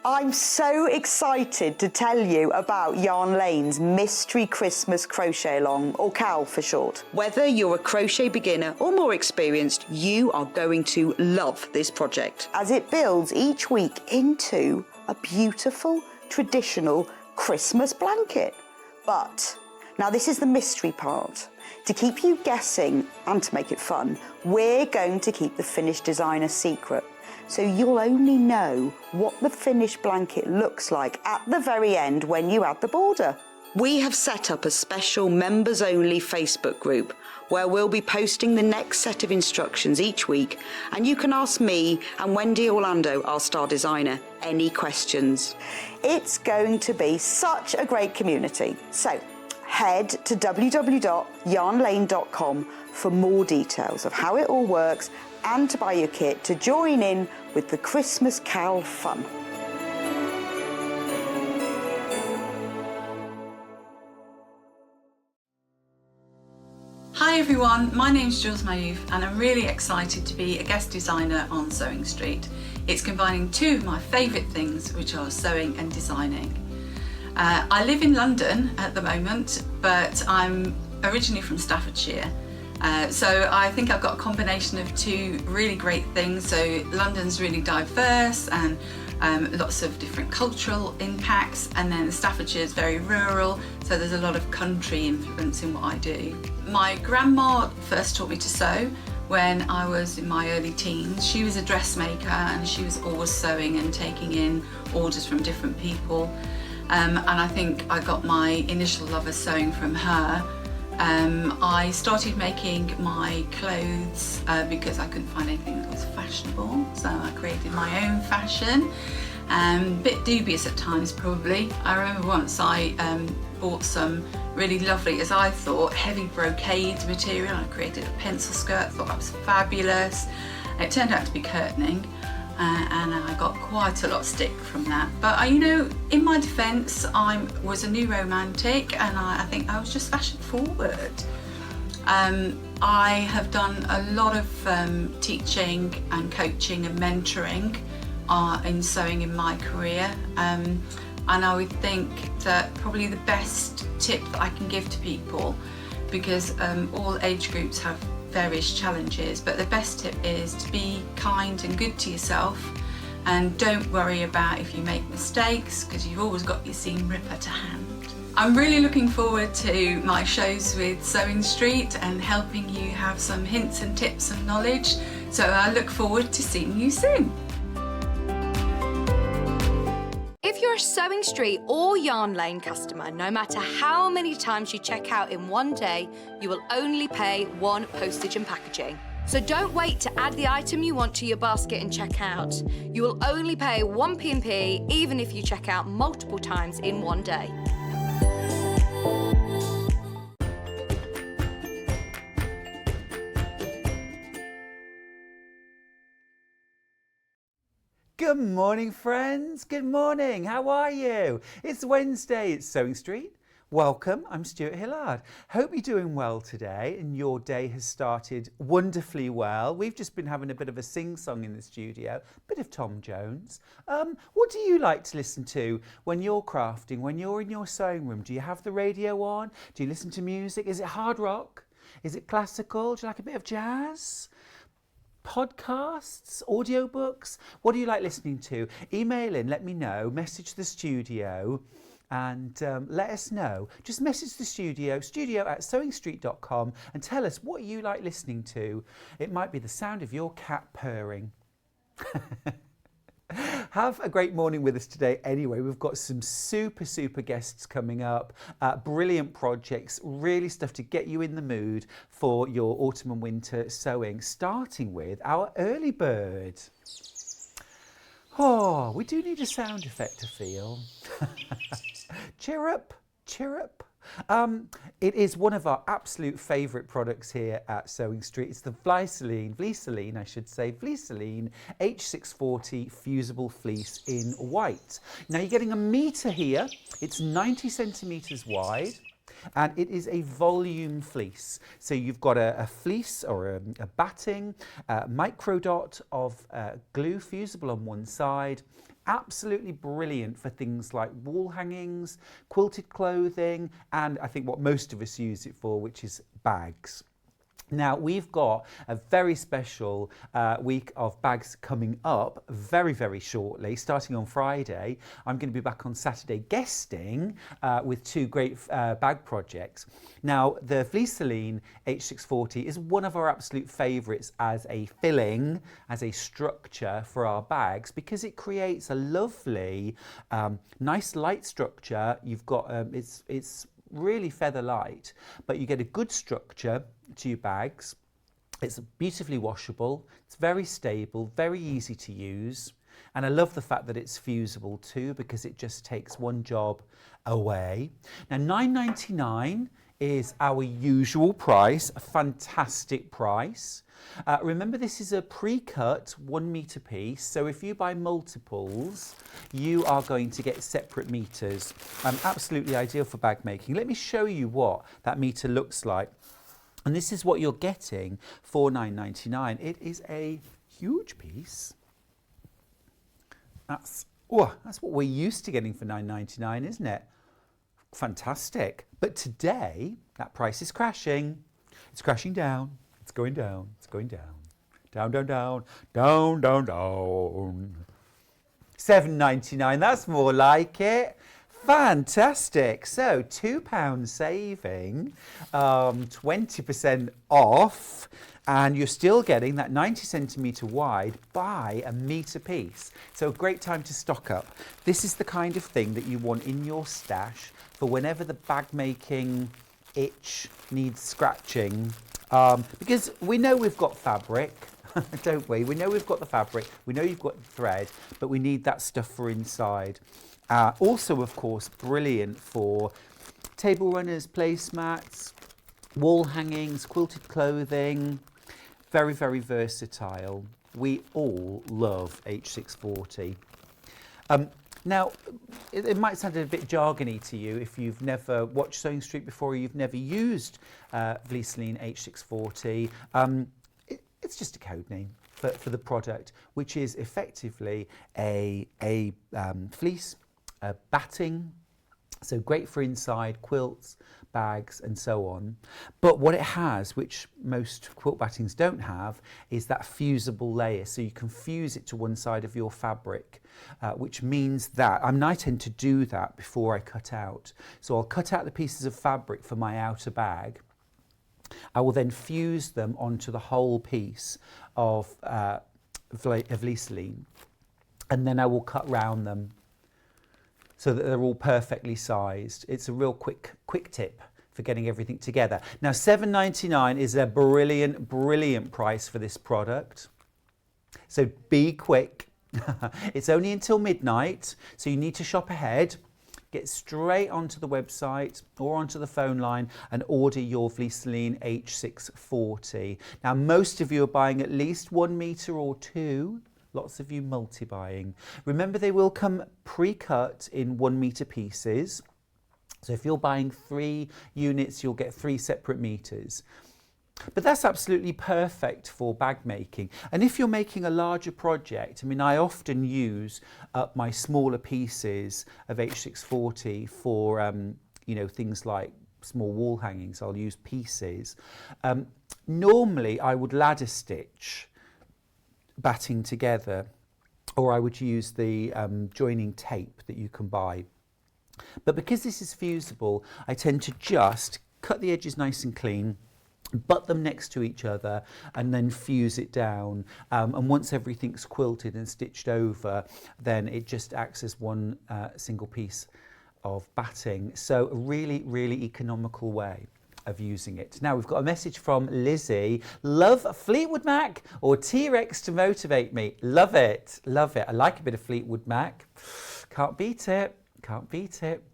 I'm so excited to tell you about Yarn Lane's Mystery Christmas Crochet Along, or CAL for short. Whether you're a crochet beginner or more experienced, you are going to love this project, as it builds each week into a beautiful, traditional Christmas blanket. But now this is the mystery part. To keep you guessing and to make it fun, we're going to keep the finished design a secret. So you'll only know what the finished blanket looks like at the very end when you add the border. We have set up a special members-only Facebook group where we'll be posting the next set of instructions each week, and you can ask me and Wendy Orlando, our star designer, any questions. It's going to be such a great community. So head to www.yarnlane.com for more details of how it all works and to buy your kit to join in with the Christmas CAL fun. Hi everyone, my name's Jules Mayouf and I'm really excited to be a guest designer on Sewing Street. It's combining two of my favourite things, which are sewing and designing. I live in London at the moment, but I'm originally from Staffordshire. So I think I've got a combination of two really great things. So London's really diverse and lots of different cultural impacts, and then Staffordshire is very rural, so there's a lot of country influence in what I do. My grandma first taught me to sew when I was in my early teens. She was a dressmaker and she was always sewing and taking in orders from different people. And I think I got my initial love of sewing from her. I started making my clothes because I couldn't find anything that was fashionable, so I created my own fashion. A bit dubious at times probably. I remember once I bought some really lovely, as I thought, heavy brocade material. I created a pencil skirt, thought that was fabulous. It turned out to be curtaining. And I got quite a lot of stick from that. But you know, in my defence, I was a new romantic and I think I was just fashion forward. I have done a lot of teaching and coaching and mentoring in sewing in my career. And I would think that probably the best tip that I can give to people, because all age groups have various challenges, but the best tip is to be kind and good to yourself and don't worry about if you make mistakes, because you've always got your seam ripper to hand. I'm really looking forward to my shows with Sewing Street and helping you have some hints and tips and knowledge, so I look forward to seeing you soon. If you're a Sewing Street or Yarn Lane customer, no matter how many times you check out in one day, you will only pay one postage and packaging. So don't wait to add the item you want to your basket and check out. You will only pay one P&P even if you check out multiple times in one day. Good morning, friends. Good morning. How are you? It's Wednesday. It's Sewing Street. Welcome. I'm Stuart Hillard. Hope you're doing well today and your day has started wonderfully well. We've just been having a bit of a sing-song in the studio, a bit of Tom Jones. What do you like to listen to when you're crafting, when you're in your sewing room? Do you have the radio on? Do you listen to music? Is it hard rock? Is it classical? Do you like a bit of jazz? Podcasts, audiobooks? What do you like listening to? Email in, let me know, message the studio and let us know. Just message the studio@sewingstreet.com and tell us what you like listening to. It might be the sound of your cat purring. Have a great morning with us today. Anyway, we've got some super guests coming up, brilliant projects, really stuff to get you in the mood for your autumn and winter sewing, starting with our early bird. Oh, we do need a sound effect, I feel. Chirrup, chirrup. It is one of our absolute favourite products here at Sewing Street. It's the Fleeceline H640 fusible fleece in white. Now you're getting a metre here. It's 90 centimetres wide. And it is a volume fleece. So you've got a fleece or a batting, micro dot of glue fusible on one side. Absolutely brilliant for things like wall hangings, quilted clothing, and I think what most of us use it for, which is bags. Now, we've got a very special week of bags coming up very, very shortly, starting on Friday. I'm going to be back on Saturday guesting with two great bag projects. Now, the Fleeceline H640 is one of our absolute favourites as a filling, as a structure for our bags, because it creates a lovely, nice light structure. You've got, it's really feather light, but you get a good structure to your bags. It's beautifully washable, it's very stable, very easy to use, and I love the fact that it's fusible too, because it just takes one job away. Now, £9.99 is our usual price, a fantastic price. Remember, this is a pre-cut 1 metre piece, so if you buy multiples, you are going to get separate meters. Absolutely ideal for bag making. Let me show you what that meter looks like. And this is what you're getting for £9.99. It is a huge piece. That's what we're used to getting for £9.99, isn't it? Fantastic. But today, that price is crashing. It's crashing down. It's going down. It's going down. Down, down, down. Down, down, down. £7.99. That's more like it. Fantastic. So £2 saving, 20% off, and you're still getting that 90 centimetre wide by a metre piece. So a great time to stock up. This is the kind of thing that you want in your stash for whenever the bag making itch needs scratching, because we know we've got fabric, don't we? We know we've got the fabric, we know you've got the thread, but we need that stuff for inside. Also, of course, brilliant for table runners, placemats, wall hangings, quilted clothing. Very, very versatile. We all love H640. Now, it might sound a bit jargony to you if you've never watched Sewing Street before, or you've never used Fleeceline H640. It's just a code name for the product, which is effectively a fleece, a batting, so great for inside quilts, bags and so on. But what it has, which most quilt battings don't have, is that fusible layer, so you can fuse it to one side of your fabric, which means that I tend to do that before I cut out. So I'll cut out the pieces of fabric for my outer bag. I will then fuse them onto the whole piece of Fleeceline, and then I will cut round them so that they're all perfectly sized. It's a real quick tip for getting everything together. Now, £7.99 is a brilliant, brilliant price for this product. So be quick. It's only until midnight, so you need to shop ahead. Get straight onto the website or onto the phone line and order your Fleeceline H640. Now, most of you are buying at least 1 metre or 2. Lots of you multi-buying. Remember, they will come pre-cut in 1 metre pieces. So if you're buying 3 units, you'll get 3 separate meters. But that's absolutely perfect for bag making. And if you're making a larger project, I mean, I often use my smaller pieces of H640 for, you know, things like small wall hangings. I'll use pieces. Normally, I would ladder stitch batting together, or I would use the joining tape that you can buy. But because this is fusible, I tend to just cut the edges nice and clean, butt them next to each other, and then fuse it down. And once everything's quilted and stitched over, then it just acts as one single piece of batting. So a really, really economical way of using it. Now, we've got a message from Lizzie. Love Fleetwood Mac or T-Rex to motivate me. Love it, love it. I like a bit of Fleetwood Mac. Can't beat it, can't beat it.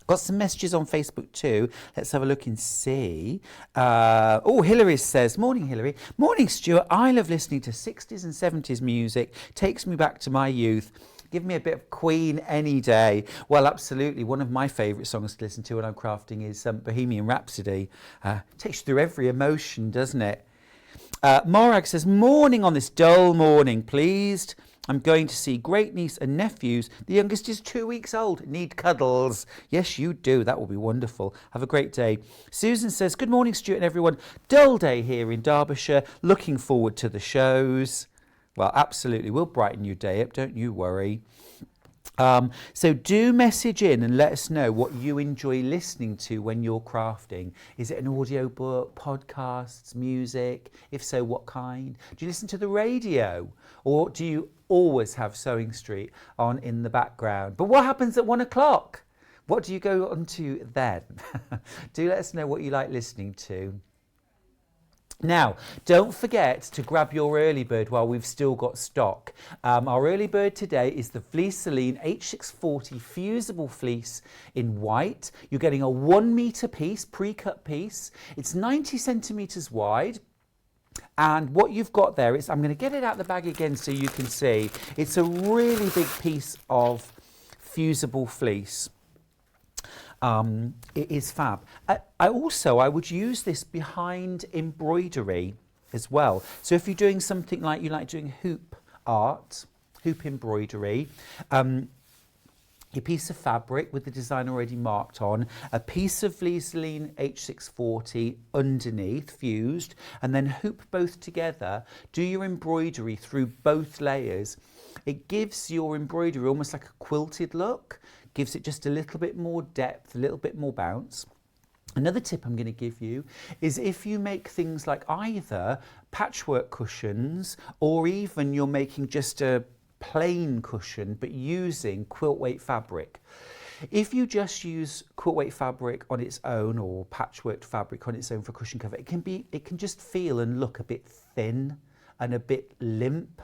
Got some messages on Facebook too. Let's have a look and see. Hilary says, morning Hilary. Morning Stuart, I love listening to 60s and 70s music. Takes me back to my youth. Give me a bit of Queen any day. Well, absolutely. One of my favourite songs to listen to when I'm crafting is Bohemian Rhapsody. Takes you through every emotion, doesn't it? Morag says, morning on this dull morning, pleased. I'm going to see great niece and nephews. The youngest is 2 weeks old. Need cuddles. Yes, you do. That will be wonderful. Have a great day. Susan says, good morning, Stuart and everyone. Dull day here in Derbyshire. Looking forward to the shows. Well, absolutely. We'll brighten your day up. Don't you worry. So do message in and let us know what you enjoy listening to when you're crafting. Is it an audio book, podcasts, music? If so, what kind? Do you listen to the radio? Or do you always have Sewing Street on in the background? But what happens at 1 o'clock? What do you go on to then? Do let us know what you like listening to. Now, don't forget to grab your early bird while we've still got stock. Our early bird today is the Fleece Celine H640 fusible fleece in white. You're getting a 1 metre piece, pre-cut piece. It's 90 centimetres wide. And what you've got there is, I'm going to get it out of the bag again so you can see, it's a really big piece of fusible fleece. It is fab. I would use this behind embroidery as well. So if you're doing something like you like doing hoop art, hoop embroidery, a piece of fabric with the design already marked on, a piece of Fleece Celine H640 underneath, fused, and then hoop both together, do your embroidery through both layers. It gives your embroidery almost like a quilted look, gives it just a little bit more depth, a little bit more bounce. Another tip I'm going to give you is if you make things like either patchwork cushions or even you're making just a plain cushion but using quilt weight fabric. If you just use quilt weight fabric on its own or patchwork fabric on its own for cushion cover, it can just feel and look a bit thin and a bit limp.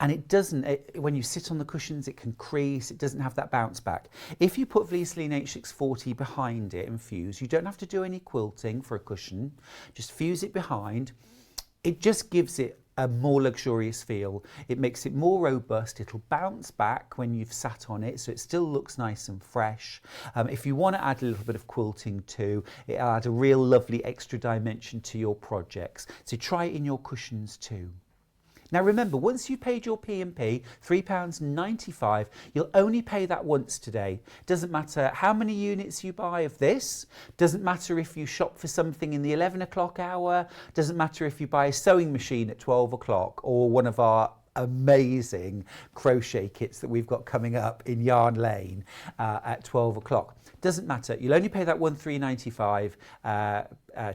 And it doesn't, when you sit on the cushions, it can crease, it doesn't have that bounce back. If you put Fleece Celine H640 behind it and fuse, you don't have to do any quilting for a cushion, just fuse it behind. It just gives it a more luxurious feel. It makes it more robust, it'll bounce back when you've sat on it, so it still looks nice and fresh. If you want to add a little bit of quilting too, it'll add a real lovely extra dimension to your projects. So try it in your cushions too. Now remember, once you've paid your P&P, £3.95, you'll only pay that once today. Doesn't matter how many units you buy of this, doesn't matter if you shop for something in the 11 o'clock hour, doesn't matter if you buy a sewing machine at 12 o'clock or one of our amazing crochet kits that we've got coming up in Yarn Lane at 12 o'clock. Doesn't matter, you'll only pay that £1,395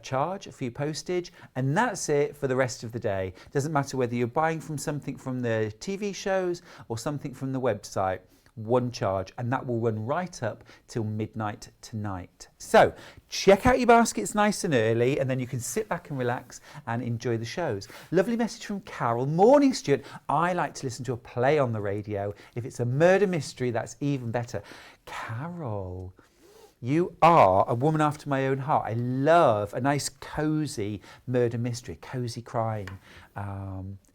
charge for your postage, and that's it for the rest of the day. Doesn't matter whether you're buying from something from the TV shows or something from the website, one charge, and that will run right up till midnight tonight. So check out your baskets nice and early, and then you can sit back and relax and enjoy the shows. Lovely message from Carol. Morning, Stuart. I like to listen to a play on the radio. If it's a murder mystery, that's even better. Carol, you are a woman after my own heart. I love a nice cosy murder mystery, cosy crime.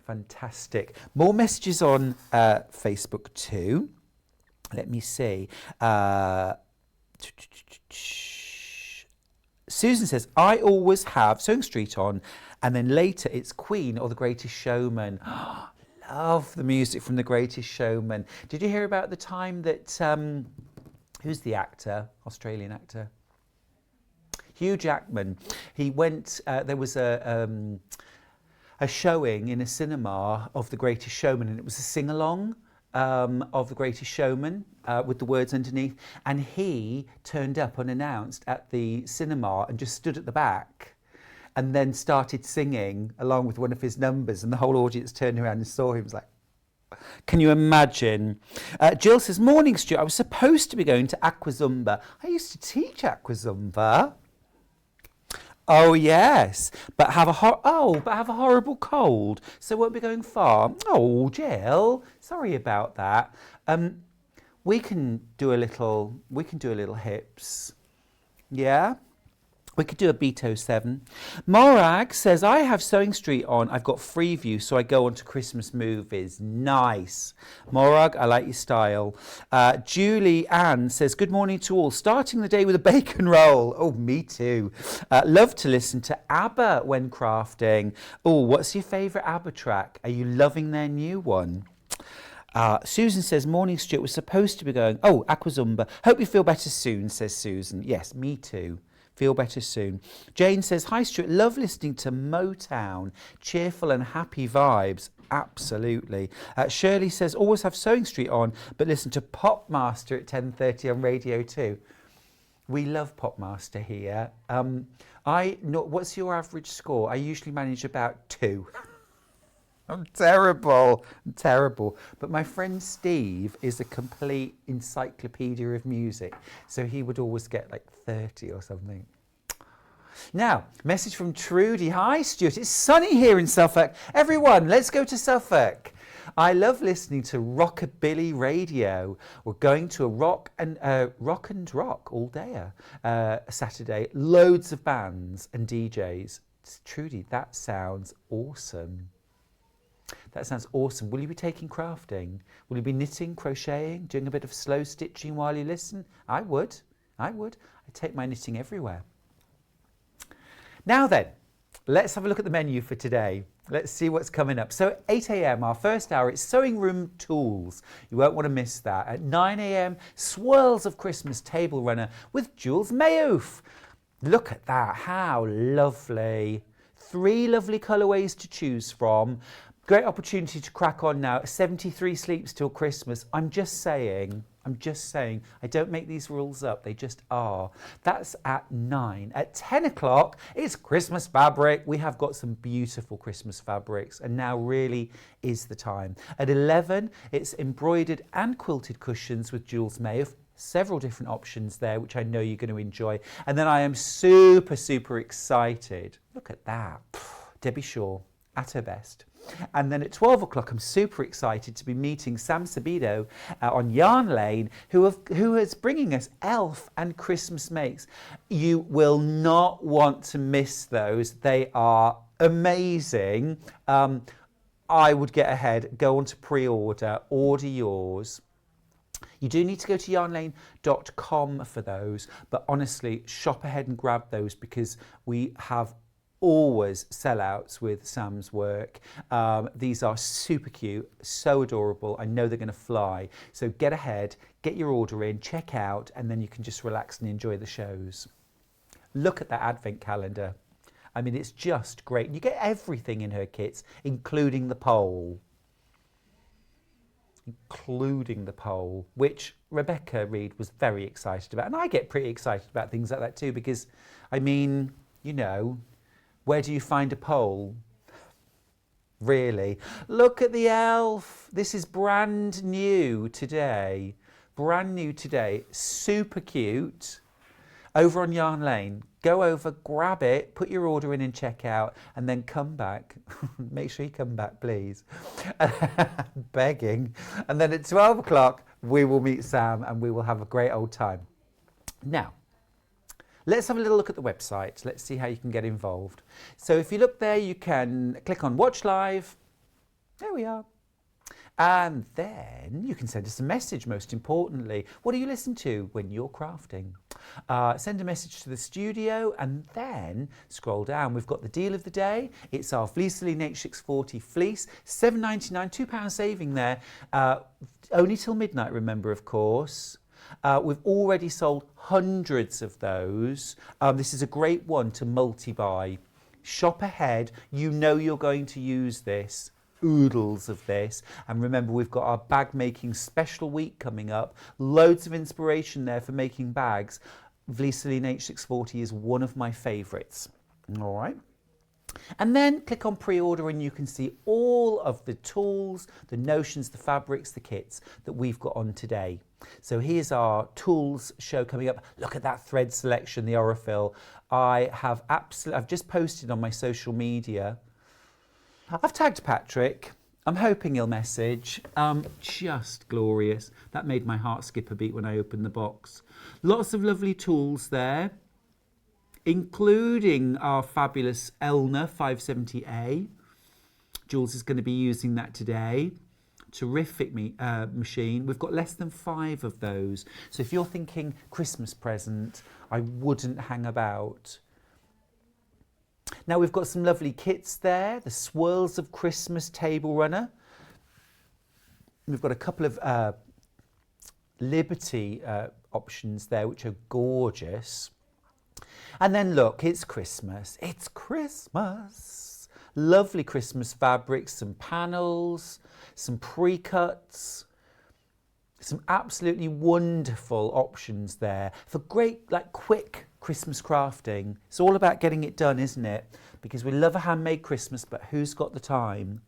Fantastic. More messages on Facebook too. Let me see. Susan says, I always have Sewing Street on, and then later it's Queen or The Greatest Showman. Love the music from The Greatest Showman. Did you hear about the time that, who's the actor, Australian actor? Hugh Jackman. He went, there was a showing in a cinema of The Greatest Showman, and it was a sing-along of The Greatest Showman with the words underneath, and he turned up unannounced at the cinema and just stood at the back and then started singing along with one of his numbers, and the whole audience turned around and saw him. It was like, can you imagine? Jill says, morning, Stuart. I was supposed to be going to Aquazumba. I used to teach Aquazumba. Oh yes, but have a horrible cold, so won't be going far. Oh, Jill, sorry about that. We can do a little hips. Yeah, We could do a Beto 7. Morag says, I have Sewing Street on. I've got Freeview, so I go on to Christmas movies. Nice. Morag, I like your style. Julie Ann says, good morning to all. Starting the day with a bacon roll. Oh, me too. Love to listen to ABBA when crafting. Oh, what's your favourite ABBA track? Are you loving their new one? Susan says, morning Stuart, we're supposed to be going. Oh, Aquazumba. Hope you feel better soon, says Susan. Yes, me too. Feel better soon. Jane says, hi Stuart, love listening to Motown. Cheerful and happy vibes. Absolutely. Shirley says, always have Sewing Street on, but listen to Popmaster at 10:30 on Radio 2. We love Popmaster here. What's your average score? I usually manage about 2. I'm terrible. But my friend Steve is a complete encyclopedia of music. So he would always get like 30 or something. Now, message from Trudy. Hi, Stuart. It's sunny here in Suffolk. Everyone, let's go to Suffolk. I love listening to Rockabilly Radio. We're going to a rock and rock all day Saturday. Loads of bands and DJs. Trudy, that sounds awesome. That sounds awesome. Will you be taking crafting? Will you be knitting, crocheting, doing a bit of slow stitching while you listen? I would. I take my knitting everywhere. Now then, let's have a look at the menu for today. Let's see what's coming up. So at 8 a.m, our first hour, it's sewing room tools. You won't want to miss that. At 9 a.m, Swirls of Christmas table runner with Jules Mayouf. Look at that. How lovely. 3 lovely colourways to choose from. Great opportunity to crack on now. 73 sleeps till Christmas. I'm just saying. I don't make these rules up. They just are. That's at 9. At 10 o'clock, it's Christmas fabric. We have got some beautiful Christmas fabrics, and now really is the time. At 11, it's embroidered and quilted cushions with Jules Mayouf. Several different options there, which I know you're going to enjoy. And then I am super excited. Look at that. Debbie Shaw at her best. And then at 12 o'clock, I'm super excited to be meeting Sam Sabido on Yarn Lane, who is bringing us elf and Christmas makes. You will not want to miss those. They are amazing. I would get ahead, go on to pre-order, order yours. You do need to go to yarnlane.com for those, but honestly, shop ahead and grab those because we have always sellouts with Sam's work. These are super cute, so adorable. I know they're going to fly. So get ahead, get your order in, check out, and then you can just relax and enjoy the shows. Look at that advent calendar. I mean, it's just great. You get everything in her kits, including the pole. Which Rebecca Reed was very excited about. And I get pretty excited about things like that too, because, I mean, you know, where do you find a pole? Really? Look at the elf. This is brand new today. Super cute. Over on Yarn Lane. Go over, grab it, put your order in and check out, and then come back. Make sure you come back, please. Begging. And then at 12 o'clock, we will meet Sam and we will have a great old time. Now, let's have a little look at the website. Let's see how you can get involved. So if you look there, you can click on Watch Live. There we are. And then you can send us a message, most importantly. What do you listen to when you're crafting? Send a message to the studio and then scroll down. We've got the deal of the day. It's our Fleeceline H640 fleece, £7.99, £2 saving there. Only till midnight, remember, of course. We've already sold hundreds of those. This is a great one to multi-buy. Shop ahead. You know you're going to use this. Oodles of this. And remember, we've got our bag making special week coming up. Loads of inspiration there for making bags. Fleeceline H640 is one of my favourites. All right. And then click on pre-order and you can see all of the tools, the notions, the fabrics, the kits that we've got on today. So here's our tools show coming up. Look at that thread selection, the Aurifil. I've just posted on my social media. I've tagged Patrick. I'm hoping he'll message. Just glorious. That made my heart skip a beat when I opened the box. Lots of lovely tools there. including our fabulous Elna 570A. Jules is going to be using that today. Terrific machine. We've got less than 5 of those. So if you're thinking Christmas present, I wouldn't hang about. Now we've got some lovely kits there. The Swirls of Christmas table runner. We've got a couple of Liberty options there, which are gorgeous. And then look, it's Christmas. It's Christmas. Lovely Christmas fabrics, some panels, some pre-cuts, some absolutely wonderful options there for great, like, quick Christmas crafting. It's all about getting it done, isn't it? Because we love a handmade Christmas, but who's got the time?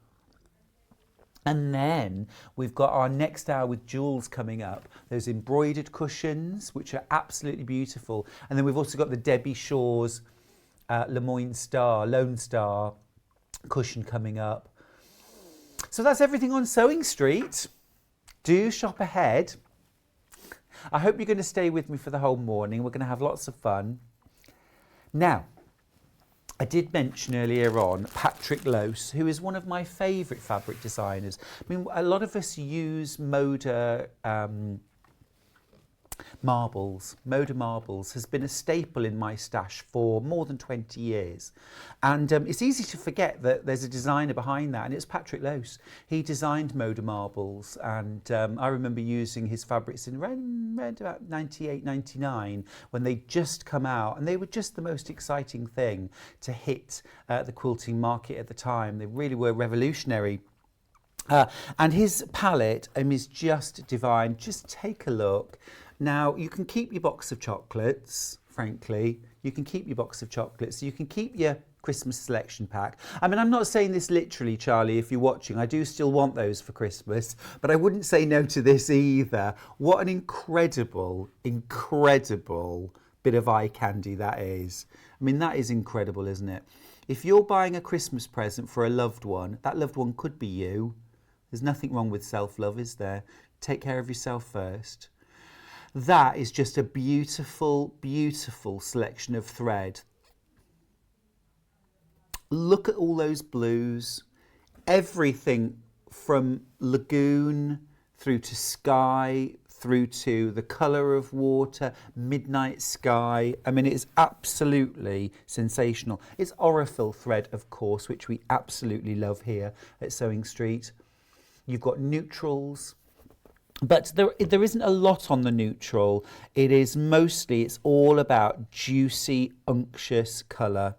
And then we've got our next hour with Jules coming up. Those embroidered cushions, which are absolutely beautiful. And then we've also got the Debbie Shaw's Lone Star cushion coming up. So that's everything on Sewing Street. Do shop ahead. I hope you're going to stay with me for the whole morning. We're going to have lots of fun. Now, I did mention earlier on Patrick Lose, who is one of my favourite fabric designers. I mean, a lot of us use Moda marbles. Moda marbles has been a staple in my stash for more than 20 years. And it's easy to forget that there's a designer behind that, and it's Patrick Lose. He designed Moda marbles, and I remember using his fabrics in around about 98, 99, when they just come out, and they were just the most exciting thing to hit the quilting market at the time. They really were revolutionary. And his palette is just divine. Just take a look. Now, you can keep your box of chocolates, frankly. You can keep your box of chocolates. You can keep your Christmas selection pack. I mean, I'm not saying this literally, Charlie, if you're watching. I do still want those for Christmas, but I wouldn't say no to this either. What an incredible, incredible bit of eye candy that is. I mean, that is incredible, isn't it? If you're buying a Christmas present for a loved one, that loved one could be you. There's nothing wrong with self-love, is there? Take care of yourself first. That is just a beautiful, beautiful selection of thread. Look at all those blues. Everything from lagoon through to sky, through to the colour of water, midnight sky. I mean, it is absolutely sensational. It's Aurifil thread, of course, which we absolutely love here at Sewing Street. You've got neutrals. But there isn't a lot on the neutral. It's all about juicy, unctuous colour.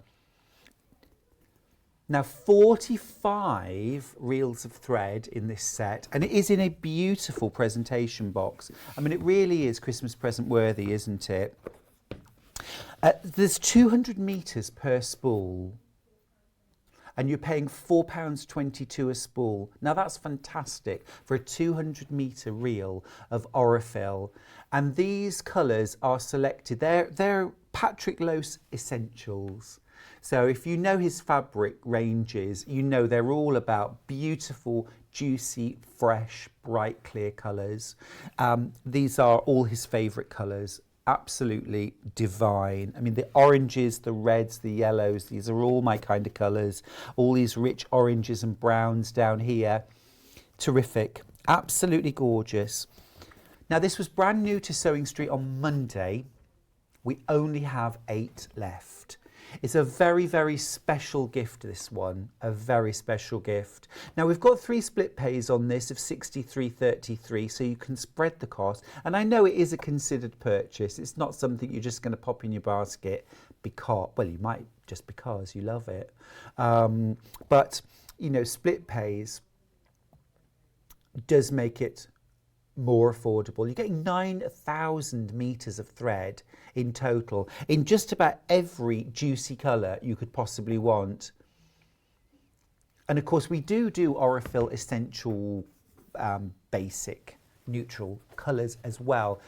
Now, 45 reels of thread in this set, and it is in a beautiful presentation box. I mean, it really is Christmas present worthy, isn't it? There's 200 metres per spool, and you're paying £4.22 a spool. Now that's fantastic for a 200 metre reel of Aurifil. And these colours are selected. They're Patrick Lose Essentials. So if you know his fabric ranges, you know they're all about beautiful, juicy, fresh, bright, clear colours. These are all his favourite colours. Absolutely divine. I mean, the oranges, the reds, the yellows, these are all my kind of colours. All these rich oranges and browns down here. Terrific. Absolutely gorgeous. Now, this was brand new to Sewing Street on Monday. We only have 8 left. It's a very, very special gift, this one. A very special gift. Now, we've got 3 split pays on this of £63.33, so you can spread the cost. And I know it is a considered purchase. It's not something you're just going to pop in your basket because, well, you might just because you love it. But, you know, split pays does make it more affordable. You're getting 9,000 metres of thread in total in just about every juicy colour you could possibly want. And of course we do Aurifil Essential basic neutral colours as well.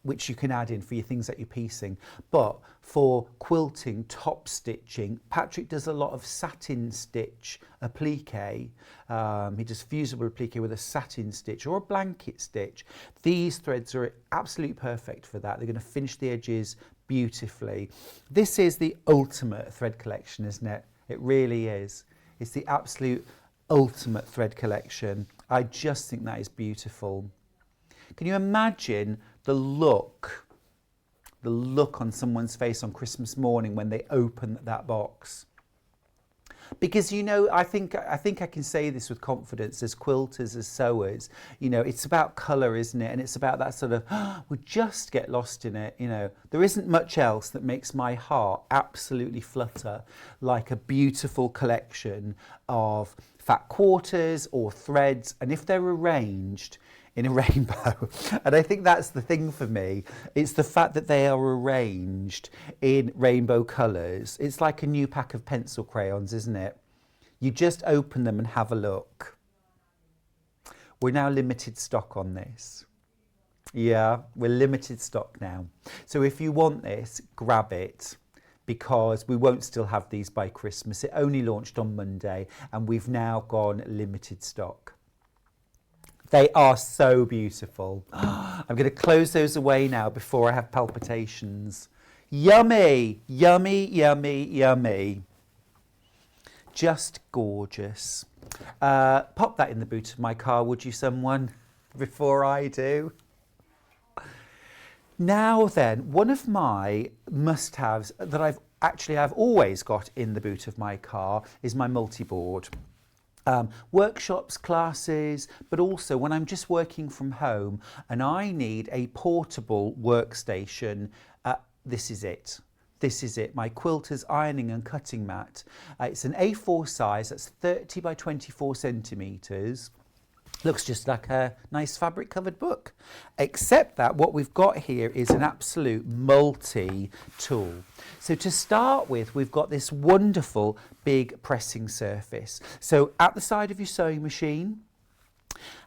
which you can add in for your things that you're piecing. But for quilting, top stitching, Patrick does a lot of satin stitch applique. He does fusible applique with a satin stitch or a blanket stitch. These threads are absolutely perfect for that. They're going to finish the edges beautifully. This is the ultimate thread collection, isn't it? It really is. It's the absolute ultimate thread collection. I just think that is beautiful. Can you imagine the look on someone's face on Christmas morning when they open that box? Because, you know, I think I can say this with confidence as quilters, as sewers, you know, it's about colour, isn't it? And it's about that sort of, we just get lost in it, you know. There isn't much else that makes my heart absolutely flutter like a beautiful collection of fat quarters or threads, and if they're arranged in a rainbow. And I think that's the thing for me. It's the fact that they are arranged in rainbow colours. It's like a new pack of pencil crayons, isn't it? You just open them and have a look. We're now limited stock on this. Yeah, we're limited stock now. So if you want this, grab it, because we won't still have these by Christmas. It only launched on Monday and we've now gone limited stock. They are so beautiful. I'm going to close those away now before I have palpitations. Yummy, yummy, yummy, yummy. Just gorgeous. Pop that in the boot of my car, would you, someone, before I do? Now then, one of my must-haves that I've always got in the boot of my car is my multi-board. Workshops, classes, but also when I'm just working from home and I need a portable workstation, this is it. This is it, my Quilter's ironing and cutting mat. It's an A4 size, that's 30 by 24 centimetres. Looks just like a nice fabric covered book, except that what we've got here is an absolute multi-tool. So to start with, we've got this wonderful big pressing surface. So at the side of your sewing machine,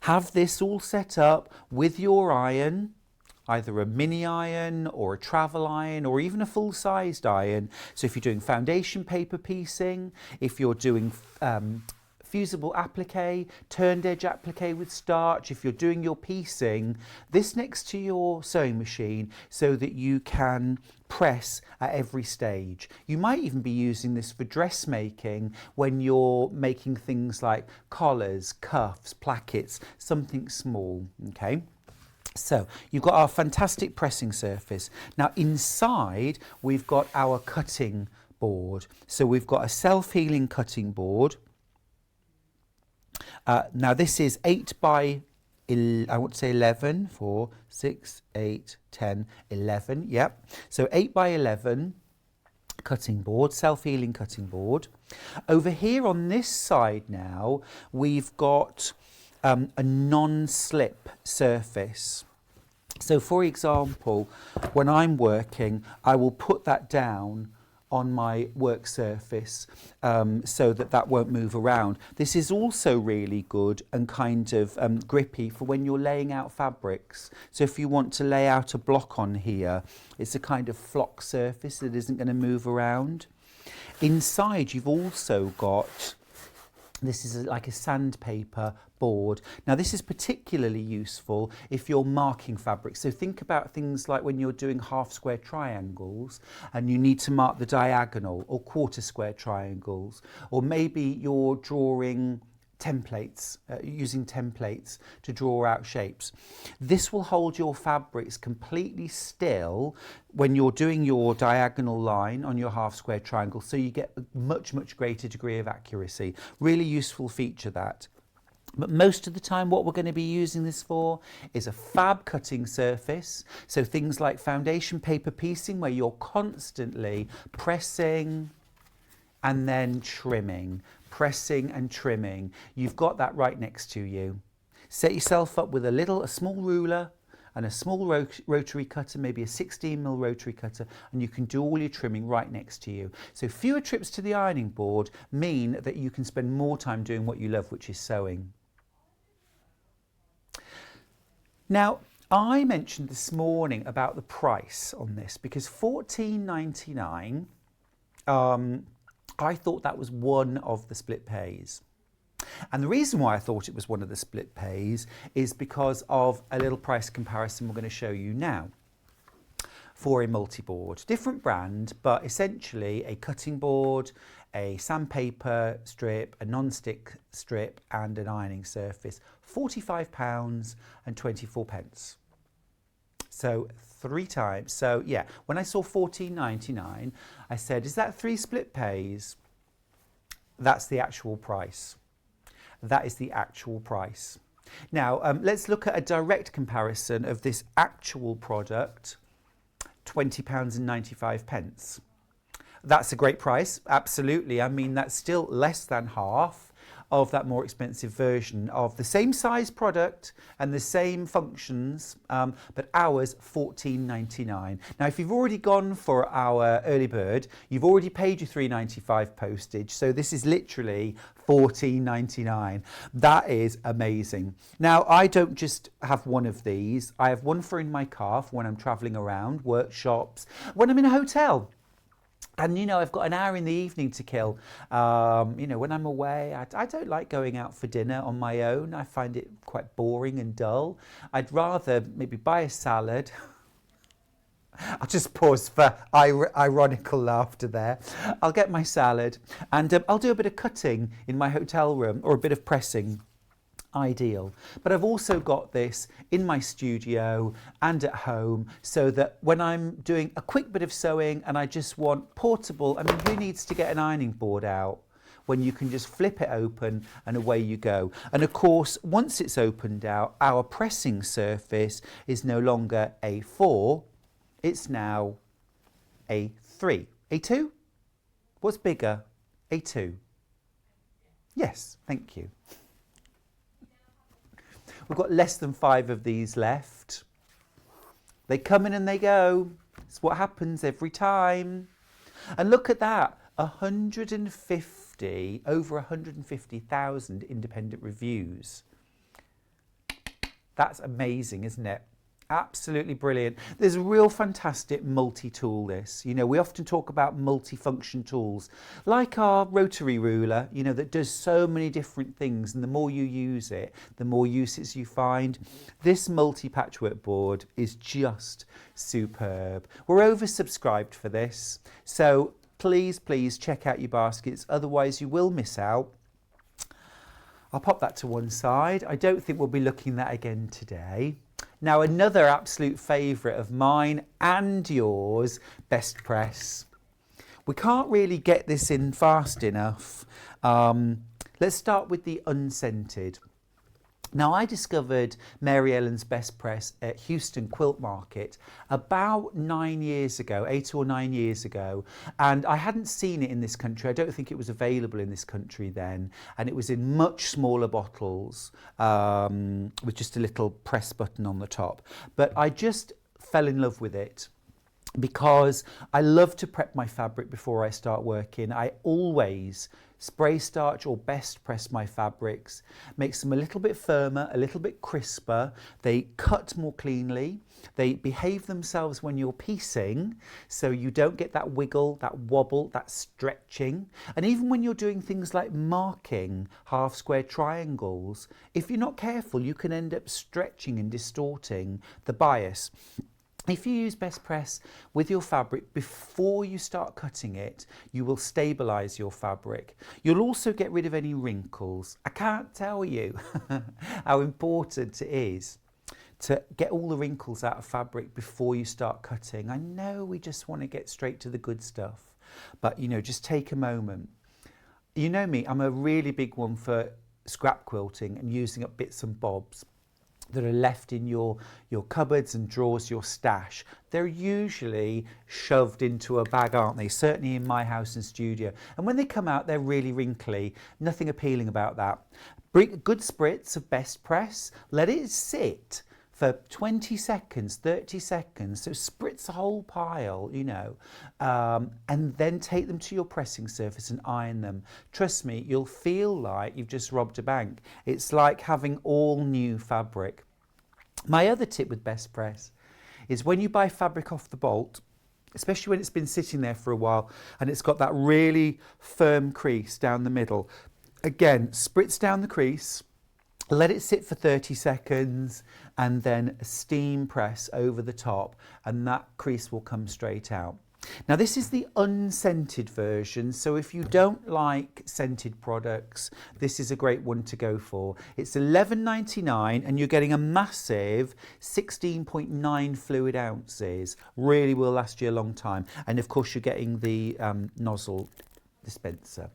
have this all set up with your iron, either a mini iron or a travel iron or even a full-sized iron. So if you're doing foundation paper piecing, if you're doing fusible applique, turned edge applique with starch, if you're doing your piecing, this next to your sewing machine so that you can press at every stage. You might even be using this for dressmaking when you're making things like collars, cuffs, plackets, something small, okay? So you've got our fantastic pressing surface. Now inside we've got our cutting board. So we've got a self-healing cutting board. Now this is 8 by, I want to say 11, 4, 6, 8, 10, 11, yep. So 8 by 11 cutting board, self-healing cutting board. Over here on this side now, we've got a non-slip surface. So for example, when I'm working, I will put that down on my work surface so that won't move around. This is also really good and kind of grippy for when you're laying out fabrics. So if you want to lay out a block on here, it's a kind of flock surface that isn't going to move around. Inside you've also got, this is like a sandpaper board. Now this is particularly useful if you're marking fabric. So think about things like when you're doing half square triangles and you need to mark the diagonal, or quarter square triangles, or maybe you're drawing templates, using templates to draw out shapes. This will hold your fabrics completely still when you're doing your diagonal line on your half square triangle, so you get a much greater degree of accuracy. Really useful feature, that. But most of the time what we're going to be using this for is a fab cutting surface. So things like foundation paper piecing, where you're constantly pressing and then trimming, pressing and trimming. You've got that right next to you. Set yourself up with a small ruler and a small rotary cutter, maybe a 16mm rotary cutter, and you can do all your trimming right next to you. So fewer trips to the ironing board mean that you can spend more time doing what you love, which is sewing. Now, I mentioned this morning about the price on this because $14.99, I thought that was one of the split pays. And the reason why I thought it was one of the split pays is because of a little price comparison we're going to show you now for a multi-board. Different brand, but essentially a cutting board, a sandpaper strip, a non-stick strip and an ironing surface. £45.24. So 3 times. So yeah, when I saw $14.99, I said, is that 3 split pays? That's the actual price. That is the actual price. Now, let's look at a direct comparison of this actual product, £20.95. That's a great price, absolutely. I mean, that's still less than half of that more expensive version of the same size product and the same functions, but ours $14.99. Now, if you've already gone for our early bird, you've already paid your $3.95 postage, so this is literally $14.99. That is amazing. Now, I don't just have one of these. I have one for in my car for when I'm traveling around, workshops, when I'm in a hotel. And, you know, I've got an hour in the evening to kill. You know, when I'm away, I don't like going out for dinner on my own. I find it quite boring and dull. I'd rather maybe buy a salad. I'll just pause for ironical laughter there. I'll get my salad and I'll do a bit of cutting in my hotel room or a bit of pressing. Ideal. But I've also got this in my studio and at home so that when I'm doing a quick bit of sewing and I just want portable, I mean, who needs to get an ironing board out when you can just flip it open and away you go? And of course, once it's opened out, our pressing surface is no longer A4, it's now A3. A2? What's bigger? A2. Yes, thank you. We've got less than 5 of these left. They come in and they go. It's what happens every time. And look at that, over 150,000 independent reviews. That's amazing, isn't it? Absolutely brilliant. There's a real fantastic multi-tool this. You know, we often talk about multi-function tools, like our rotary ruler, you know, that does so many different things. And the more you use it, the more uses you find. This multi-patchwork board is just superb. We're oversubscribed for this. So please, please check out your baskets. Otherwise you will miss out. I'll pop that to one side. I don't think we'll be looking at that again today. Now, another absolute favourite of mine and yours, Best Press. We can't really get this in fast enough. Let's start with the unscented. Now, I discovered Mary Ellen's Best Press at Houston Quilt Market about 9 years ago, 8 or 9 years ago, and I hadn't seen it in this country. I don't think it was available in this country then, and it was in much smaller bottles with just a little press button on the top. But I just fell in love with it because I love to prep my fabric before I start working. I always spray starch or best press my fabrics, makes them a little bit firmer, a little bit crisper. They cut more cleanly. They behave themselves when you're piecing, so you don't get that wiggle, that wobble, that stretching. And even when you're doing things like marking half square triangles, if you're not careful, you can end up stretching and distorting the bias. If you use Best Press with your fabric before you start cutting it, you will stabilise your fabric. You'll also get rid of any wrinkles. I can't tell you how important it is to get all the wrinkles out of fabric before you start cutting. I know we just want to get straight to the good stuff, but you know, just take a moment. You know me, I'm a really big one for scrap quilting and using up bits and bobs that are left in your cupboards and drawers, your stash. They're usually shoved into a bag, aren't they? Certainly in my house and studio. And when they come out, they're really wrinkly. Nothing appealing about that. Bring a good spritz of Best Press. Let it sit for 20 seconds, 30 seconds. So spritz a whole pile, you know, and then take them to your pressing surface and iron them. Trust me, you'll feel like you've just robbed a bank. It's like having all new fabric. My other tip with Best Press is when you buy fabric off the bolt, especially when it's been sitting there for a while and it's got that really firm crease down the middle. Again, spritz down the crease, let it sit for 30 seconds and then a steam press over the top and that crease will come straight out. Now this is the unscented version, so if you don't like scented products, this is a great one to go for. It's $11.99 and you're getting a massive 16.9 fluid ounces. Really will last you a long time. And of course you're getting the nozzle dispenser.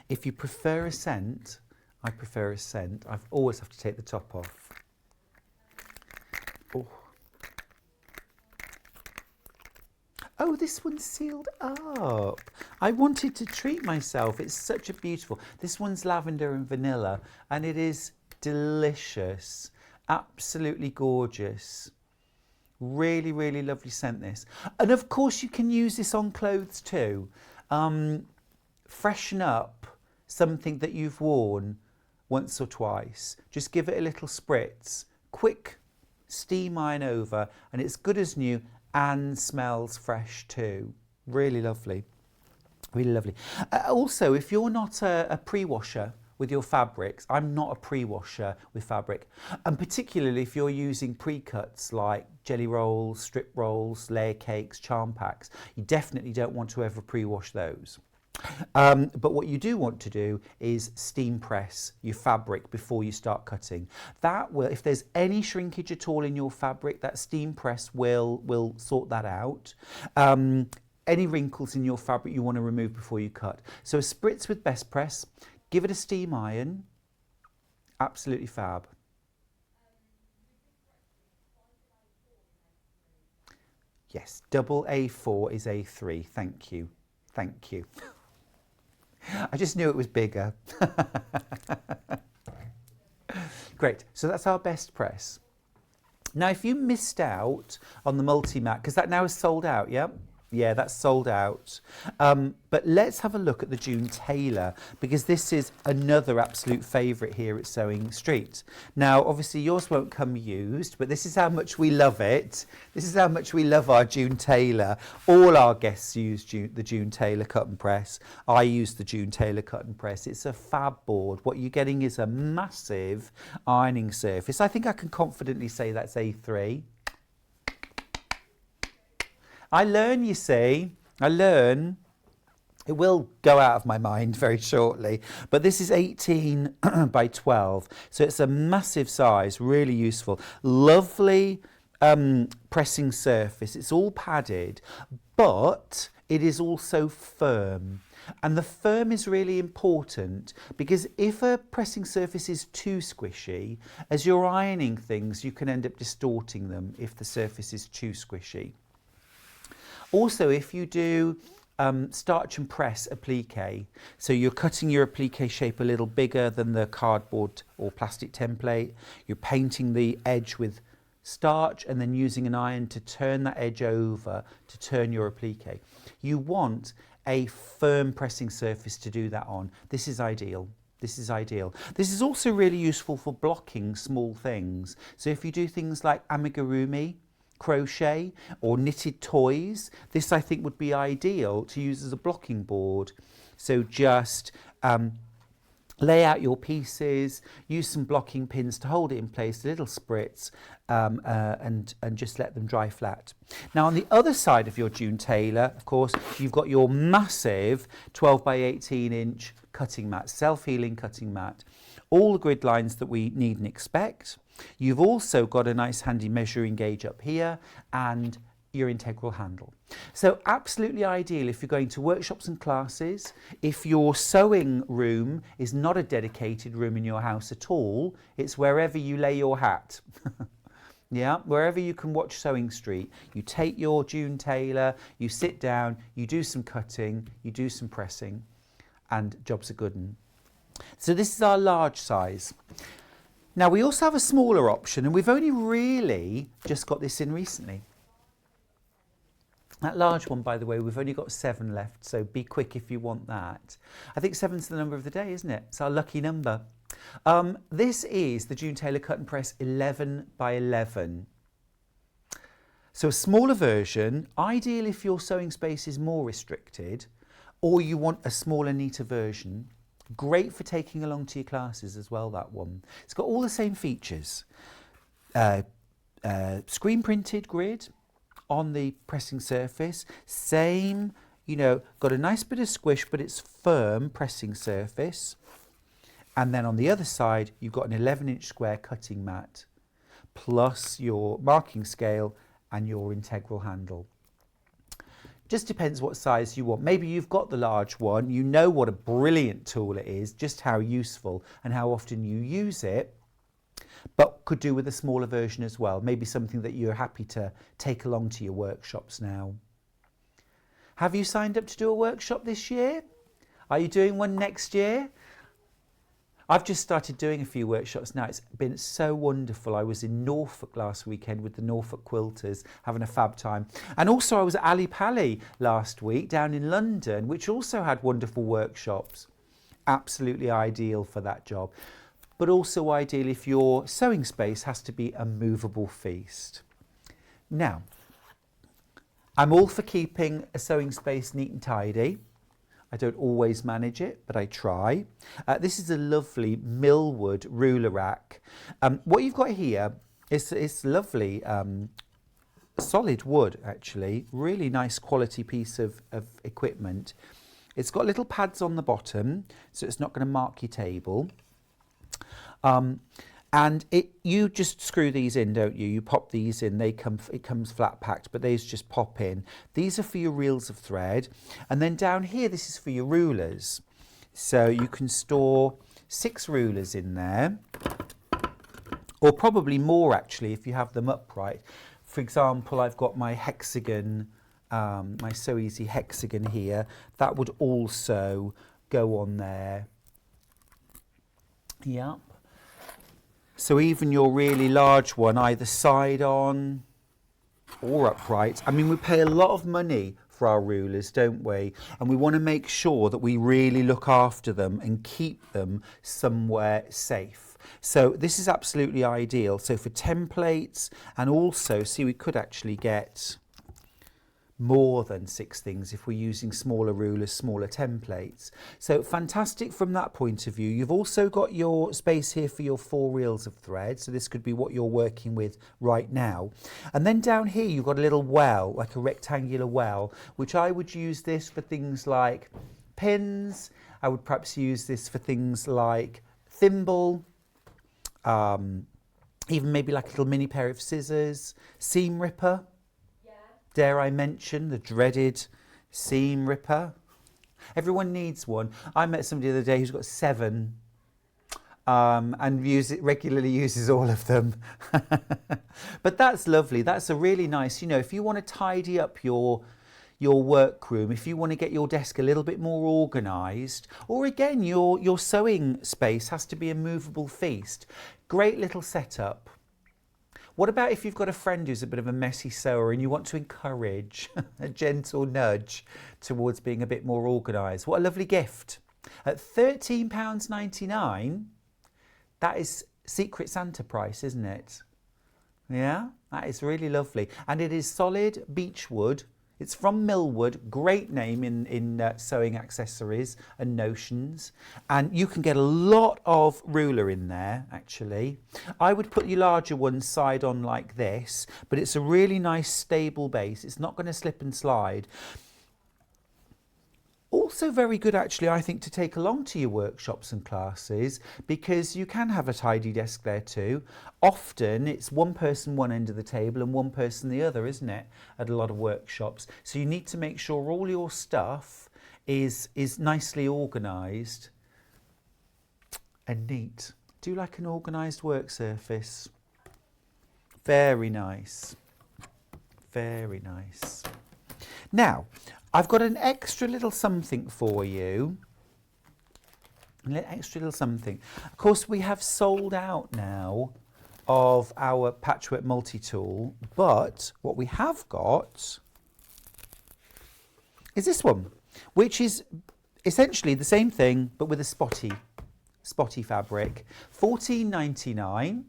If you prefer a scent, I prefer a scent. I always have to take the top off. Oh. Oh, this one's sealed up. I wanted to treat myself. It's such a beautiful. This one's lavender and vanilla, and it is delicious. Absolutely gorgeous. Really, really lovely scent, this. And of course, you can use this on clothes too. Freshen up something that you've worn once or twice. Just give it a little spritz. Quick steam iron over, and it's good as new. And smells fresh too. Really lovely. Really lovely. Also, if you're not a pre-washer with your fabrics, I'm not a pre-washer with fabric, and particularly if you're using pre-cuts like jelly rolls, strip rolls, layer cakes, charm packs, you definitely don't want to ever pre-wash those. But what you do want to do is steam press your fabric before you start cutting. That will, if there's any shrinkage at all in your fabric, that steam press will sort that out. Any wrinkles in your fabric you want to remove before you cut. So a spritz with Best Press, give it a steam iron, absolutely fab. Yes, double A4 is A3, thank you, thank you. I just knew it was bigger. Great, so that's our Best Press. Now, if you missed out on the multi-mat, because that now is sold out, yeah? Yeah, that's sold out. But let's have a look at the June Tailor, because this is another absolute favourite here at Sewing Street. Now, obviously yours won't come used, but this is how much we love it. This is how much we love our June Tailor. All our guests use the June Tailor cut and press. I use the June Tailor cut and press. It's a fab board. What you're getting is a massive ironing surface. I think I can confidently say that's A3. I learn, you see, I learn. It will go out of my mind very shortly, but this is 18 by 12, so it's a massive size, really useful. Lovely pressing surface. It's all padded, but it is also firm. And the firm is really important because if a pressing surface is too squishy, as you're ironing things, you can end up distorting them if the surface is too squishy. Also, if you do starch and press applique, so you're cutting your applique shape a little bigger than the cardboard or plastic template, you're painting the edge with starch and then using an iron to turn that edge over to turn your applique. You want a firm pressing surface to do that on. This is ideal. This is ideal. This is also really useful for blocking small things. So if you do things like amigurumi, crochet or knitted toys, this I think would be ideal to use as a blocking board. So just lay out your pieces, use some blocking pins to hold it in place, a little spritz, and just let them dry flat. Now on the other side of your June Tailor, of course, you've got your massive 12 by 18 inch cutting mat, self-healing cutting mat. All the grid lines that we need and expect. You've also got a nice handy measuring gauge up here and your integral handle. So absolutely ideal if you're going to workshops and classes, if your sewing room is not a dedicated room in your house at all, it's wherever you lay your hat. Yeah, wherever you can watch Sewing Street, you take your June Tailor, you sit down, you do some cutting, you do some pressing, and job's a good one. So this is our large size. Now we also have a smaller option, and we've only really just got this in recently. That large one, by the way, we've only got 7 left, so be quick if you want that. I think 7's the number of the day, isn't it? It's our lucky number. This is the June Taylor Cut and Press 11 by 11. So a smaller version, ideal if your sewing space is more restricted, or you want a smaller, neater version. Great for taking along to your classes as well, that one. It's got all the same features. Screen printed grid on the pressing surface. Same, you know, got a nice bit of squish, but it's firm pressing surface. And then on the other side, you've got an 11-inch square cutting mat, plus your marking scale and your integral handle. Just depends what size you want. Maybe you've got the large one, you know what a brilliant tool it is, just how useful and how often you use it, but could do with a smaller version as well. Maybe something that you're happy to take along to your workshops now. Have you signed up to do a workshop this year? Are you doing one next year? I've just started doing a few workshops now. It's been so wonderful. I was in Norfolk last weekend with the Norfolk Quilters, having a fab time. And also I was at Ali Pali last week down in London, which also had wonderful workshops. Absolutely ideal for that job. But also ideal if your sewing space has to be a movable feast. Now, I'm all for keeping a sewing space neat and tidy. I don't always manage it, but I try. This is a lovely millwood ruler rack. What you've got here is lovely solid wood, actually. Really nice quality piece of equipment. It's got little pads on the bottom, so it's not going to mark your table. And you just screw these in, don't you? You pop these in, it comes flat packed, but these just pop in. These are for your reels of thread. And then down here, this is for your rulers. So you can store 6 rulers in there, or probably more actually if you have them upright. For example, I've got my hexagon, my Sew Easy hexagon here. That would also go on there. Yeah. So even your really large one, either side on or upright. I mean, we pay a lot of money for our rulers, don't we? And we want to make sure that we really look after them and keep them somewhere safe. So this is absolutely ideal. So for templates, and also, see, we could actually get more than 6 things if we're using smaller rulers, smaller templates. So fantastic from that point of view. You've also got your space here for your 4 reels of thread. So this could be what you're working with right now. And then down here, you've got a little well, like a rectangular well, which I would use this for things like pins. I would perhaps use this for things like thimble, even maybe like a little mini pair of scissors, seam ripper. Dare I mention the dreaded seam ripper? Everyone needs one. I met somebody the other day who's got 7 and regularly uses all of them. But that's lovely. That's a really nice, you know, if you want to tidy up your workroom, if you want to get your desk a little bit more organised, or again, your sewing space has to be a movable feast. Great little setup. What about if you've got a friend who's a bit of a messy sewer and you want to encourage a gentle nudge towards being a bit more organised? What a lovely gift. At £13.99, that is Secret Santa price, isn't it? Yeah, that is really lovely. And it is solid beech wood. It's from Millwood, great name in sewing accessories and notions. And you can get a lot of ruler in there, actually. I would put your larger one side on like this, but it's a really nice stable base. It's not going to slip and slide. Also very good, actually, I think, to take along to your workshops and classes, because you can have a tidy desk there too. Often it's one person one end of the table and one person the other, isn't it, at a lot of workshops. So you need to make sure all your stuff is nicely organised and neat. Do you like an organised work surface? Very nice. Very nice. Now, I've got an extra little something for you. An extra little something. Of course, we have sold out now of our patchwork multi-tool, but what we have got is this one, which is essentially the same thing, but with a spotty spotty fabric, $14.99.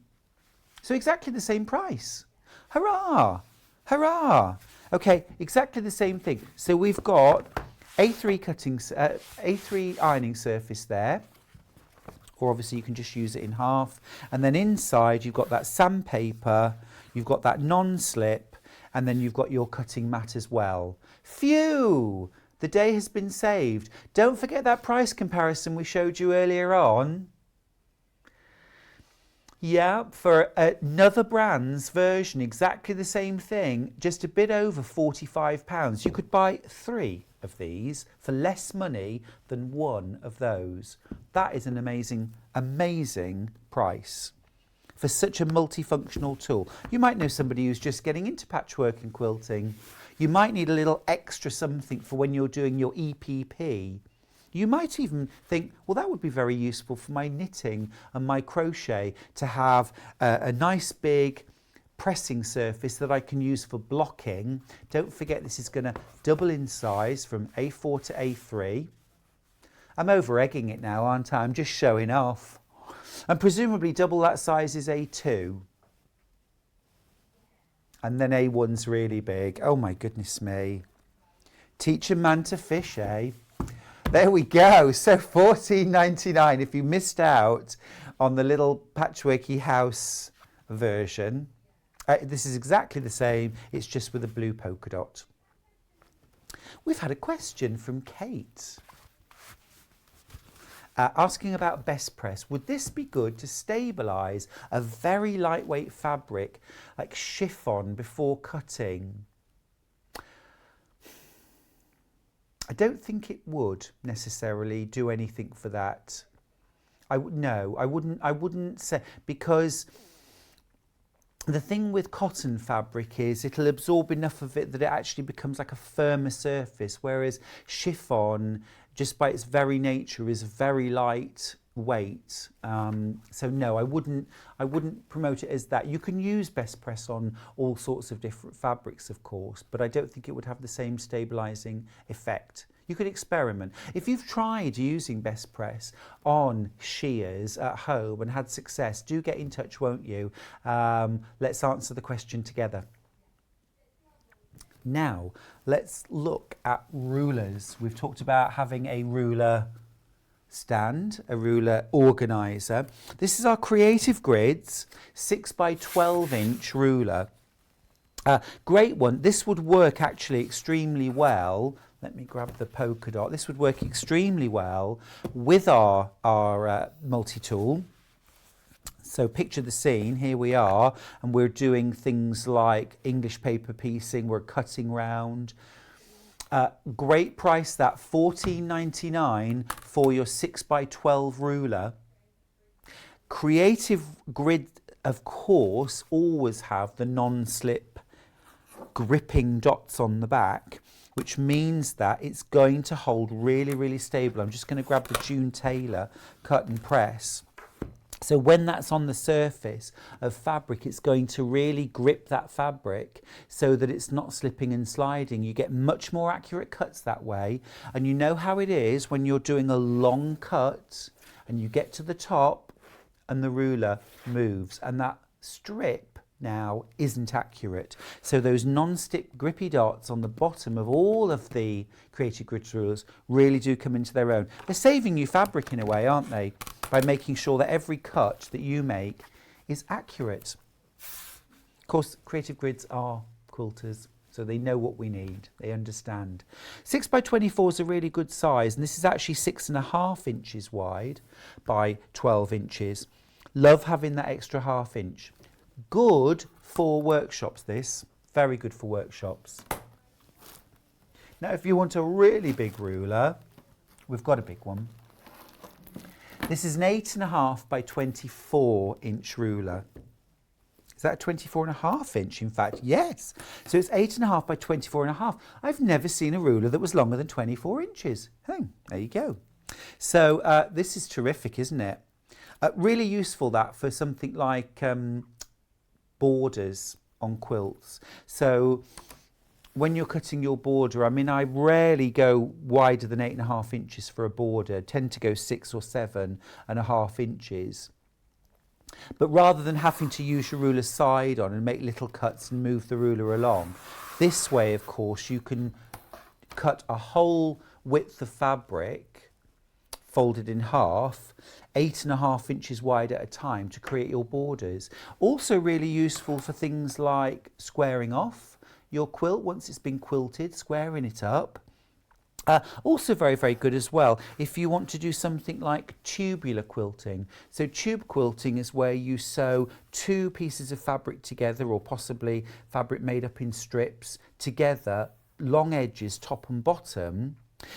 So exactly the same price. Hurrah! Hurrah! Okay, exactly the same thing. So we've got A3 ironing surface there, or obviously you can just use it in half. And then inside you've got that sandpaper, you've got that non-slip, and then you've got your cutting mat as well. Phew! The day has been saved. Don't forget that price comparison we showed you earlier on. Yeah, for another brand's version, exactly the same thing, just a bit over £45. You could buy 3 of these for less money than 1 of those. That is an amazing, amazing price for such a multifunctional tool. You might know somebody who's just getting into patchwork and quilting. You might need a little extra something for when you're doing your EPP. You might even think, well, that would be very useful for my knitting and my crochet, to have a nice big pressing surface that I can use for blocking. Don't forget, this is going to double in size from A4 to A3. I'm over-egging it now, aren't I? I'm just showing off. And presumably double that size is A2. And then A1's really big. Oh my goodness me. Teach a man to fish, eh? There we go. So $14.99 if you missed out on the little patchworky house version. This is exactly the same. It's just with a blue polka dot. We've had a question from Kate asking about best press. Would this be good to stabilise a very lightweight fabric like chiffon before cutting? I don't think it would necessarily do anything for that. I wouldn't say, because the thing with cotton fabric is it'll absorb enough of it that it actually becomes like a firmer surface, whereas chiffon, just by its very nature, is very light weight. So no, I wouldn't promote it as that. You can use best press on all sorts of different fabrics, of course, but I don't think it would have the same stabilizing effect. You could experiment. If you've tried using best press on shears at home and had success, do get in touch, won't you? Let's answer the question together. Now, let's look at rulers. We've talked about having a ruler stand, a ruler organizer. This is our Creative Grids 6 by 12 inch ruler. Great one. This would work actually extremely well. Let me grab the polka dot. This would work extremely well with our multi-tool. So picture the scene, here we are, and we're doing things like English paper piecing, we're cutting round. Great price, that $14.99 for your 6 by 12 ruler. Creative Grid, of course, always have the non-slip gripping dots on the back, which means that it's going to hold really, really stable. I'm just going to grab the June Taylor cut and press. So when that's on the surface of fabric, it's going to really grip that fabric so that it's not slipping and sliding. You get much more accurate cuts that way. And you know how it is when you're doing a long cut and you get to the top and the ruler moves and that strip now isn't accurate. So those non-stick grippy dots on the bottom of all of the Creative Grid rulers really do come into their own. They're saving you fabric in a way, aren't they? By making sure that every cut that you make is accurate. Of course, Creative Grids are quilters, so they know what we need. They understand. 6 by 24 is a really good size, and this is actually 6.5 inches wide by 12 inches. Love having that extra ½ inch. Good for workshops, this. Very good for workshops. Now, if you want a really big ruler, we've got a big one. This is an 8.5 by 24 inch ruler. Is that a 24.5 inch, in fact? Yes. So it's 8.5 by 24.5. I've never seen a ruler that was longer than 24 inches. Oh, there you go. So this is terrific, isn't it? Really useful, that, for something like borders on quilts. So when you're cutting your border, I mean, I rarely go wider than 8.5 inches for a border. I tend to go 6 or 7.5 inches. But rather than having to use your ruler side on and make little cuts and move the ruler along, this way, of course, you can cut a whole width of fabric folded in half, 8.5 inches wide at a time to create your borders. Also really useful for things like squaring off your quilt once it's been quilted, squaring it up. Also very, very good as well if you want to do something like tubular quilting. So tube quilting is where you sew 2 pieces of fabric together, or possibly fabric made up in strips together, long edges top and bottom,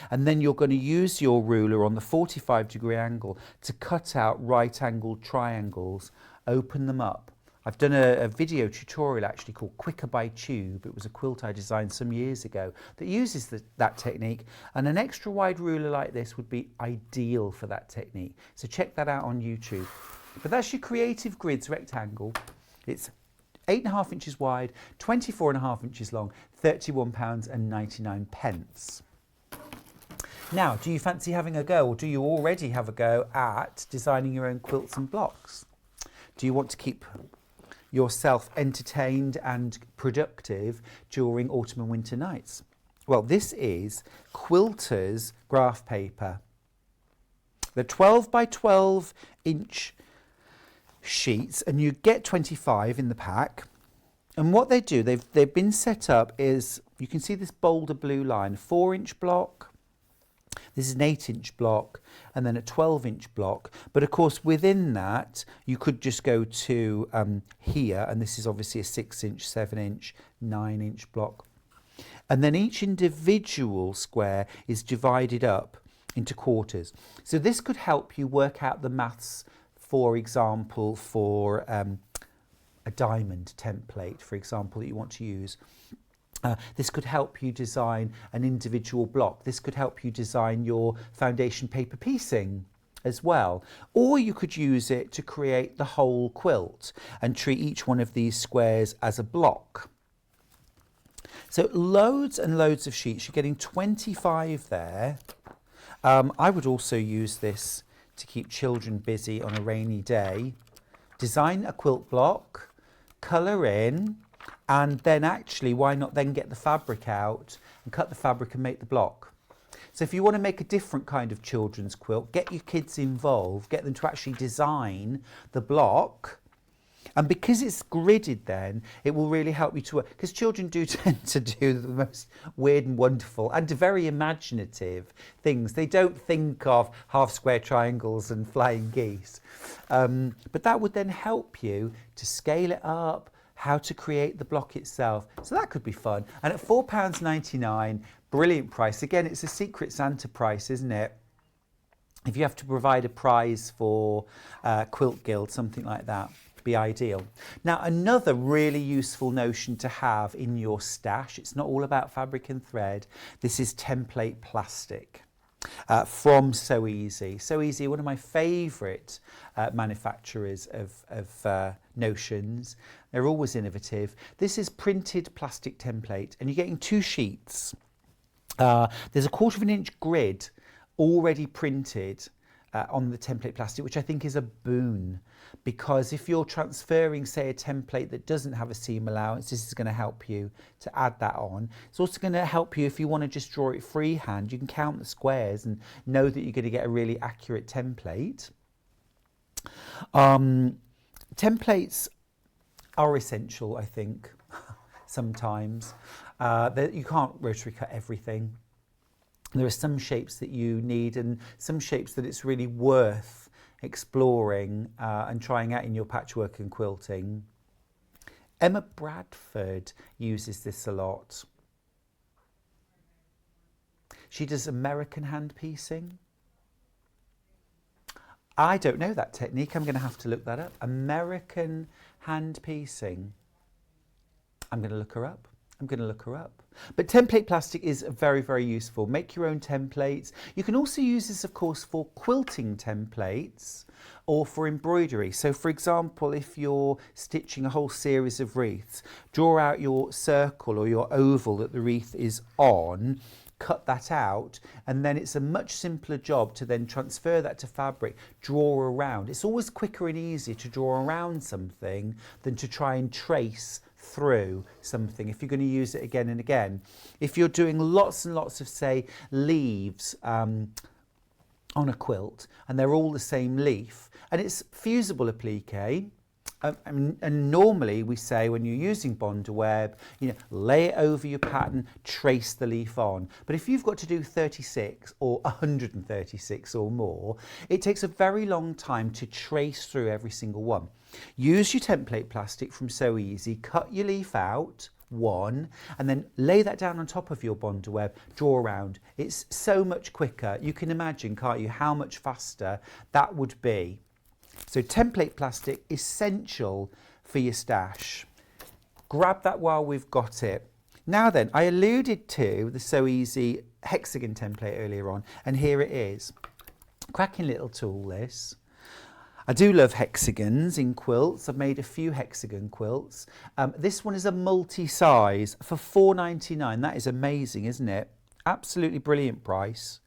and then you're going to use your ruler on the 45-degree angle to cut out right-angled triangles, open them up. I've done a video tutorial actually called Quicker by Tube. It was a quilt I designed some years ago that uses that technique, and an extra wide ruler like this would be ideal for that technique. So check that out on YouTube. But that's your Creative Grids rectangle. It's 8.5 inches wide, 24.5 inches long, £31.99. Now, do you fancy having a go, or do you already have a go at designing your own quilts and blocks? Do you want to keep yourself entertained and productive during autumn and winter nights? Well, this is Quilter's graph paper. They're 12 by 12 inch sheets, and you get 25 in the pack. And what they do, they've been set up is, you can see this bolder blue line, 4-inch block. This is an 8-inch block, and then a 12-inch block. But of course, within that, you could just go to here, and this is obviously a 6-inch, 7-inch, 9-inch block. And then each individual square is divided up into quarters. So this could help you work out the maths, for example, for a diamond template, for example, that you want to use. This could help you design an individual block. This could help you design your foundation paper piecing as well. Or you could use it to create the whole quilt and treat each one of these squares as a block. So loads and loads of sheets. You're getting 25 there. I would also use this to keep children busy on a rainy day. Design a quilt block, colour in, and then actually, why not then get the fabric out and cut the fabric and make the block? So if you want to make a different kind of children's quilt, get your kids involved, get them to actually design the block. And because it's gridded then, it will really help you to work. Because children do tend to do the most weird and wonderful and very imaginative things. They don't think of half square triangles and flying geese. But that would then help you to scale it up, how to create the block itself. So that could be fun. And at £4.99, brilliant price. Again, it's a Secret Santa price, isn't it? If you have to provide a prize for Quilt Guild, something like that, be ideal. Now, another really useful notion to have in your stash, it's not all about fabric and thread, this is template plastic. From So Easy. So Easy, one of my favourite manufacturers of notions. They're always innovative. This is printed plastic template, and you're getting 2 sheets. There's a 1/4 inch grid already printed on the template plastic, which I think is a boon, because if you're transferring, say, a template that doesn't have a seam allowance, this is going to help you to add that on. It's also going to help you if you want to just draw it freehand. You can count the squares and know that you're going to get a really accurate template. Templates are essential, I think, sometimes. You can't rotary cut everything. There are some shapes that you need and some shapes that it's really worth exploring and trying out in your patchwork and quilting. Emma Bradford uses this a lot. She does American hand piecing. I don't know that technique. I'm going to have to look that up. American hand piecing. I'm going to look her up. I'm going to look her up. But template plastic is very, very useful. Make your own templates. You can also use this, of course, for quilting templates or for embroidery. So, for example, if you're stitching a whole series of wreaths, draw out your circle or your oval that the wreath is on, cut that out, and then it's a much simpler job to then transfer that to fabric, draw around. It's always quicker and easier to draw around something than to try and trace through something if you're going to use it again and again. If you're doing lots and lots of, say, leaves on a quilt and they're all the same leaf and it's fusible applique, and normally we say when you're using Bond web, lay it over your pattern, trace the leaf on. But if you've got to do 36 or 136 or more, it takes a very long time to trace through every single one. Use your template plastic from So Easy, cut your leaf out, one, and then lay that down on top of your Bond web, draw around. It's so much quicker. You can imagine, can't you, how much faster that would be. So template plastic, essential for your stash. Grab that while we've got it. Now then, I alluded to the So Easy hexagon template earlier on, and here it is. Cracking little tool, this. I do love hexagons in quilts. I've made a few hexagon quilts. This one is a multi-size for £4.99. That is amazing, isn't it? Absolutely brilliant price.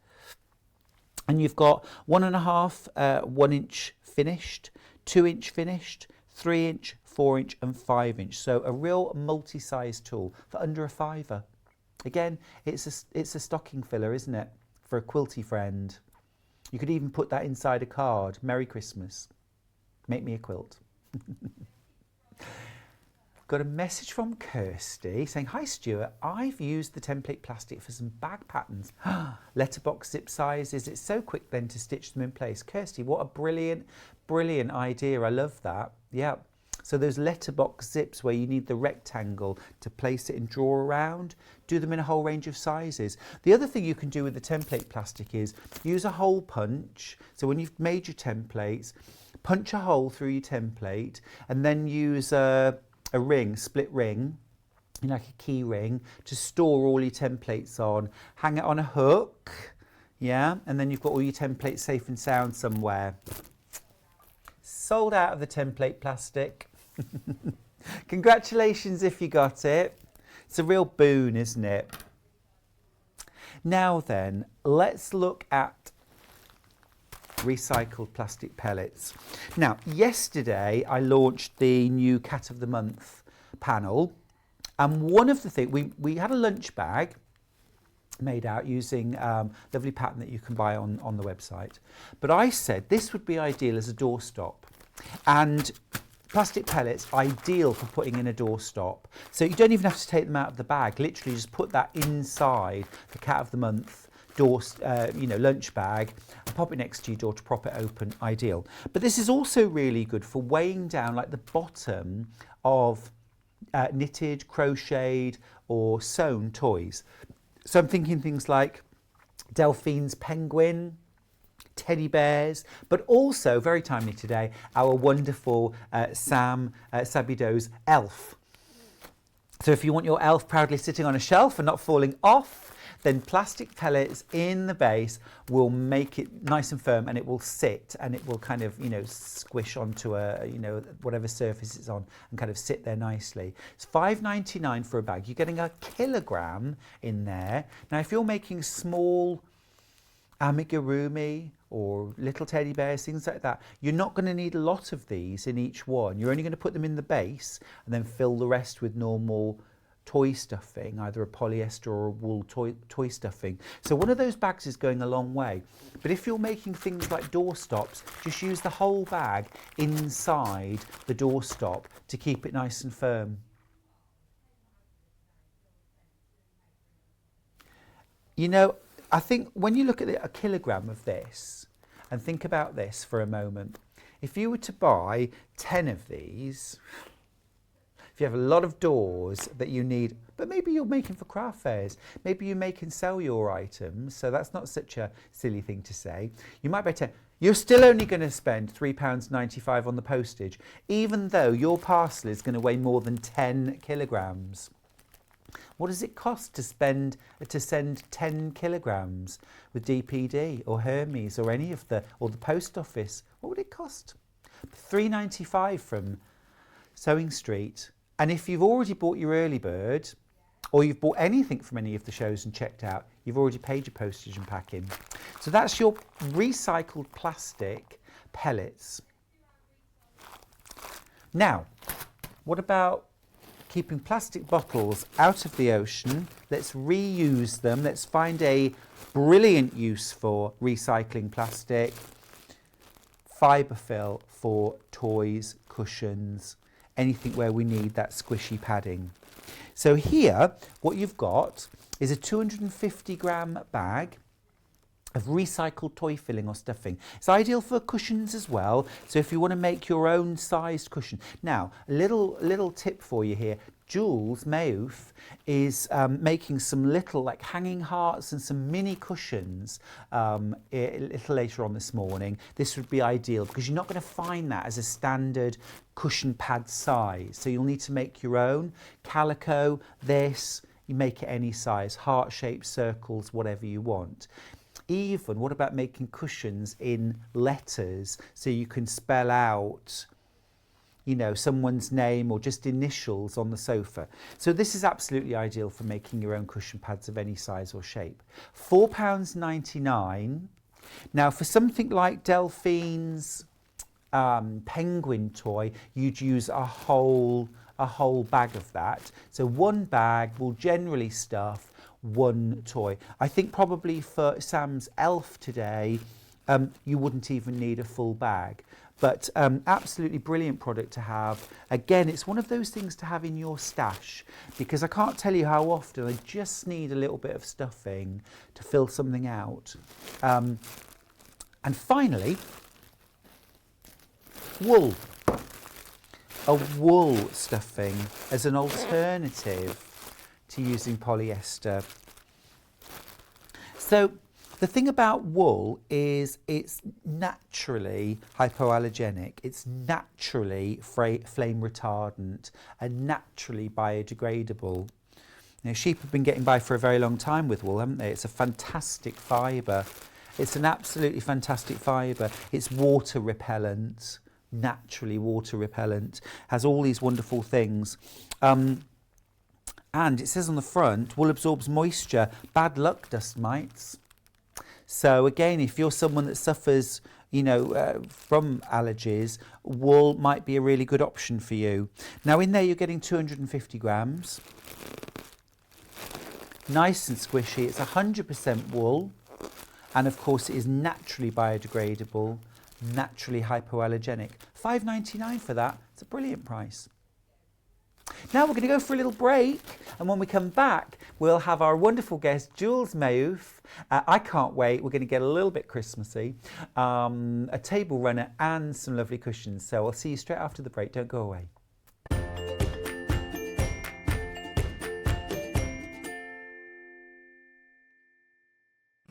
And you've got 1.5 1 inch finished, 2 inch finished, 3 inch, 4 inch and 5 inch. So a real multi-size tool for under a £5. Again, it's a stocking filler, isn't it? For a quilty friend. You could even put that inside a card. Merry Christmas. Make me a quilt. Got a message from Kirsty saying, "Hi Stuart, I've used the template plastic for some bag patterns. Letterbox zip sizes. It's so quick then to stitch them in place." Kirsty, what a brilliant, brilliant idea. I love that. Yeah. So those letterbox zips where you need the rectangle to place it and draw around, do them in a whole range of sizes. The other thing you can do with the template plastic is use a hole punch. So when you've made your templates, punch a hole through your template and then use a ring, split ring, like a key ring, to store all your templates on. Hang it on a hook, yeah, and then you've got all your templates safe and sound somewhere. Sold out of the template plastic. Congratulations if you got it. It's a real boon, isn't it? Now then, let's look at recycled plastic pellets. Now, yesterday I launched the new Cat of the Month panel, and one of the things, we had a lunch bag made out using lovely pattern that you can buy on the website. But I said this would be ideal as a doorstop, and plastic pellets ideal for putting in a doorstop. So you don't even have to take them out of the bag. Literally just put that inside the Cat of the Month lunch bag and pop it next to your door to prop it open. Ideal. But this is also really good for weighing down like the bottom of knitted, crocheted or sewn toys. So I'm thinking things like Delphine's penguin, teddy bears, but also, very timely today, our wonderful Sam Sabido's elf. So if you want your elf proudly sitting on a shelf and not falling off, then plastic pellets in the base will make it nice and firm, and it will sit and it will kind of, squish onto whatever surface it's on and kind of sit there nicely. It's £5.99 for a bag. You're getting a kilogram in there. Now, if you're making small amigurumi or little teddy bears, things like that, you're not going to need a lot of these in each one. You're only going to put them in the base and then fill the rest with normal toy stuffing, either a polyester or a wool toy stuffing. So one of those bags is going a long way. But if you're making things like doorstops, just use the whole bag inside the doorstop to keep it nice and firm. I think when you look at a kilogram of this and think about this for a moment, if you were to buy 10 of these, if you have a lot of doors that you need, but maybe you're making for craft fairs, maybe you make and sell your items, so that's not such a silly thing to say. You might buy 10. You're still only going to spend £3.95 on the postage, even though your parcel is going to weigh more than 10 kilograms. What does it cost to send 10 kilograms with DPD or Hermes or any of the post office? What would it cost? £3.95 from Sewing Street. And if you've already bought your early bird, or you've bought anything from any of the shows and checked out, you've already paid your postage and packing. So that's your recycled plastic pellets. Now, what about keeping plastic bottles out of the ocean? Let's reuse them. Let's find a brilliant use for recycling plastic. Fibre fill for toys, cushions, anything where we need that squishy padding. So here, what you've got is a 250-gram bag of recycled toy filling or stuffing. It's ideal for cushions as well. So if you want to make your own sized cushion. Now, a little tip for you here. Jules Mayouf is making some little like hanging hearts and some mini cushions a little later on this morning. This would be ideal because you're not going to find that as a standard cushion pad size. So you'll need to make your own. Calico, this, you make it any size, heart shaped, circles, whatever you want. Even, what about making cushions in letters so you can spell out, you know, someone's name or just initials on the sofa. So this is absolutely ideal for making your own cushion pads of any size or shape. £4.99. Now for something like Delphine's penguin toy, you'd use a whole bag of that. So one bag will generally stuff one toy. I think probably for Sam's elf today, you wouldn't even need a full bag. But absolutely brilliant product to have. Again, it's one of those things to have in your stash because I can't tell you how often I just need a little bit of stuffing to fill something out. And finally, wool. A wool stuffing as an alternative to using polyester. So the thing about wool is it's naturally hypoallergenic, it's naturally flame retardant and naturally biodegradable. You know, sheep have been getting by for a very long time with wool, haven't they? It's a fantastic fibre. It's an absolutely fantastic fibre. It's water repellent, naturally water repellent, has all these wonderful things. And it says on the front, wool absorbs moisture, bad luck, dust mites. So again, if you're someone that suffers, you know, from allergies, wool might be a really good option for you. Now in there you're getting 250 grams. Nice and squishy. It's 100% wool. And of course it is naturally biodegradable, naturally hypoallergenic. £5.99 for that. It's a brilliant price. Now we're going to go for a little break, and when we come back we'll have our wonderful guest Jules Mayouf. I can't wait. We're going to get a little bit Christmassy, a table runner and some lovely cushions. So I'll see you straight after the break. Don't go away.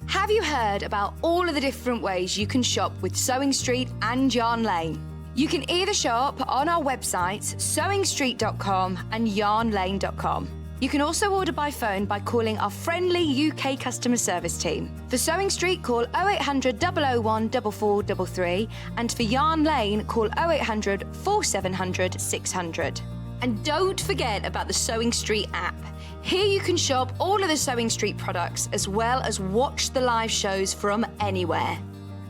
Have you heard about all of the different ways you can shop with Sewing Street and Yarn Lane? You can either shop on our websites, sewingstreet.com and yarnlane.com. You can also order by phone by calling our friendly UK customer service team. For Sewing Street, call 0800 001 4433, and for Yarn Lane, call 0800 4700 600. And don't forget about the Sewing Street app. Here you can shop all of the Sewing Street products as well as watch the live shows from anywhere.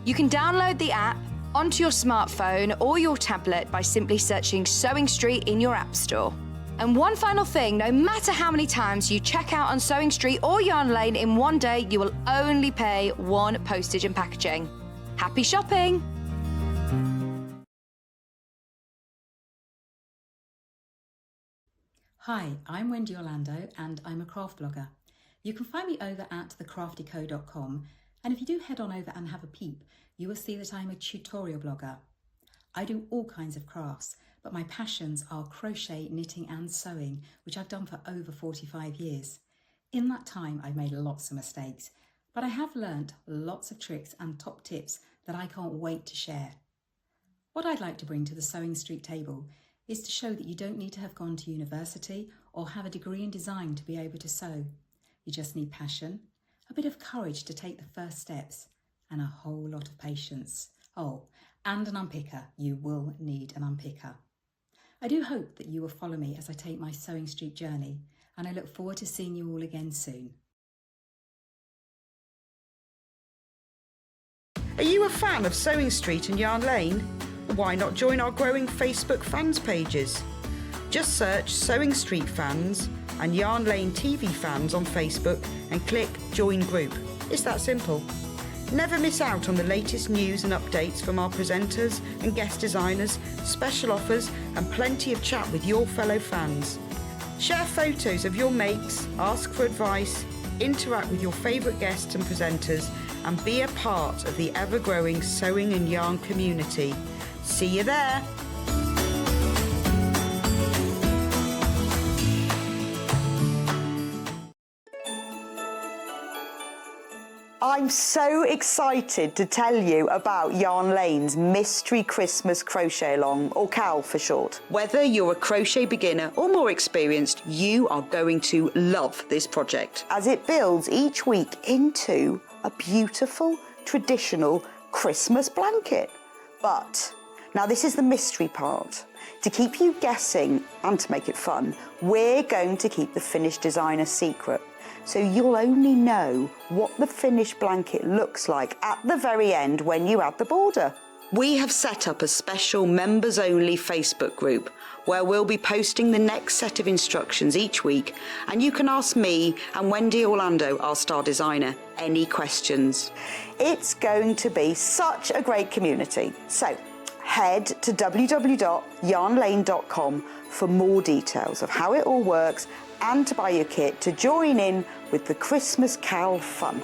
You can download the app onto your smartphone or your tablet by simply searching Sewing Street in your app store. And one final thing, no matter how many times you check out on Sewing Street or Yarn Lane in one day, you will only pay one postage and packaging. Happy shopping! Hi, I'm Wendy Orlando and I'm a craft blogger. You can find me over at thecraftyco.com, and if you do head on over and have a peep, you will see that I'm a tutorial blogger. I do all kinds of crafts, but my passions are crochet, knitting and sewing, which I've done for over 45 years. In that time, I've made lots of mistakes, but I have learnt lots of tricks and top tips that I can't wait to share. What I'd like to bring to the Sewing Street table is to show that you don't need to have gone to university or have a degree in design to be able to sew. You just need passion, a bit of courage to take the first steps, and a whole lot of patience. Oh, and an unpicker. You will need an unpicker. I do hope that you will follow me as I take my Sewing Street journey, and I look forward to seeing you all again soon. Are you a fan of Sewing Street and Yarn Lane? Why not join our growing Facebook fans pages? Just search Sewing Street Fans and Yarn Lane TV Fans on Facebook and click Join Group. It's that simple. Never miss out on the latest news and updates from our presenters and guest designers, special offers and plenty of chat with your fellow fans. Share photos of your makes, ask for advice, interact with your favourite guests and presenters and be a part of the ever-growing sewing and yarn community. See you there! I'm so excited to tell you about Yarn Lane's Mystery Christmas Crochet Along, or CAL for short. Whether you're a crochet beginner or more experienced, you are going to love this project, as it builds each week into a beautiful, traditional Christmas blanket. But now this is the mystery part. To keep you guessing and to make it fun, we're going to keep the finished design a secret. So you'll only know what the finished blanket looks like at the very end when you add the border. We have set up a special members-only Facebook group where we'll be posting the next set of instructions each week, and you can ask me and Wendy Orlando, our star designer, any questions. It's going to be such a great community. So head to www.yarnlane.com for more details of how it all works and to buy your kit to join in with the Christmas CAL fun.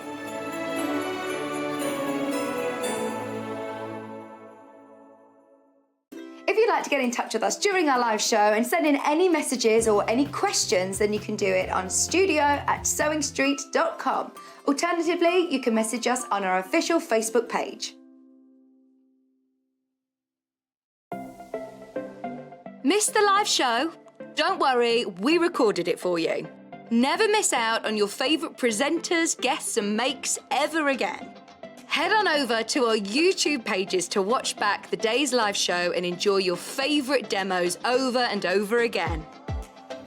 If you'd like to get in touch with us during our live show and send in any messages or any questions, then you can do it on studio@sewingstreet.com. Alternatively, you can message us on our official Facebook page. Missed the live show? Don't worry, we recorded it for you. Never miss out on your favourite presenters, guests and makes ever again. Head on over to our YouTube pages to watch back the day's live show and enjoy your favourite demos over and over again.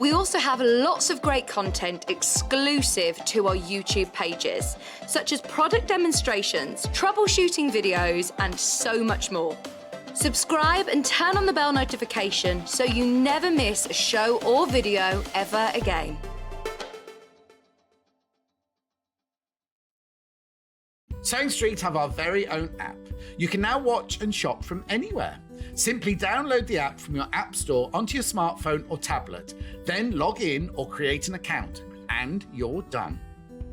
We also have lots of great content exclusive to our YouTube pages, such as product demonstrations, troubleshooting videos, and so much more. Subscribe and turn on the bell notification so you never miss a show or video ever again. Sewing Street have our very own app. You can now watch and shop from anywhere. Simply download the app from your app store onto your smartphone or tablet, then log in or create an account, and you're done.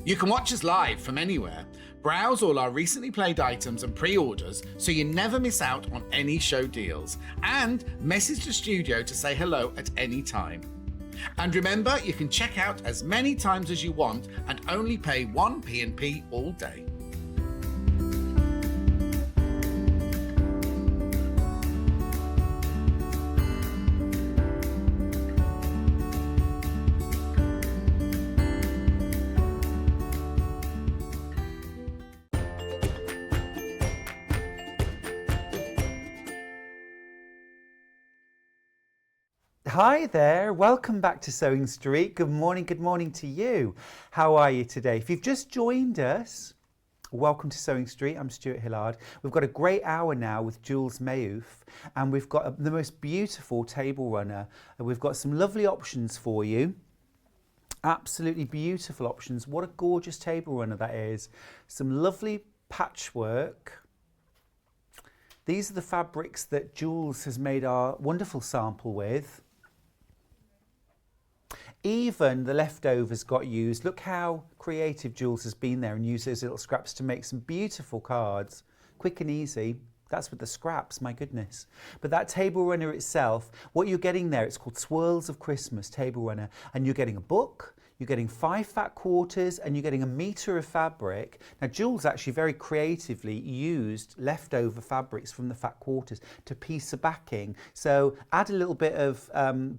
You can watch us live from anywhere, browse all our recently played items and pre-orders so you never miss out on any show deals, and message the studio to say hello at any time. And remember, you can check out as many times as you want and only pay 1 P&P all day. Hi there, welcome back to Sewing Street. Good morning to you. How are you today? If you've just joined us, welcome to Sewing Street. I'm Stuart Hillard. We've got a great hour now with Jules Mayouf, and we've got the most beautiful table runner. And we've got some lovely options for you. Absolutely beautiful options. What a gorgeous table runner that is. Some lovely patchwork. These are the fabrics that Jules has made our wonderful sample with. Even the leftovers got used. Look how creative Jules has been there and used those little scraps to make some beautiful cards. Quick and easy. That's with the scraps, my goodness. But that table runner itself, what you're getting there, it's called Swirls of Christmas Table Runner. And you're getting a book, You're getting 5 fat quarters and you're getting a metre of fabric. Now Jules actually very creatively used leftover fabrics from the fat quarters to piece the backing. So add a little bit of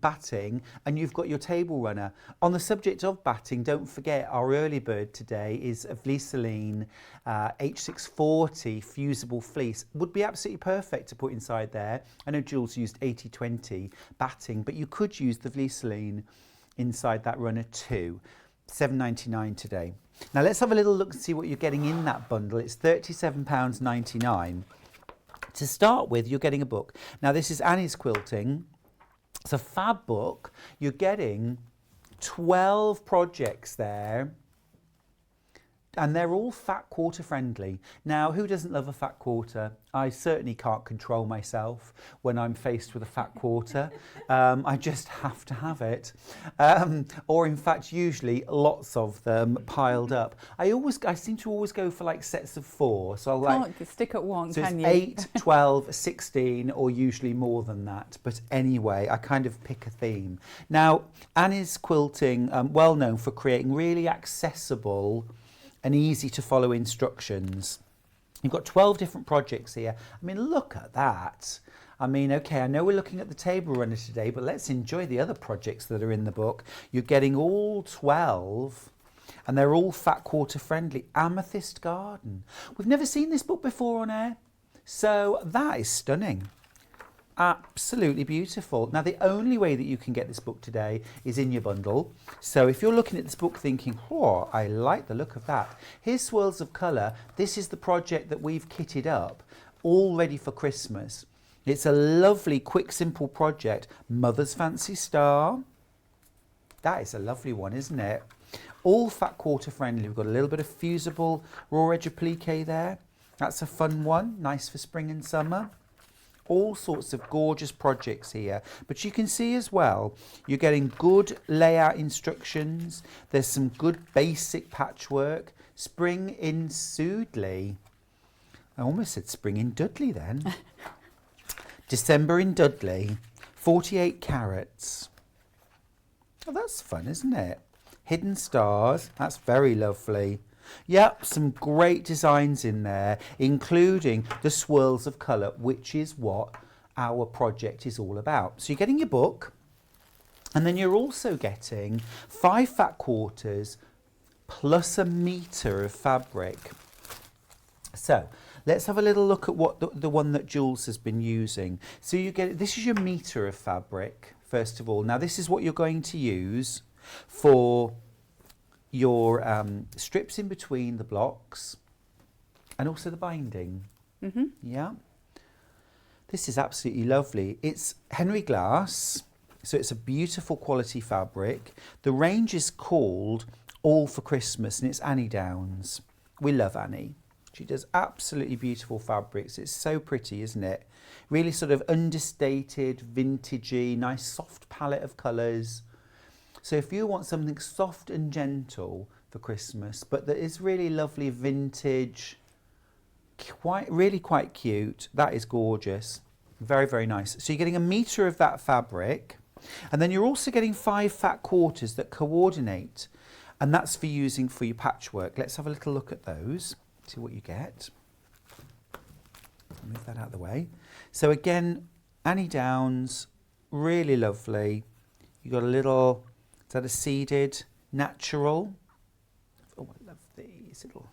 batting and you've got your table runner. On the subject of batting, don't forget our early bird today is a Fleeceline H640 fusible fleece. Would be absolutely perfect to put inside there. I know Jules used 80/20 batting, but you could use the Fleeceline inside that runner too. £7.99 today. Now let's have a little look and see what you're getting in that bundle. It's £37.99. To start with, you're getting a book. Now this is Annie's Quilting. It's a fab book. You're getting 12 projects there. And they're all fat quarter friendly. Now, who doesn't love a fat quarter? I certainly can't control myself when I'm faced with a fat quarter. I just have to have it. Or in fact, usually lots of them piled up. I seem to always go for like sets of 4. So I'll Can't stick at one, so can it's you? 8, 12, 16, or usually more than that. But anyway, I kind of pick a theme. Now, Annie's Quilting, well known for creating really accessible and easy to follow instructions. You've got 12 different projects here. I mean, look at that. I mean, okay, I know we're looking at the table runner today, but let's enjoy the other projects that are in the book. You're getting all 12, and they're all fat quarter friendly. Amethyst Garden. We've never seen this book before on air, so that is stunning. Absolutely beautiful. Now the only way that you can get this book today is in your bundle. So if you're looking at this book thinking, oh, I like the look of that, here's Swirls of Colour. This is the project that we've kitted up, all ready for Christmas. It's a lovely, quick, simple project. Mother's Fancy Star. That is a lovely one, isn't it? All fat quarter friendly. We've got a little bit of fusible raw edge applique there. That's a fun one, nice for spring and summer. All sorts of gorgeous projects here, but you can see as well you're getting good layout instructions. There's some good basic patchwork. Spring in Soodley. I almost said spring in Dudley then. December in Dudley. 48 carats. Oh, that's fun, isn't it? Hidden Stars. That's very lovely. Yep, some great designs in there, including the swirls of colour, which is what our project is all about. So you're getting your book, and then you're also getting 5 fat quarters plus a metre of fabric. So let's have a little look at what the one that Jules has been using. So you get, this is your metre of fabric, first of all. Now this is what you're going to use for your strips in between the blocks and also the binding. Yeah, this is absolutely lovely. It's Henry Glass, so it's a beautiful quality fabric. The range is called All for Christmas and it's Annie Downs. We love Annie. She does absolutely beautiful fabrics. It's so pretty, isn't it? Really sort of understated, vintagey, nice soft palette of colours. So if you want something soft and gentle for Christmas, but that is really lovely vintage, really quite cute, that is gorgeous. Very, very nice. So you're getting a metre of that fabric, and then you're also getting 5 fat quarters that coordinate, and that's for using for your patchwork. Let's have a little look at those, see what you get. I'll move that out of the way. So again, Annie Downs, really lovely. You got a little, is that a seeded natural? Oh, I love these little,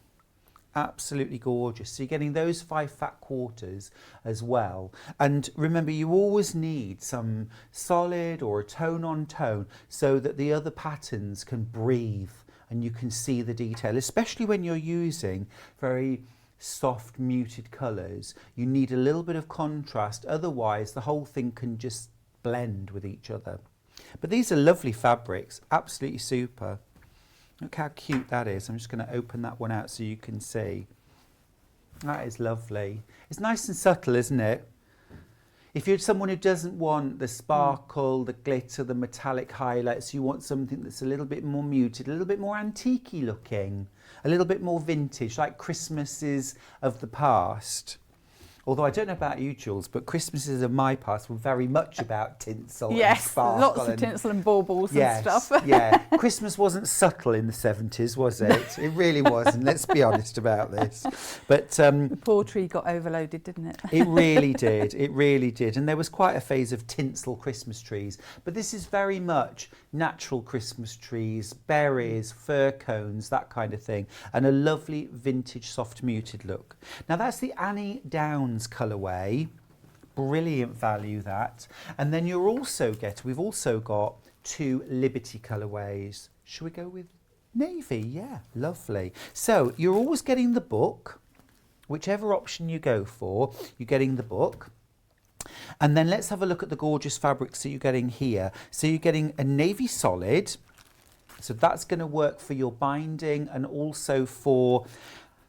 absolutely gorgeous. So you're getting those 5 fat quarters as well. And remember, you always need some solid or a tone on tone so that the other patterns can breathe and you can see the detail, especially when you're using very soft muted colours. You need a little bit of contrast, otherwise the whole thing can just blend with each other. But these are lovely fabrics, absolutely super. Look how cute that is. I'm just going to open that one out so you can see. That is lovely. It's nice and subtle, isn't it? If you're someone who doesn't want the sparkle, the glitter, the metallic highlights, you want something that's a little bit more muted, a little bit more antique-y looking, a little bit more vintage, like Christmases of the past. Although I don't know about you, Jules, but Christmases of my past were very much about tinsel and Yes, sparkle. lots of tinsel and baubles and stuff. Yeah. Christmas wasn't subtle in the 70s, was it? It really wasn't. Let's be honest about this. But The poor tree got overloaded, didn't it? it really did. It really did. And there was quite a phase of tinsel Christmas trees. But this is very much natural Christmas trees, berries, fir cones, that kind of thing. And a lovely vintage soft muted look. Now that's the Annie Downs colourway. Brilliant value that. And then we've also got 2 Liberty colourways. Should we go with navy? Yeah, lovely. So you're always getting the book. Whichever option you go for, you're getting the book. And then let's have a look at the gorgeous fabrics that you're getting here. So you're getting a navy solid. So that's going to work for your binding and also for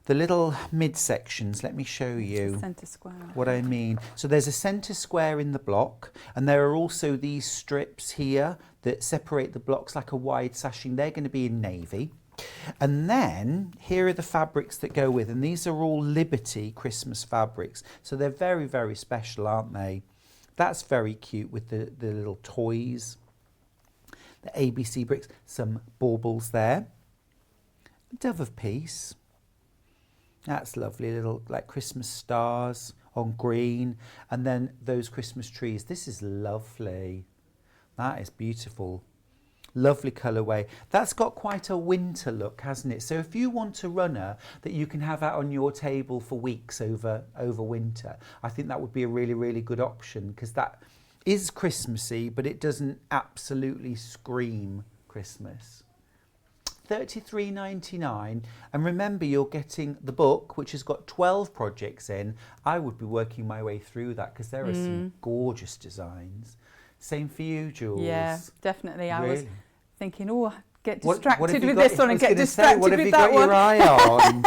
the little midsections. Let me show you Centre square. what I mean. So there's a centre square in the block, and there are also these strips here that separate the blocks like a wide sashing. They're going to be in navy. And then here are the fabrics that go with, and these are all Liberty Christmas fabrics. So they're very, very special, aren't they? That's very cute with the little toys, the ABC bricks, some baubles there. Dove of Peace. That's lovely, little like Christmas stars on green, and then those Christmas trees. This is lovely. That is beautiful. Lovely colourway. That's got quite a winter look, hasn't it? So if you want a runner that you can have out on your table for weeks over winter, I think that would be a really, really good option, because that is Christmassy, but it doesn't absolutely scream Christmas. $33.99, and remember you're getting the book, which has got 12 projects in. I would be working my way through that because there are some gorgeous designs. Same for you, Jules. Yeah, definitely. I was Really? thinking, oh, get What have distracted you with got- this one I and was get gonna say, distracted what have with you that got one. your eye on?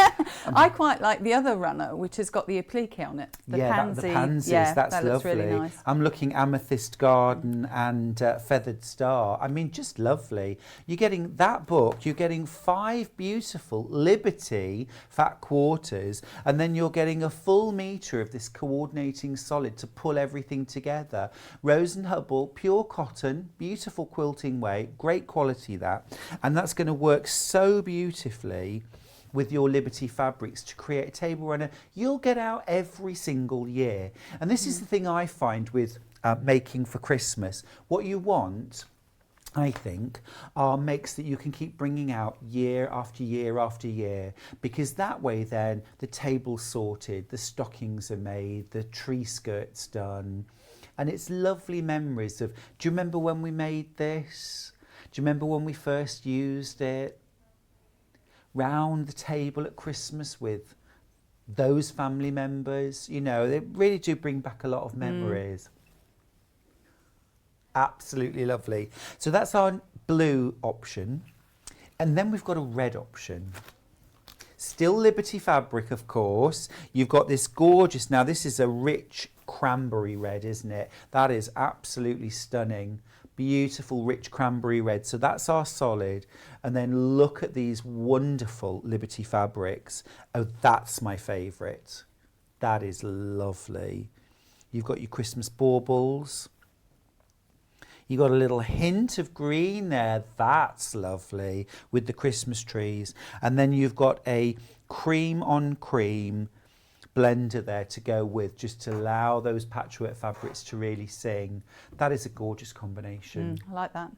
I quite like the other runner, which has got the applique on it. The pansy. The pansies, Yeah, that's that lovely. looks really nice. I'm looking Amethyst Garden and Feathered Star. I mean, just lovely. You're getting that book, you're getting 5 beautiful Liberty fat quarters, and then you're getting a full metre of this coordinating solid to pull everything together. Rose and Hubble, pure cotton, beautiful quilting weight, great quality that. And that's going to work so beautifully with your Liberty fabrics to create a table runner you'll get out every single year. And this is the thing I find with making for Christmas. What you want, I think, are makes that you can keep bringing out year after year after year, because that way then the table's sorted, the stockings are made, the tree skirt's done, and it's lovely memories of, do you remember when we made this? Do you remember when we first used it? Round the table at Christmas with those family members, you know, they really do bring back a lot of memories. Absolutely lovely. So that's our blue option. And then we've got a red option. Still Liberty fabric, of course. You've got this gorgeous, now this is a rich cranberry red, isn't it? That is absolutely stunning. Beautiful rich cranberry red. So that's our solid. And then look at these wonderful Liberty fabrics. Oh, that's my favourite. That is lovely. You've got your Christmas baubles. You got a little hint of green there. That's lovely with the Christmas trees. And then you've got a cream on cream blender there to go with, just to allow those patchwork fabrics to really sing. That is a gorgeous combination. I like that.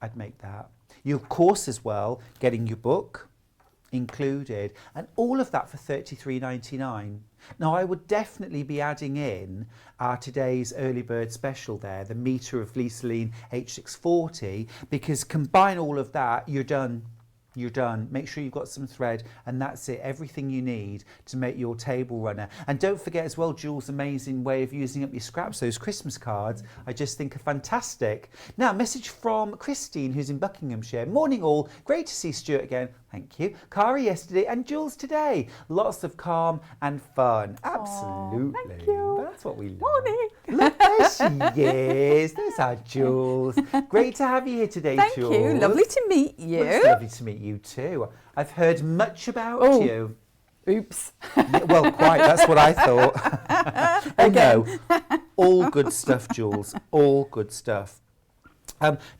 I'd make that. You, of course, as well, getting your book included, and all of that for $33.99. Now, I would definitely be adding in today's early bird special there, the metre of Fleeceline H640, because combine all of that, you're done. You're done. Make sure you've got some thread, and that's it. Everything you need to make your table runner. And don't forget as well, Jules' amazing way of using up your scraps. Those Christmas cards, I just think are fantastic. Now, message from Christine, who's in Buckinghamshire. Morning all. Great to see Stuart again. Thank you. Kari yesterday and Jules today. Lots of calm and fun. Absolutely. Thank you. That's what we love. Morning. Look, there she is. There's our Jules. Great to have you here today, Thank Jules. you. Lovely to meet you. Well, it's lovely to meet you too. I've heard much about you. Oops. Well, quite. That's what I thought. Oh no, all good stuff, Jules. All good stuff.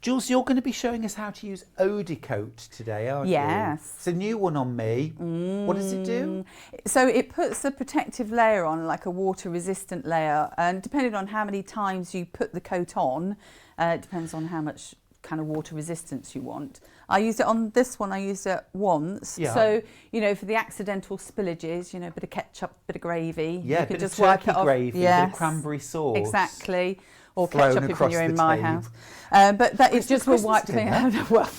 Jules, you're going to be showing us how to use Eau de Coat today, aren't you? Yes. It's a new one on me. What does it do? So it puts a protective layer on, like a water-resistant layer, and depending on how many times you put the coat on, it depends on how much kind of water resistance you want. I used it on this one, I used it once. Yeah. So, you know, for the accidental spillages, you know, a bit of ketchup, bit of gravy. Yeah, you can bit just of wipe turkey it off. gravy, Yes. bit of cranberry sauce. Exactly. Or Thrown ketchup if across you're in the my table. house. But that it just will Christmas wipe things dinner. out. Well,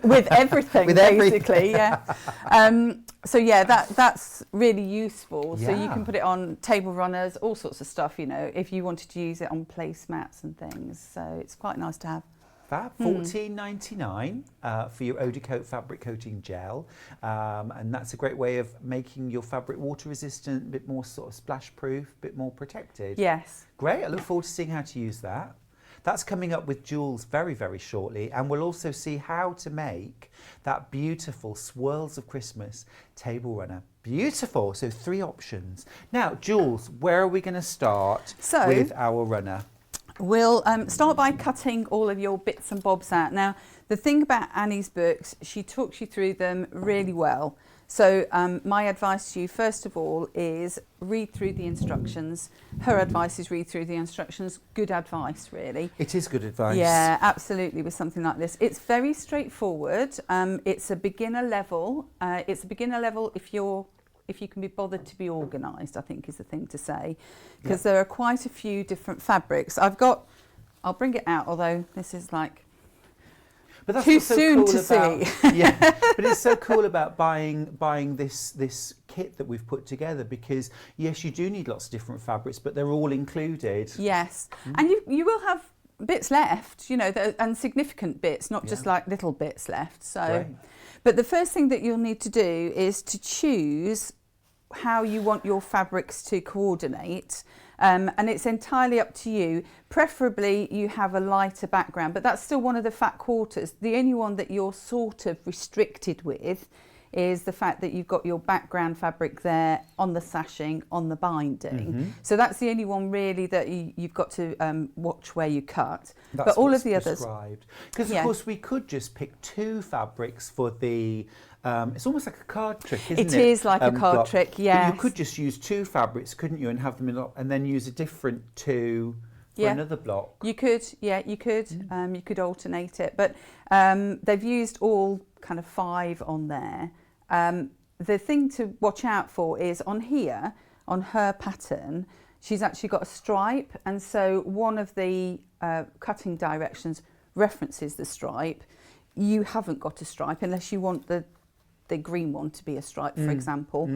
with everything, With everything. basically, yeah. So yeah, that's really useful. So you Yeah. can put it on table runners, all sorts of stuff, you know, if you wanted to use it on placemats and things. So it's quite nice to have. Fab, $14.99 for your Eau de Coat fabric coating gel, and that's a great way of making your fabric water resistant, a bit more sort of splash proof, a bit more protected. Yes. Great, I look forward to seeing how to use that. That's coming up with Jules very, very shortly, and we'll also see how to make that beautiful Swirls of Christmas table runner. Beautiful, so 3 options. Now, Jules, where are we going to start with our runner? We'll start by cutting all of your bits and bobs out. Now, the thing about Annie's books, she talks you through them really well. So my advice to you, first of all, is read through the instructions. Her advice is read through the instructions. Good advice, really. It is good advice. Yeah, absolutely, with something like this. It's very straightforward. It's a beginner level. It's a beginner level if you can be bothered to be organised, I think is the thing to say, because there are quite a few different fabrics. I'll bring it out, although this is like but that's too what's so soon cool to about, see. Yeah, but it's so cool about buying this kit that we've put together, because yes, you do need lots of different fabrics, but they're all included. Yes, and you will have bits left, you know, and significant bits, not just like little bits left. So, Right. But the first thing that you'll need to do is to choose how you want your fabrics to coordinate, and it's entirely up to you. Preferably you have a lighter background, but that's still one of the fat quarters. The only one that you're sort of restricted with is the fact that you've got your background fabric there on the sashing, on the binding. So that's the only one really that you've got to watch where you cut. That's but all what's of the others, prescribed. Because Yeah. of course we could just pick 2 fabrics for the. It's almost like a card trick, isn't it? It is like a card block. trick, But yes. you could just use 2 fabrics, couldn't you, and have them in, and then use a different 2 for Yeah. another block. you could, you could. You could alternate it, but they've used all kind of 5 on there. The thing to watch out for is on here, on her pattern, she's actually got a stripe, and so one of the cutting directions references the stripe. You haven't got a stripe unless you want the green one to be a stripe, for example.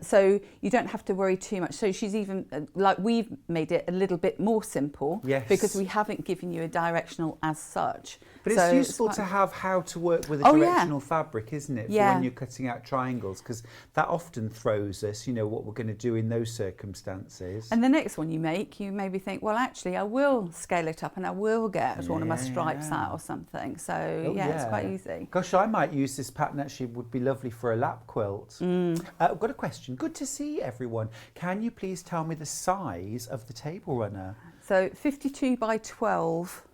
So you don't have to worry too much. So she's even, like we've made it a little bit more simple, Yes. because we haven't given you a directional as such. But So it's useful quite- to have how to work with a Oh, yeah. directional fabric, isn't it? For Yeah. when you're cutting out triangles, because that often throws us, you know, what we're going to do in those circumstances. And the next one you make, you maybe think, well, actually, I will scale it up and I will get one of my stripes Yeah. out or something. So, Oh, it's quite easy. Gosh, I might use this pattern. Actually, would be lovely for a lap quilt. I've got a question. Good to see everyone. Can you please tell me the size of the table runner? So 52 by 12.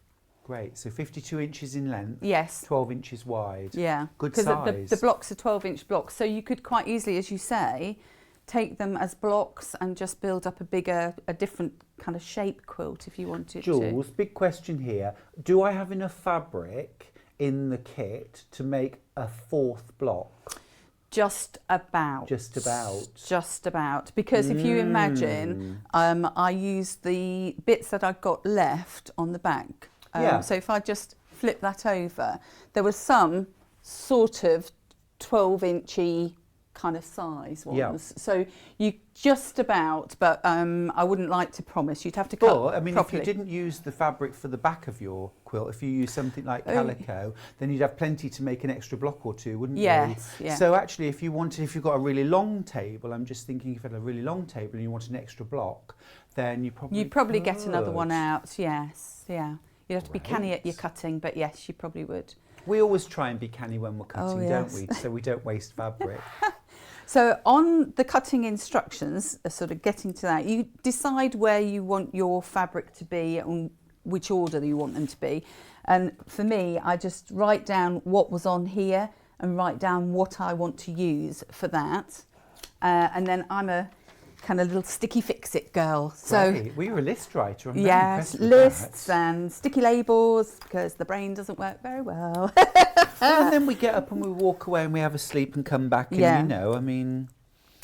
Great. So 52 inches in length. Yes. 12 inches wide. Yeah. Good Because size. the blocks are 12-inch blocks. So you could quite easily, as you say, take them as blocks and just build up a different kind of shape quilt if you wanted to. Jules, big question here. Do I have enough fabric in the kit to make a 4th block? Just about. Just about. Just about. Because if you imagine, I used the bits that I've got left on the back. Yeah. So if I just flip that over, there was some sort of 12-inchy kind of size ones. Yeah. So you just about, but I wouldn't like to promise. You'd have to cut But, I mean, properly. if you didn't use the fabric for the back of your quilt, if you use something like calico, then you'd have plenty to make an extra block or 2, wouldn't Yes, you? yeah. So actually, if you've got a really long table, I'm just thinking if you had a really long table and you want an extra block, then you probably You'd probably get another could. one out, yes, yeah. You'd have to be canny at your Great. cutting, but yes, you probably would. We always try and be canny when we're cutting, Oh, don't yes. we? So we don't waste fabric. So on the cutting instructions, sort of getting to that, you decide where you want your fabric to be and which order you want them to be. And for me, I just write down what was on here and write down what I want to use for that. And then I'm a kind of little sticky fix-it girl. So Great. Well, you're a list writer. I'm very yes, impressed with lists that. and sticky labels because the brain doesn't work very well. And then we get up and we walk away and we have a sleep and come back. And, Yeah. you know, I mean,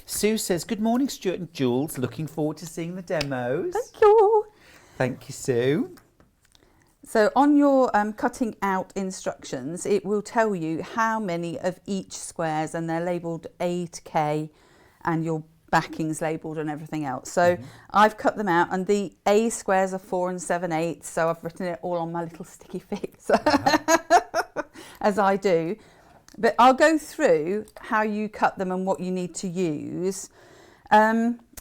Sue says, good morning, Stuart and Jules. Looking forward to seeing the demos. Thank you. Thank you, Sue. So on your cutting out instructions, it will tell you how many of each squares, and they're labelled A to K, and your backing's labelled and everything else. So I've cut them out, and the A squares are 4 7/8, so I've written it all on my little sticky fix, as I do. But I'll go through how you cut them and what you need to use.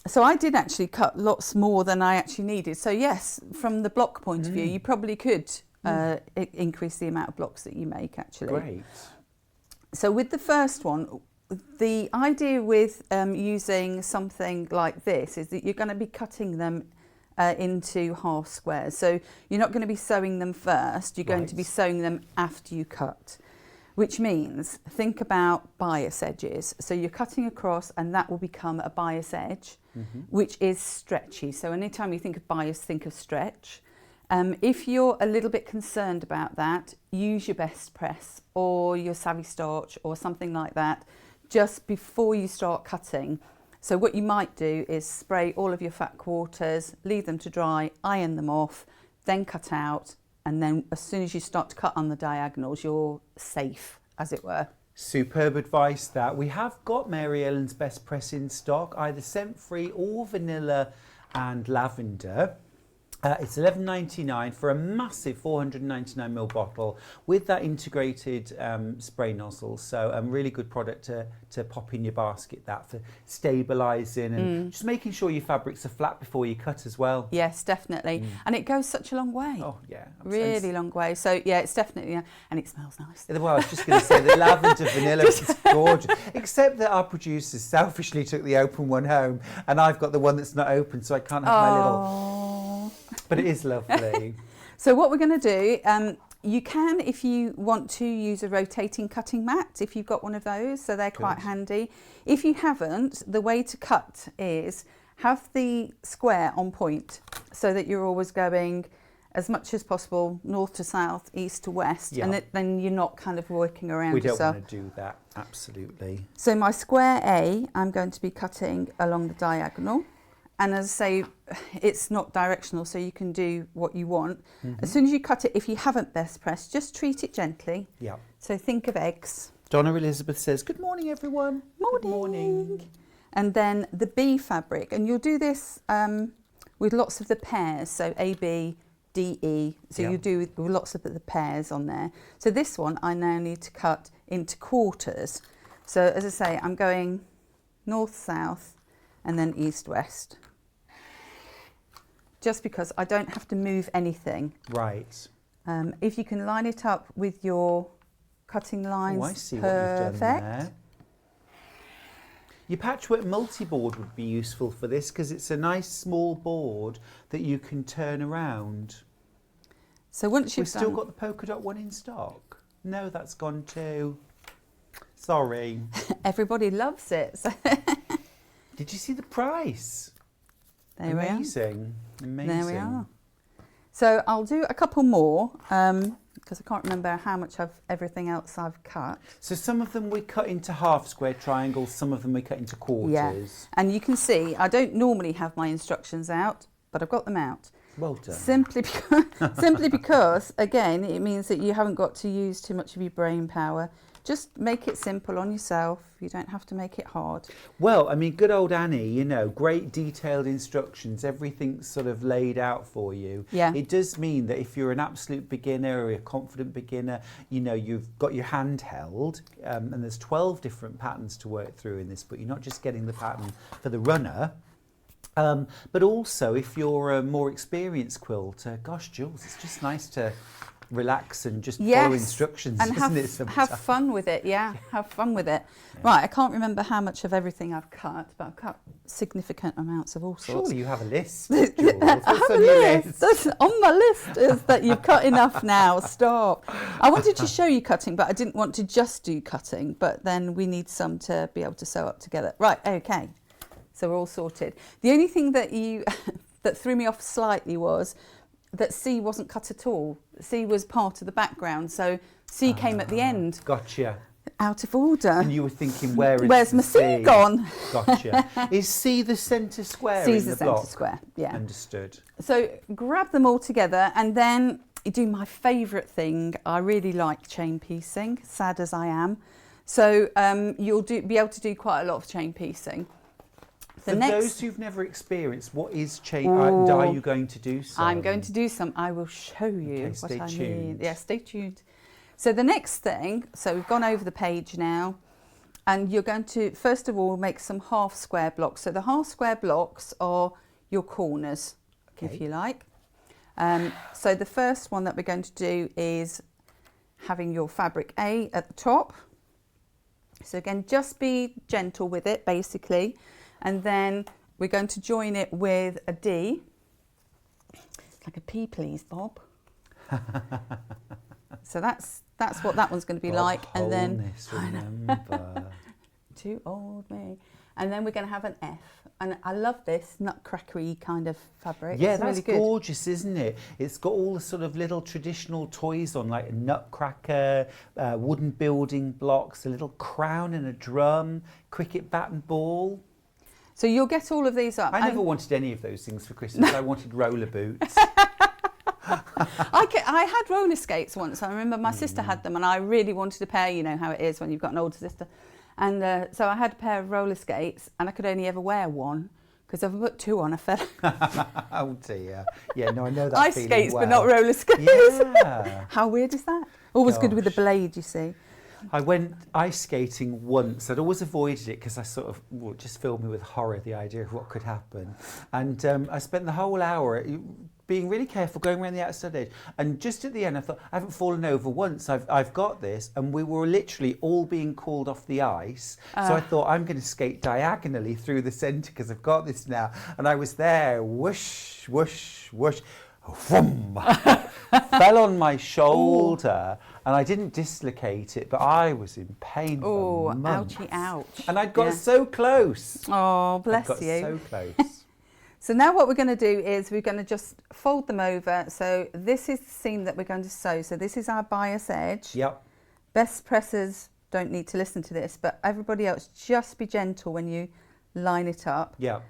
So I did actually cut lots more than I actually needed. So yes, from the block point of view, you probably could increase the amount of blocks that you make actually. Great. So with the first one, the idea with using something like this is that you're going to be cutting them into half squares. So you're not going to be sewing them first, you're going to be sewing them after you cut. Which means think about bias edges. So you're cutting across and that will become a bias edge, which is stretchy. So anytime you think of bias, think of stretch. If you're a little bit concerned about that, use your best press or your savvy starch or something like that just before you start cutting. So what you might do is spray all of your fat quarters, leave them to dry, iron them off, then cut out. And then as soon as you start to cut on the diagonals, you're safe, as it were. Superb advice that. We have got Mary Ellen's best press in stock, either scent-free or vanilla and lavender. It's $11.99 for a massive 499ml bottle with that integrated spray nozzle. So a really good product to pop in your basket, that for stabilising and just making sure your fabrics are flat before you cut as well. Yes, definitely. And it goes such a long way. Oh, yeah. Really long way. So, yeah, it's definitely, and it smells nice. Well, I was just going to say the lavender vanilla is gorgeous. Except that our producers selfishly took the open one home and I've got the one that's not open, so I can't have my little... But it is lovely. So what we're going to do, you can, if you want to, use a rotating cutting mat, if you've got one of those, so they're quite handy. If you haven't, the way to cut is have the square on point so that you're always going as much as possible north to south, east to west, and then you're not kind of working around yourself. We don't want to do that, absolutely. So my square A, I'm going to be cutting along the diagonal. And as I say, it's not directional, so you can do what you want. As soon as you cut it, if you haven't best pressed, just treat it gently. Yeah. So think of eggs. Donna Elizabeth says, good morning, everyone. Morning. Good morning. And then the B fabric, and you'll do this with lots of the pairs, so A, B, D, E. So you do with lots of the pairs on there. So this one, I now need to cut into quarters. So as I say, I'm going north, south, and then east, west. Just because I don't have to move anything. Right. If you can line it up with your cutting lines, I see perfect. what you've done there. Your patchwork multi-board would be useful for this because it's a nice small board that you can turn around. So once you've We've still got the polka dot one in stock. No, that's gone too. Sorry. Everybody loves it. So Did you see the price? there we are. Amazing. Amazing. There we are. So I'll do a couple more because I can't remember how much of everything else I've cut. So some of them we cut into half square triangles, some of them we cut into quarters. Yeah, and you can see I don't normally have my instructions out, but I've got them out. Well done. Simply because, again, it means that you haven't got to use too much of your brain power. Just make it simple on yourself. You don't have to make it hard. Well, I mean, good old Annie, you know, great detailed instructions, everything's sort of laid out for you. Yeah. It does mean that if you're an absolute beginner or a confident beginner, you know, you've got your hand held and there's 12 different patterns to work through in this, but you're not just getting the pattern for the runner. But also, if you're a more experienced quilter, gosh, Jules, it's just nice to relax and just Yes, follow instructions, and isn't it? have sometimes? fun with it. Yeah, have fun with it. Right, I can't remember how much of everything I've cut, but I've cut significant amounts of all sorts. Surely you have a list, Jules. I What's have a on your list. That's on my list is that you've cut enough now. Stop. I wanted to show you cutting, but I didn't want to just do cutting. But then we need some to be able to sew up together. Right. Okay. So we're all sorted. The only thing that that threw me off slightly was that C wasn't cut at all. C was part of the background, so C came at the end. Gotcha. Out of order. And you were thinking, where's my C gone? Gotcha. Is C the centre square C's in the the block? centre square, yeah. Understood. So grab them all together and then you do my favourite thing. I really like chain piecing, sad as I am. So you'll be able to do quite a lot of chain piecing. For those who've never experienced, what is chain? Are you going to do some? I'm going to do some. I will show you Okay, stay what I tuned. mean. Yeah, stay tuned. So the next thing, so we've gone over the page now, and you're going to, first of all, make some half square blocks. So the half square blocks are your corners, if you like. So the first one that we're going to do is having your fabric A at the top. So again, just be gentle with it, basically. And then we're going to join it with a D. Like a P, please, Bob. So that's what that one's going to be like. And then remember. Too old me. And then we're going to have an F. And I love this nutcrackery kind of fabric. Yeah, it's that's really good. gorgeous, isn't it? It's got all the sort of little traditional toys on, like a nutcracker, wooden building blocks, a little crown and a drum, cricket bat and ball. So you'll get all of these up. I never wanted any of those things for Christmas. I wanted roller boots. I had roller skates once. I remember my sister had them and I really wanted a pair. You know how it is when you've got an older sister. And so I had a pair of roller skates and I could only ever wear one because if I put two on, I fell. Oh dear. Yeah, no, I know that Ice feeling skates, well. but not roller skates. Yeah. How weird is that? Always good with the Gosh. blade, you see. I went ice skating once. I'd always avoided it because I sort of it just filled me with horror, the idea of what could happen. And I spent the whole hour being really careful, going around the outside edge. And just at the end, I thought, I haven't fallen over once. I've got this. And we were literally all being called off the ice. So I thought, I'm going to skate diagonally through the centre because I've got this now. And I was there, whoosh, whoosh, whoosh. Vroom. Fell on my shoulder. And I didn't dislocate it, but I was in pain for months. Ouchie, ouch. And I'd got so close. Oh, bless I'd got you. so close. So now what we're going to do is we're going to just fold them over. So this is the seam that we're going to sew. So this is our bias edge. Yep. Best pressers don't need to listen to this, but everybody else, just be gentle when you line it up. Yep.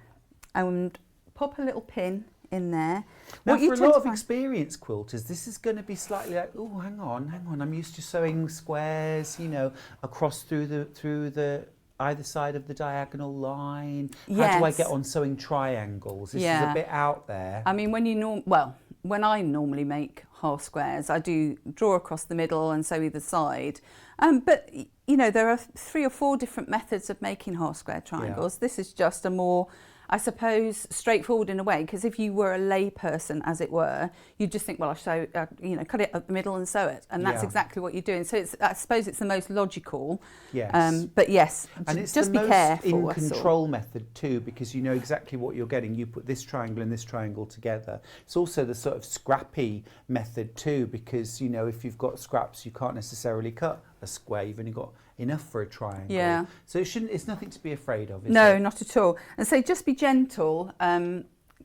And pop a little pin in there. Now, What you for a tend lot to of find- experienced quilters, this is going to be slightly like, oh, hang on. I'm used to sewing squares, you know, across through the either side of the diagonal line. How do I Yes. get on sewing triangles? This is a bit out there. I mean, when I normally make half squares, I do draw across the middle and sew either side. But you know, there are 3 or 4 different methods of making half square triangles. This is just a more, I suppose, straightforward in a way, because if you were a lay person, as it were, you'd just think, well, I'll sew, you know, cut it up the middle and sew it, and that's exactly what you're doing. So I suppose it's the most logical. Yes. But yes, And it's just the be most careful. in that's all. control method too, because you know exactly what you're getting. You put this triangle and this triangle together. It's also the sort of scrappy method too, because you know if you've got scraps, you can't necessarily cut a square. You've only got enough for a triangle. Yeah. So it's nothing to be afraid of, is No, it? not at all. And so just be gentle.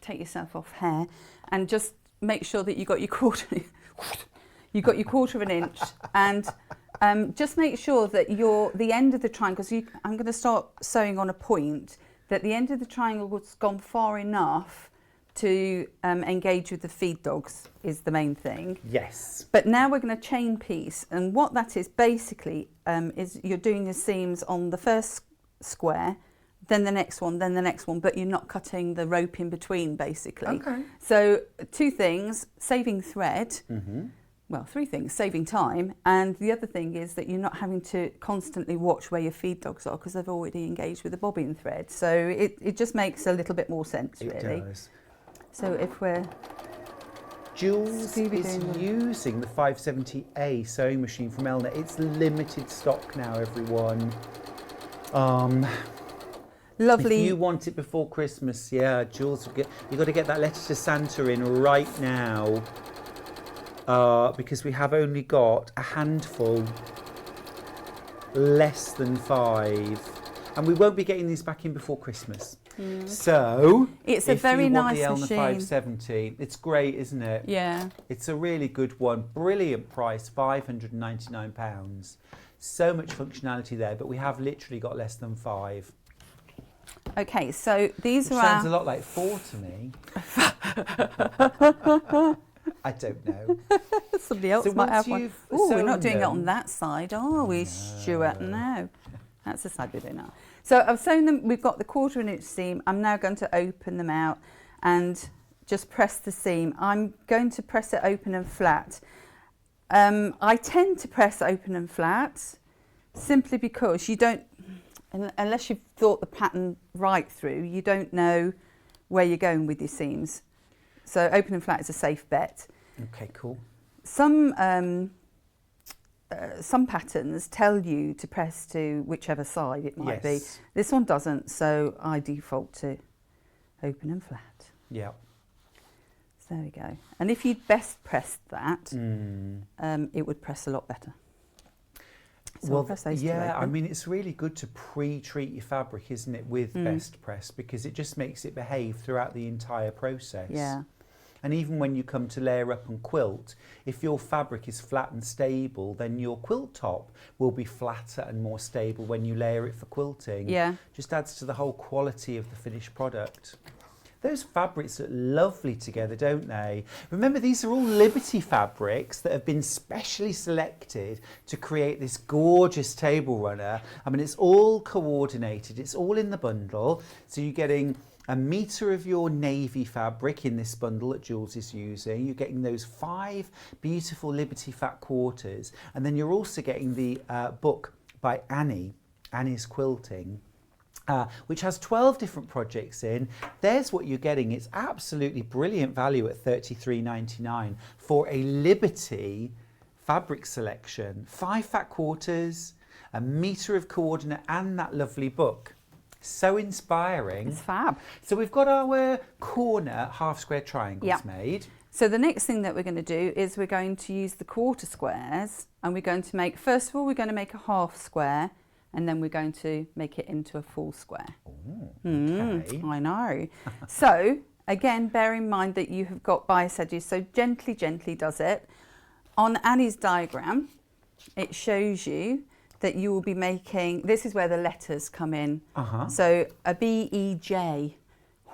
Take yourself off hair, and just make sure that you got your quarter. You got your quarter of an inch, and just make sure that the end of the triangle. So I'm going to start sewing on a point that the end of the triangle has gone far enough to engage with the feed dogs is the main thing. Yes. But now we're going to chain piece, and what that is basically is you're doing the seams on the first square, then the next one, then the next one, but you're not cutting the rope in between, basically. Okay. So 2 things, saving thread. Well, 3 things, saving time, and the other thing is that you're not having to constantly watch where your feed dogs are because they've already engaged with the bobbin thread. So it just makes a little bit more sense, really. It does. So if we're Jules Scooby is doing the- using the 570A sewing machine from Elna. It's limited stock now, everyone. Lovely. If you want it before Christmas, yeah, Jules, you've got to get that letter to Santa in right now, because we have only got a handful, less than 5, and we won't be getting these back in before Christmas. So It's a if very you want nice the Elna machine. 570, it's great, isn't it? Yeah. It's a really good one. Brilliant price, £599. So much functionality there, but we have literally got less than 5. Okay, so these Which are sounds our... a lot like 4 to me. I don't know. Somebody else So might have once one. you've Oh, we're not sewn doing it on them- that side, are we, Stuart? No. That's the side we're doing now. So I've sewn them. We've got the 1/4 inch seam. I'm now going to open them out and just press the seam. I'm going to press it open and flat. I tend to press open and flat simply because you don't, unless you've thought the pattern right through, you don't know where you're going with your seams. So open and flat is a safe bet. Okay, cool. Some patterns tell you to press to whichever side it might be. Yes. This one doesn't, so I default to open and flat. Yeah. So there we go. And if you'd best pressed that, it would press a lot better. So I'll press those two yeah, I open. mean, it's really good to pre-treat your fabric, isn't it, with Best Press, because it just makes it behave throughout the entire process. Yeah. And even when you come to layer up and quilt, if your fabric is flat and stable, then your quilt top will be flatter and more stable when you layer it for quilting. Yeah. Just adds to the whole quality of the finished product. Those fabrics look lovely together, don't they? Remember, these are all Liberty fabrics that have been specially selected to create this gorgeous table runner. I mean, it's all coordinated, it's all in the bundle. So you're getting 1 metre of your navy fabric in this bundle that Jules is using. You're getting those 5 beautiful Liberty fat quarters. And then you're also getting the book by Annie's Quilting. Which has 12 different projects in. There's what you're getting. It's absolutely brilliant value at $33.99 for a Liberty fabric selection. 5 fat quarters, 1 metre of coordinate, and that lovely book. So inspiring. It's fab. So we've got our corner half square triangles Yeah. made. So the next thing that we're going to do is we're going to use the quarter squares, and we're going to make, first of all, we're going to make a half square, and then we're going to make it into a full square. Okay. I know. So again, bear in mind that you have got bias edges, so gently does it. On Annie's diagram, it shows you that you will be making, this is where the letters come in. So a B-E-J.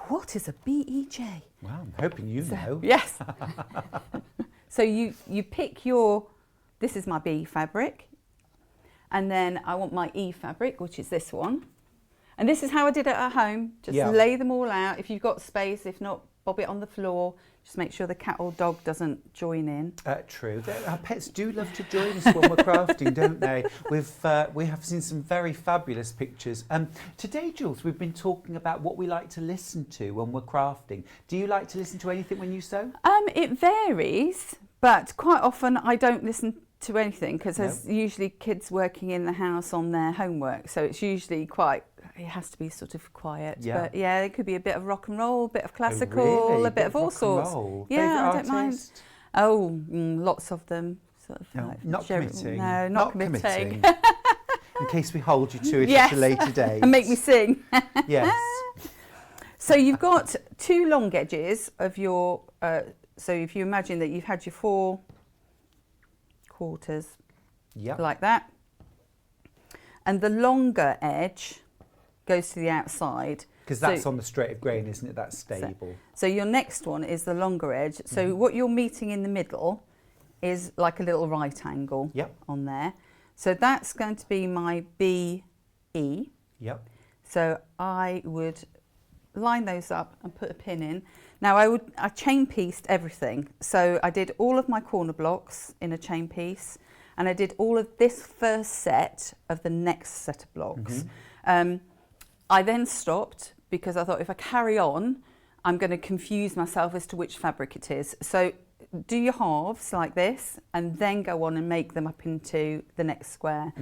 What is a B-E-J? Well, I'm hoping you know. Yes. So you pick your, this is my B fabric, and then I want my E fabric, which is this one. And this is how I did it at home. Just lay them all out. If you've got space, if not, bob it on the floor. Just make sure the cat or dog doesn't join in. True. Our pets do love to join us when we're crafting, don't they? We have seen some very fabulous pictures. Today, Jules, we've been talking about what we like to listen to when we're crafting. Do you like to listen to anything when you sew? It varies, but quite often I don't listen to anything because there's usually kids working in the house on their homework, so it's usually quite, it has to be sort of quiet. Yeah. But yeah, it could be a bit of rock and roll, a bit of classical, really? a bit of all rock and sorts. roll? Yeah, I Favourite don't mind. artist? Oh, lots of them. Sort of No, like not committing. No, not committing. In case we hold you to it Yes. at a later date. And make me sing. Yes. So you've got 2 long edges of your, so if you imagine that you've had your 4 quarters Yep. like that, and the longer edge goes to the outside. Because that's on the straight of grain, isn't it? That's stable. So your next one is the longer edge. So what you're meeting in the middle is like a little right angle on there. So that's going to be my BE. Yep. So I would line those up and put a pin in. Now I chain pieced everything. So I did all of my corner blocks in a chain piece, and I did all of this first set of the next set of blocks. I then stopped because I thought if I carry on, I'm going to confuse myself as to which fabric it is. So do your halves like this and then go on and make them up into the next square.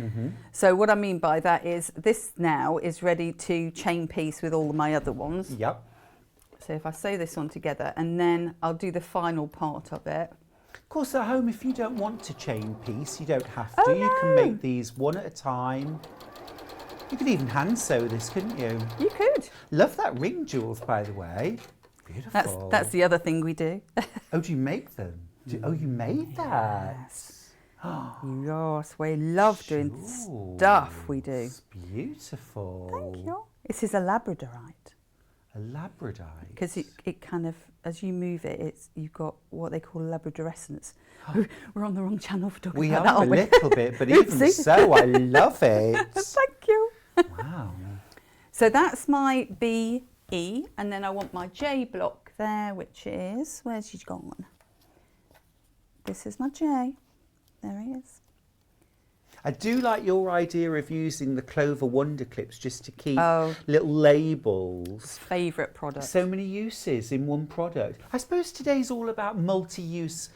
So what I mean by that is this now is ready to chain piece with all of my other ones. Yep. So if I sew this one together and then I'll do the final part of it. Of course, at home, if you don't want to chain piece, you don't have to. You can make these one at a time. You could even hand sew this, couldn't you? You could. Love that ring, Jules, by the way. Beautiful. That's the other thing we do. Oh, do you make them? Oh, you made that? Yes, we love doing stuff we do. It's beautiful. Thank you. This is a labradorite. A labradorite. Because it kind of, as you move it, you've got what they call labradorescence. We're on the wrong channel for talking We about are that, a aren't we? little bit, but even so, I love it. Thank you. Wow. So that's my BE, and then I want my J block there, which is, where's she gone? This is my J. There he is. I do like your idea of using the Clover Wonder clips just to keep Oh. little labels. Favourite product. So many uses in one product. I suppose today's all about multi-use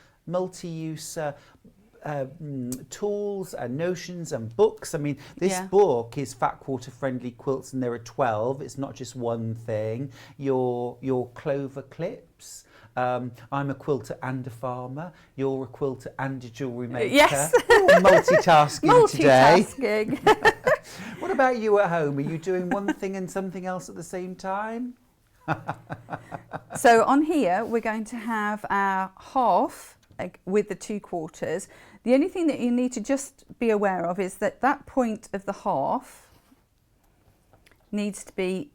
tools and notions and books. I mean, this book is Fat Quarter Friendly Quilts, and there are 12. It's not just one thing. Your Clover clips. I'm a quilter and a farmer. You're a quilter and a jewellery maker. Yes. Multitasking today. Multitasking. What about you at home? Are you doing one thing and something else at the same time? So on here, we're going to have our half with the 2/4. The only thing that you need to just be aware of is that that point of the half needs to be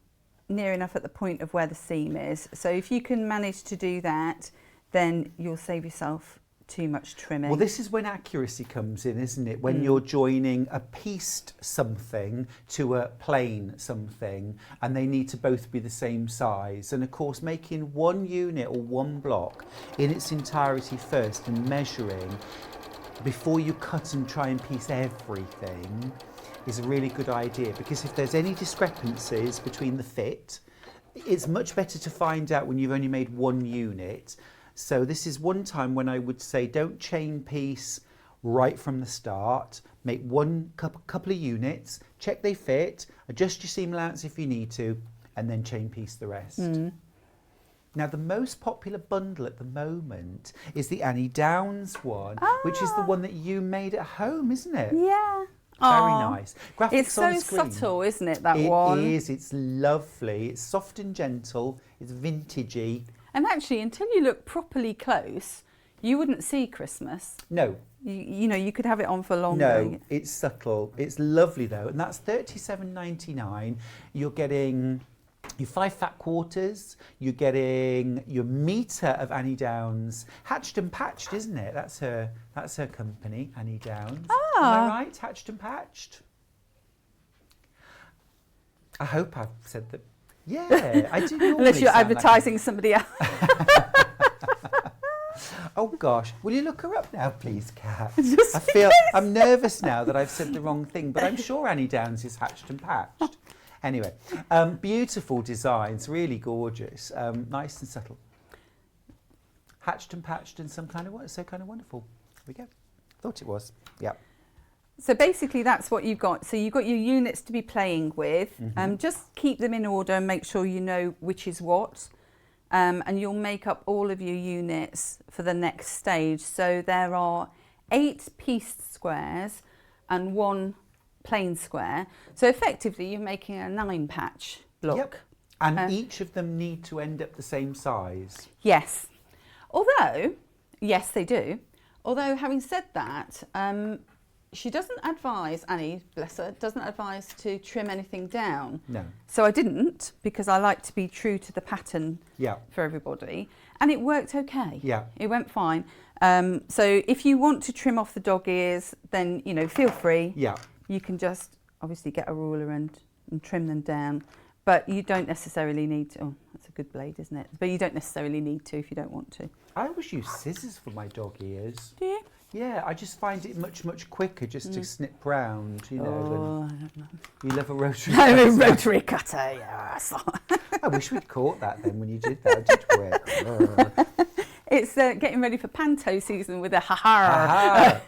near enough at the point of where the seam is. So if you can manage to do that, then you'll save yourself too much trimming. Well, this is when accuracy comes in, isn't it? When you're joining a pieced something to a plain something, and they need to both be the same size. And of course, making one unit or one block in its entirety first and measuring before you cut and try and piece everything is a really good idea, because if there's any discrepancies between the fit, it's much better to find out when you've only made one unit. So this is one time when I would say don't chain piece right from the start. Make one couple of units, check they fit, adjust your seam allowance if you need to, and then chain piece the rest. Now, the most popular bundle at the moment is the Annie Downs one, which is the one that you made at home, isn't it? Yeah. Very nice. Graphics It's so on screen. subtle, isn't it, that one? It is. It's lovely. It's soft and gentle. It's vintagey. And actually, until you look properly close, you wouldn't see Christmas. No. You know, you could have it on for longer. No, it's subtle. It's lovely, though. And that's $37.99. You're getting your 5 fat quarters. You're getting your metre of Annie Downs. Hatched and Patched, isn't it? That's her company, Annie Downs. Am I right? Hatched and Patched? I hope I've said that. Yeah, I do normally Unless you're sound like advertising somebody else. Oh gosh, will you look her up now, please, Kat? I feel I'm nervous now that I've said the wrong thing, but I'm sure Annie Downs is Hatched and Patched. Anyway, beautiful designs, really gorgeous, nice and subtle. Hatched and Patched and so kind of wonderful. There we go. Thought it was. Yeah. So basically that's what you've got. So you've got your units to be playing with. Just keep them in order and make sure you know which is what. And you'll make up all of your units for the next stage. So there are 8 pieced squares and 1 plain square. So effectively you're making a 9-patch block. Yep. And each of them need to end up the same size. Yes. Although, yes they do. Although having said that, she doesn't advise, Annie, bless her, doesn't advise to trim anything down. No. So I didn't, because I like to be true to the pattern for everybody. And it worked okay. Yeah. It went fine. So if you want to trim off the dog ears, then, you know, feel free. Yeah. You can just obviously get a ruler and trim them down. But you don't necessarily need to. Oh, that's a good blade, isn't it? But you don't necessarily need to if you don't want to. I always use scissors for my dog ears. Do you? Yeah, I just find it much quicker just to snip round, you know. Oh, I don't know. You love a rotary I'm a cutter. rotary cutter, yes. I wish we'd caught that then when you did that, did we? It's getting ready for panto season with a ha-ha.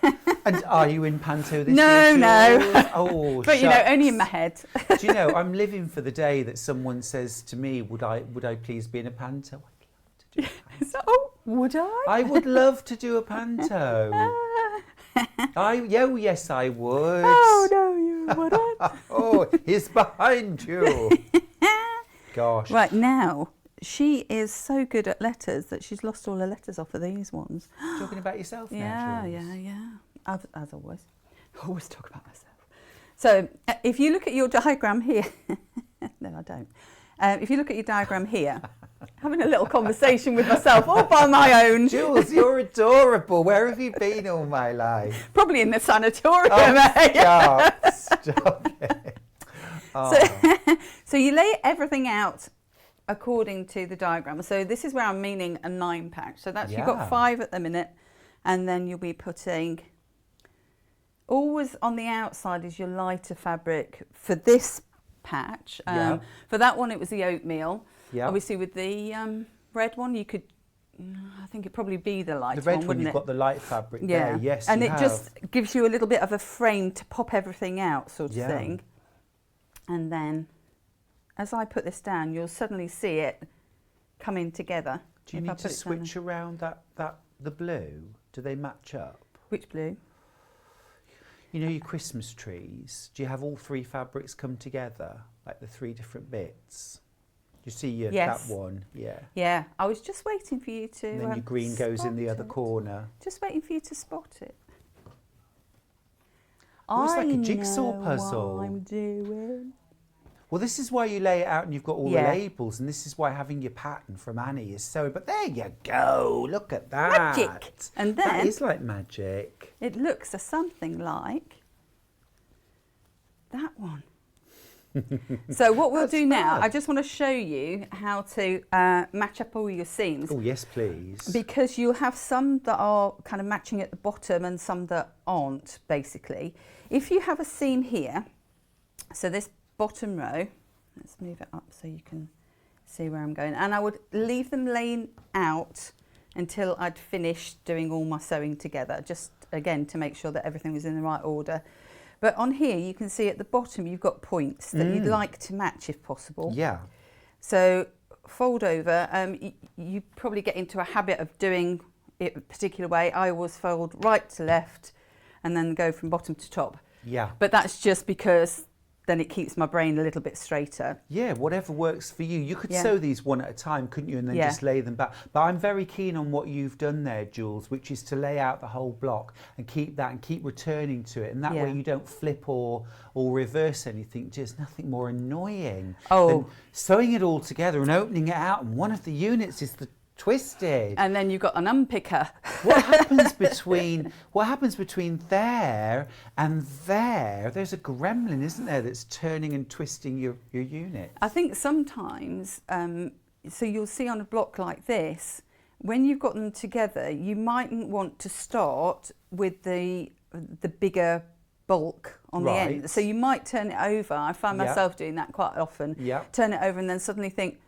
And are you in panto this No, year? no. Jules? Oh, But, you know, only in my head. Do you know, I'm living for the day that someone says to me, would I please be in a panto? I'd love to do a panto. So, oh, would I? I would love to do a panto. Yes, I would. Oh, no, you wouldn't. Oh, he's behind you. Gosh. Right, now, she is so good at letters that she's lost all her letters off of these ones. Talking about yourself Yeah, now, Jules? yeah. As always. I always talk about myself. So if you look at your diagram here, no, I don't. If you look at your diagram here, having a little conversation with myself all by my own. Jules, you're adorable. Where have you been all my life? Probably in the sanatorium. Oh, stop it. Oh. So you lay everything out according to the diagram. So this is where I'm meaning a 9 patch. So that's you've got 5 at the minute, and then you'll be putting. Always on the outside is your lighter fabric for this patch. For that one, it was the oatmeal. Yeah. Obviously, with the red one, you could. I think it'd probably be the light one. The red one, wouldn't you've it? got the light fabric there. Yes, and you it have. just gives you a little bit of a frame to pop everything out, sort of thing. And then, as I put this down, you'll suddenly see it coming together. Do you need to switch around the blue? Do they match up? Which blue? You know your Christmas trees, do you have all 3 fabrics come together, like the 3 different bits? You see that one? Yeah. Yeah, I was just waiting for you to And then your green goes in the other corner. Just waiting for you to spot it. Oh, it's like a jigsaw puzzle. What I'm doing. Well, this is why you lay it out and you've got all the labels, and this is why having your pattern from Annie is so... But there you go, look at that. Magic. And then... That is like magic. It looks something like that one. So what we'll do now, I just want to show you how to match up all your seams. Oh, yes, please. Because you'll have some that are kind of matching at the bottom and some that aren't, basically. If you have a seam here, so this bottom row, let's move it up so you can see where I'm going, and I would leave them laying out until I'd finished doing all my sewing together, just again to make sure that everything was in the right order. But on here you can see at the bottom you've got points that you'd like to match if possible. Yeah. So fold over. You probably get into a habit of doing it a particular way. I always fold right to left and then go from bottom to top. Yeah. But that's just because then it keeps my brain a little bit straighter. Yeah, whatever works for you. You could sew these one at a time, couldn't you? And then just lay them back. But I'm very keen on what you've done there, Jules, which is to lay out the whole block and keep that and keep returning to it. And that way you don't flip or reverse anything. Just nothing more annoying than sewing it all together and opening it out. And one of the units is the twisted. And then you've got an unpicker. What happens between there and there? There's a gremlin, isn't there, that's turning and twisting your unit? I think sometimes, so you'll see on a block like this, when you've got them together, you mightn't want to start with the bigger bulk on the end. So you might turn it over. I find myself doing that quite often. Turn it over and then suddenly think,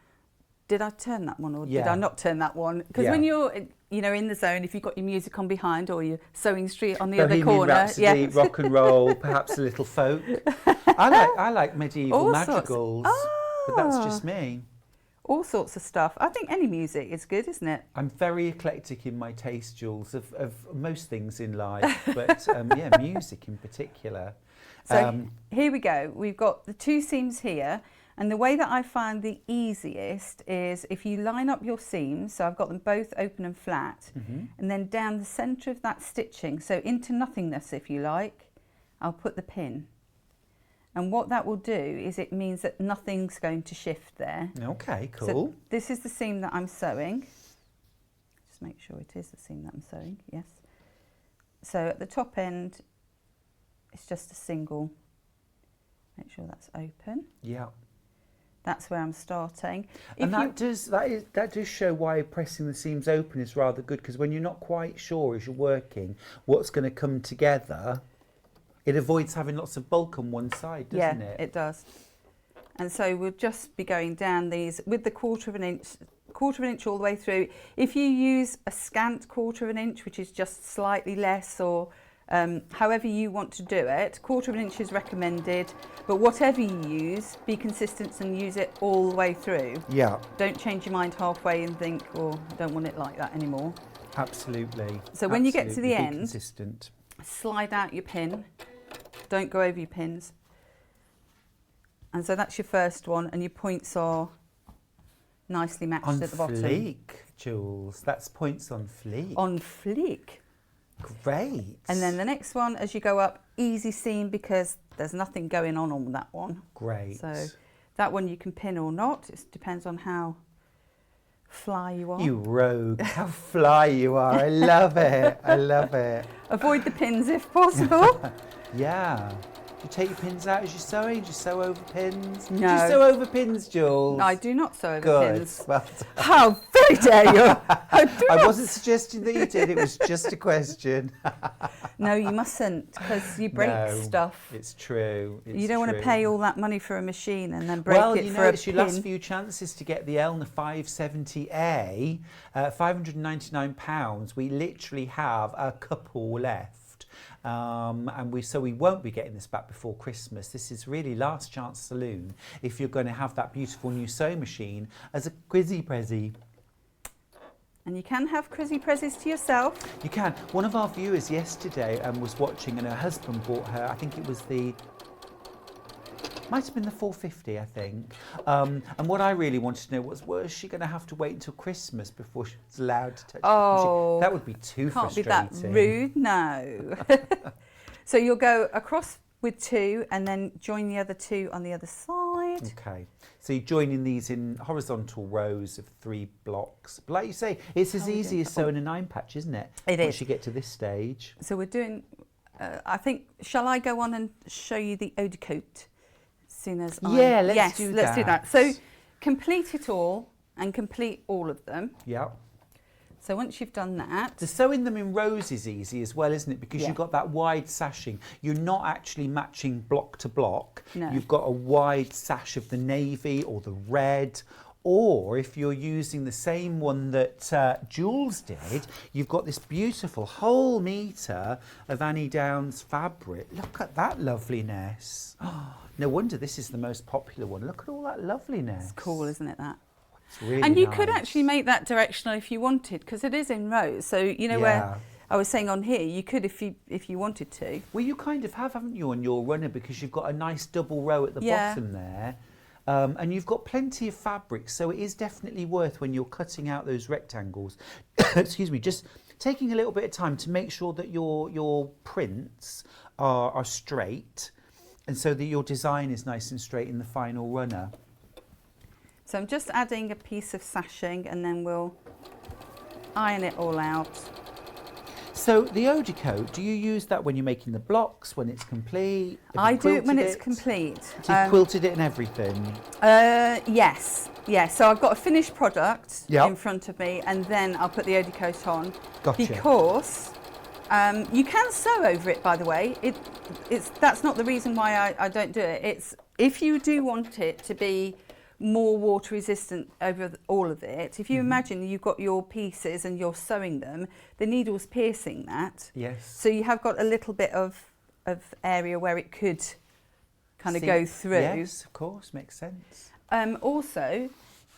did I turn that one or did I not turn that one? Because when you're, in the zone, if you've got your music on behind or your sewing street on the Bohemian other corner, Rhapsody, rock and roll, perhaps a little folk. I like medieval madrigals, but that's just me. All sorts of stuff. I think any music is good, isn't it? I'm very eclectic in my taste, Jules, of most things in life, but music in particular. So here we go. We've got the 2 seams here. And the way that I find the easiest is if you line up your seams, so I've got them both open and flat, and then down the centre of that stitching, so into nothingness if you like, I'll put the pin. And what that will do is it means that nothing's going to shift there. Okay, cool. So this is the seam that I'm sewing. Just make sure it is the seam that I'm sewing, yes. So at the top end, it's just a single. Make sure that's open. Yeah. That's where I'm starting. And that does show why pressing the seams open is rather good, because when you're not quite sure as you're working what's going to come together, it avoids having lots of bulk on one side, doesn't it? Yeah, it does. And so we'll just be going down these with the 1/4 of an inch 1/4 all the way through. If you use a scant 1/4 inch, which is just slightly less, or however you want to do it, 1/4 inch is recommended, but whatever you use, be consistent and use it all the way through. Yeah. Don't change your mind halfway and think, oh, I don't want it like that anymore. Absolutely. So when you get to the Be end, consistent. slide out your pin. Don't go over your pins. And so that's your first one, and your points are nicely matched On at the bottom. fleek, Jules. That's points on fleek. On fleek. Great. And then the next one, as you go up, easy seam, because there's nothing going on that one. Great. So that one you can pin or not. It depends on how fly you are. You rogue. How fly you are. I love it. I love it. Avoid the pins if possible. Yeah. Do you take your pins out as you're sewing? Do you sew over pins? No. Do you sew over pins, Jules? No, I do not sew over Good. pins. Well done. How very dare you! I wasn't suggesting that you did. It was just a question. No, you mustn't, because you break No, stuff. It's true. You don't want to pay all that money for a machine and then break Well, it you for know, a it's your pin. last few chances to get the Elna 570A, £599. We literally have a couple left. So we won't be getting this back before Christmas. This is really last chance saloon if you're going to have that beautiful new sewing machine as a quizzy prezzy. And you can have Chrissy prezzies to yourself. You can. One of our viewers yesterday was watching, and her husband bought her, I think it was might have been the 450, I think. And what I really wanted to know was she going to have to wait until Christmas before she was allowed to touch the machine? That would be too frustrating. Can't be that rude, no. So you'll go across with 2 and then join the other 2 on the other side. Okay, so you're joining these in horizontal rows of 3 blocks. But like you say, it's as easy as sewing a 9 patch, isn't it? It Once is. you get to this stage. So we're doing, I think, shall I go on and show you the eau de côte? As soon as Yeah, let's do let's do that. that. So complete it all and complete all of them. Yeah. So once you've done that, The sewing them in rows is easy as well, isn't it? Because Yeah. you've got that wide sashing. You're not actually matching block to block. No. You've got a wide sash of the navy or the red. Or if you're using the same one that Jules did, you've got this beautiful whole metre of Annie Downs fabric. Look at that loveliness. Oh, no wonder this is the most popular one. Look at all that loveliness. it's cool, isn't it, that? It's really And you nice. could actually make that directional if you wanted, because it is in rows. So you know where I was saying on here, you could if you wanted to. Well, you kind of have, haven't you, on your runner, because you've got a nice double row at the Yeah. bottom there. And you've got plenty of fabric, so it is definitely worth, when you're cutting out those rectangles, excuse me, just taking a little bit of time to make sure that your prints are straight, and so that your design is nice and straight in the final runner. So I'm just adding a piece of sashing, and then we'll iron it all out. So the eau de côte, do you use that when you're making the blocks, when it's complete? Have you I do it when quilted it's complete. So you've quilted it and everything? Yes. So I've got a finished product Yep. in front of me, and then I'll put the eau de côte on. Gotcha. Because you can sew over it, by the way. That's not the reason why I don't do it. It's if you do want it to be more water resistant over all of it. If you imagine you've got your pieces and you're sewing them, the needle's piercing that. Yes. So you have got a little bit of area where it could kind of go through. Yes, of course, makes sense. Also,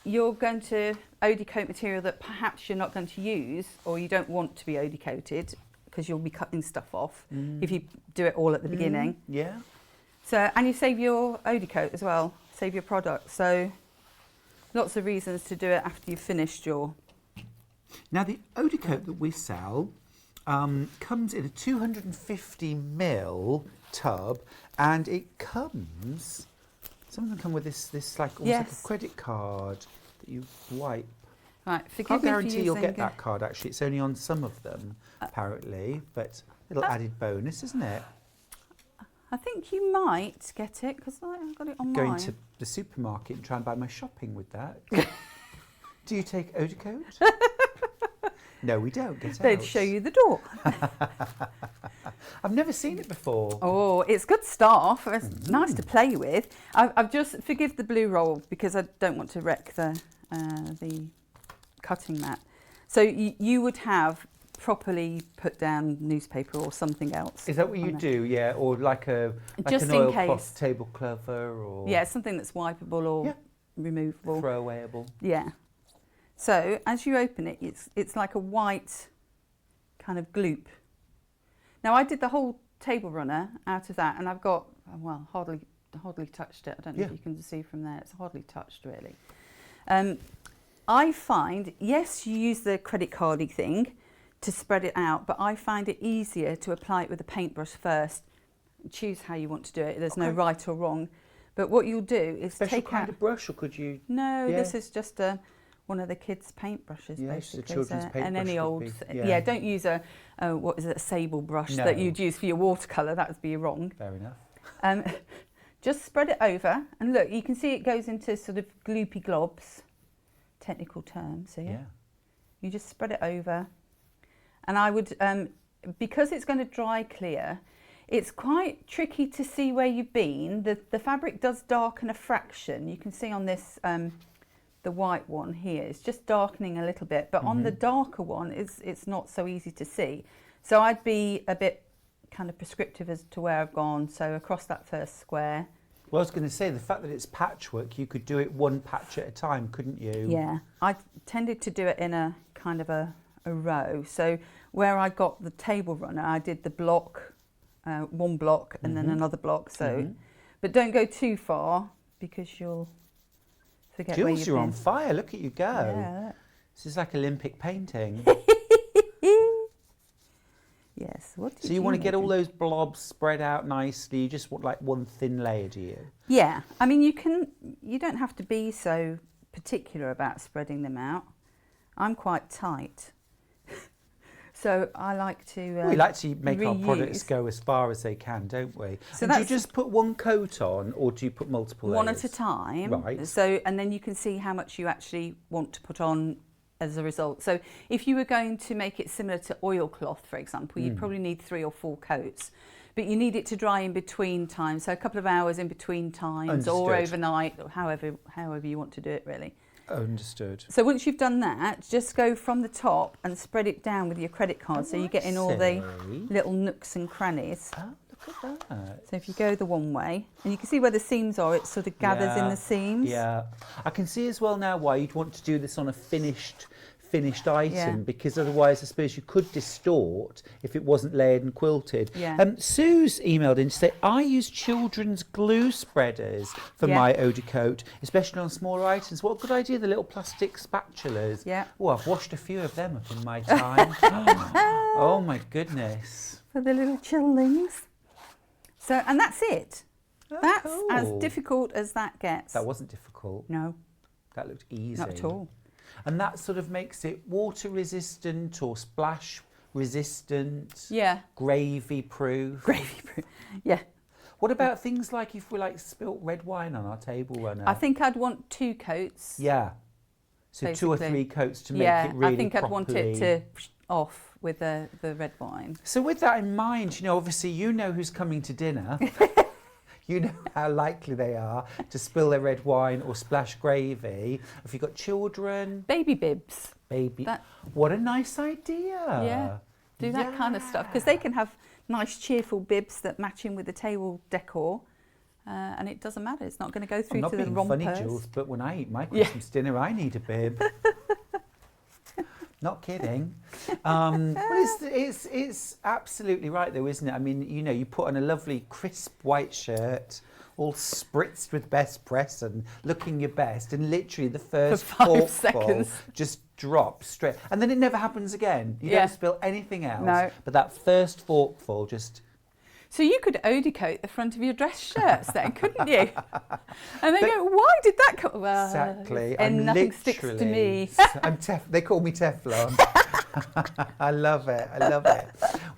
you're going to eau de côte material that perhaps you're not going to use, or you don't want to be eau de coated, because you'll be cutting stuff off if you do it all at the beginning. Yeah. So, and you save your eau de côte as well, save your product. So lots of reasons to do it after you've finished your... Now the eau de côte that we sell comes in a 250ml tub, and it comes, some of them come with this like almost like a credit card that you wipe. Right, forgive Can't me for guarantee you'll using get that card actually, it's only on some of them apparently, but a little added bonus, isn't it? I think you might get it, because I've got it on Going mine. to the supermarket and try and buy my shopping with that. Do you take eau de côte? No, we don't. Get out. They'd show you the door. I've never seen it before. Oh, it's good stuff. It's nice to play with. I've just, forgive the blue roll, because I don't want to wreck the cutting mat. So you would have properly put down newspaper or something else. Is that what you do? Yeah, or like Just an in oilcloth case. table cover, or Yeah, something that's wipeable or removable. throwawayable. Yeah. So as you open it, it's like a white kind of gloop. Now I did the whole table runner out of that, and I've got, well, hardly touched it. I don't know if you can see from there. It's hardly touched really. I find, yes, you use the credit cardy thing to spread it out, but I find it easier to apply it with a paintbrush first. Choose how you want to do it. There's no right or wrong. But what you'll do is Special take kind out... of brush, or could you... No, this is just one of the kids' paintbrushes, basically. It's a children's paintbrush. And any old... Yeah, don't use a sable brush that you'd use for your watercolour. That would be wrong. Fair enough. Just spread it over. And look, you can see it goes into sort of gloopy globs. Technical term, see it? Yeah. You just spread it over. And I would, because it's going to dry clear, it's quite tricky to see where you've been. The fabric does darken a fraction. You can see on this, the white one here, it's just darkening a little bit. But on the darker one, it's not so easy to see. So I'd be a bit kind of prescriptive as to where I've gone. So across that first square. Well, I was going to say, the fact that it's patchwork, you could do it one patch at a time, couldn't you? Yeah, I tended to do it in a kind of a row. So where I got the table runner, I did the block, one block and then another block. So, but don't go too far because you'll forget where you've Jules, you're been. on fire. Look at you go. Yeah. This is like Olympic painting. Yes. What So you want to get all those blobs spread out nicely. You just want like one thin layer, do you? Yeah. I mean, you don't have to be so particular about spreading them out. I'm quite tight. So I like to we like to make our products reuse. go as far as they can, don't we? So and do you that's just put one coat on, or do you put multiple layers? one at a time. Right. So, and then you can see how much you actually want to put on as a result. So if you were going to make it similar to oilcloth, for example, you'd probably need 3 or 4 coats. But you need it to dry in between times, so a couple of hours in between times, or Understood. overnight, or however you want to do it, really. Understood. So once you've done that, just go from the top and spread it down with your credit card, so you get in all the little nooks and crannies. Oh, look at that. So if you go the one way, and you can see where the seams are, it sort of gathers in the seams. Yeah, I can see as well now why you'd want to do this on a finished item, because otherwise I suppose you could distort if it wasn't layered and quilted. Yeah. Sue's emailed in to say, I use children's glue spreaders for my eau de coat, especially on smaller items. What a good idea, the little plastic spatulas. Yeah. Oh, I've washed a few of them up in my time. Oh my goodness. For the little chillings. So, and that's it. Oh, That's cool. as difficult as that gets. That wasn't difficult. No, That looked easy. not at all. And that sort of makes it water resistant or splash resistant. Yeah. Gravy proof. Gravy proof. Yeah. What about things like if we like spilt red wine on our table runner? I think I'd want 2 coats. Yeah. So 2 or basically. 3 coats to make it really I think I'd want it properly- to off with the red wine. So with that in mind, obviously you know who's coming to dinner. You know how likely they are to spill their red wine or splash gravy. If you've got children, Baby bibs. what a nice idea. Yeah. Do that kind of stuff. Because they can have nice cheerful bibs that match in with the table decor. And it doesn't matter. It's not going to go through I'm not to the being rompers. funny, Jules, but when I eat my Christmas dinner, I need a bib. Not kidding. Well, it's absolutely right, though, isn't it? I mean, you put on a lovely crisp white shirt, all spritzed with best press and looking your best, and literally the first For 5 forkful seconds. just drops straight, and then it never happens again. You don't spill anything else. No. But that first forkful just. So you could eau de coat the front of your dress shirts then, couldn't you? And they go, why did that come? Well, Exactly. and nothing sticks to me. They call me Teflon. I love it. I love it.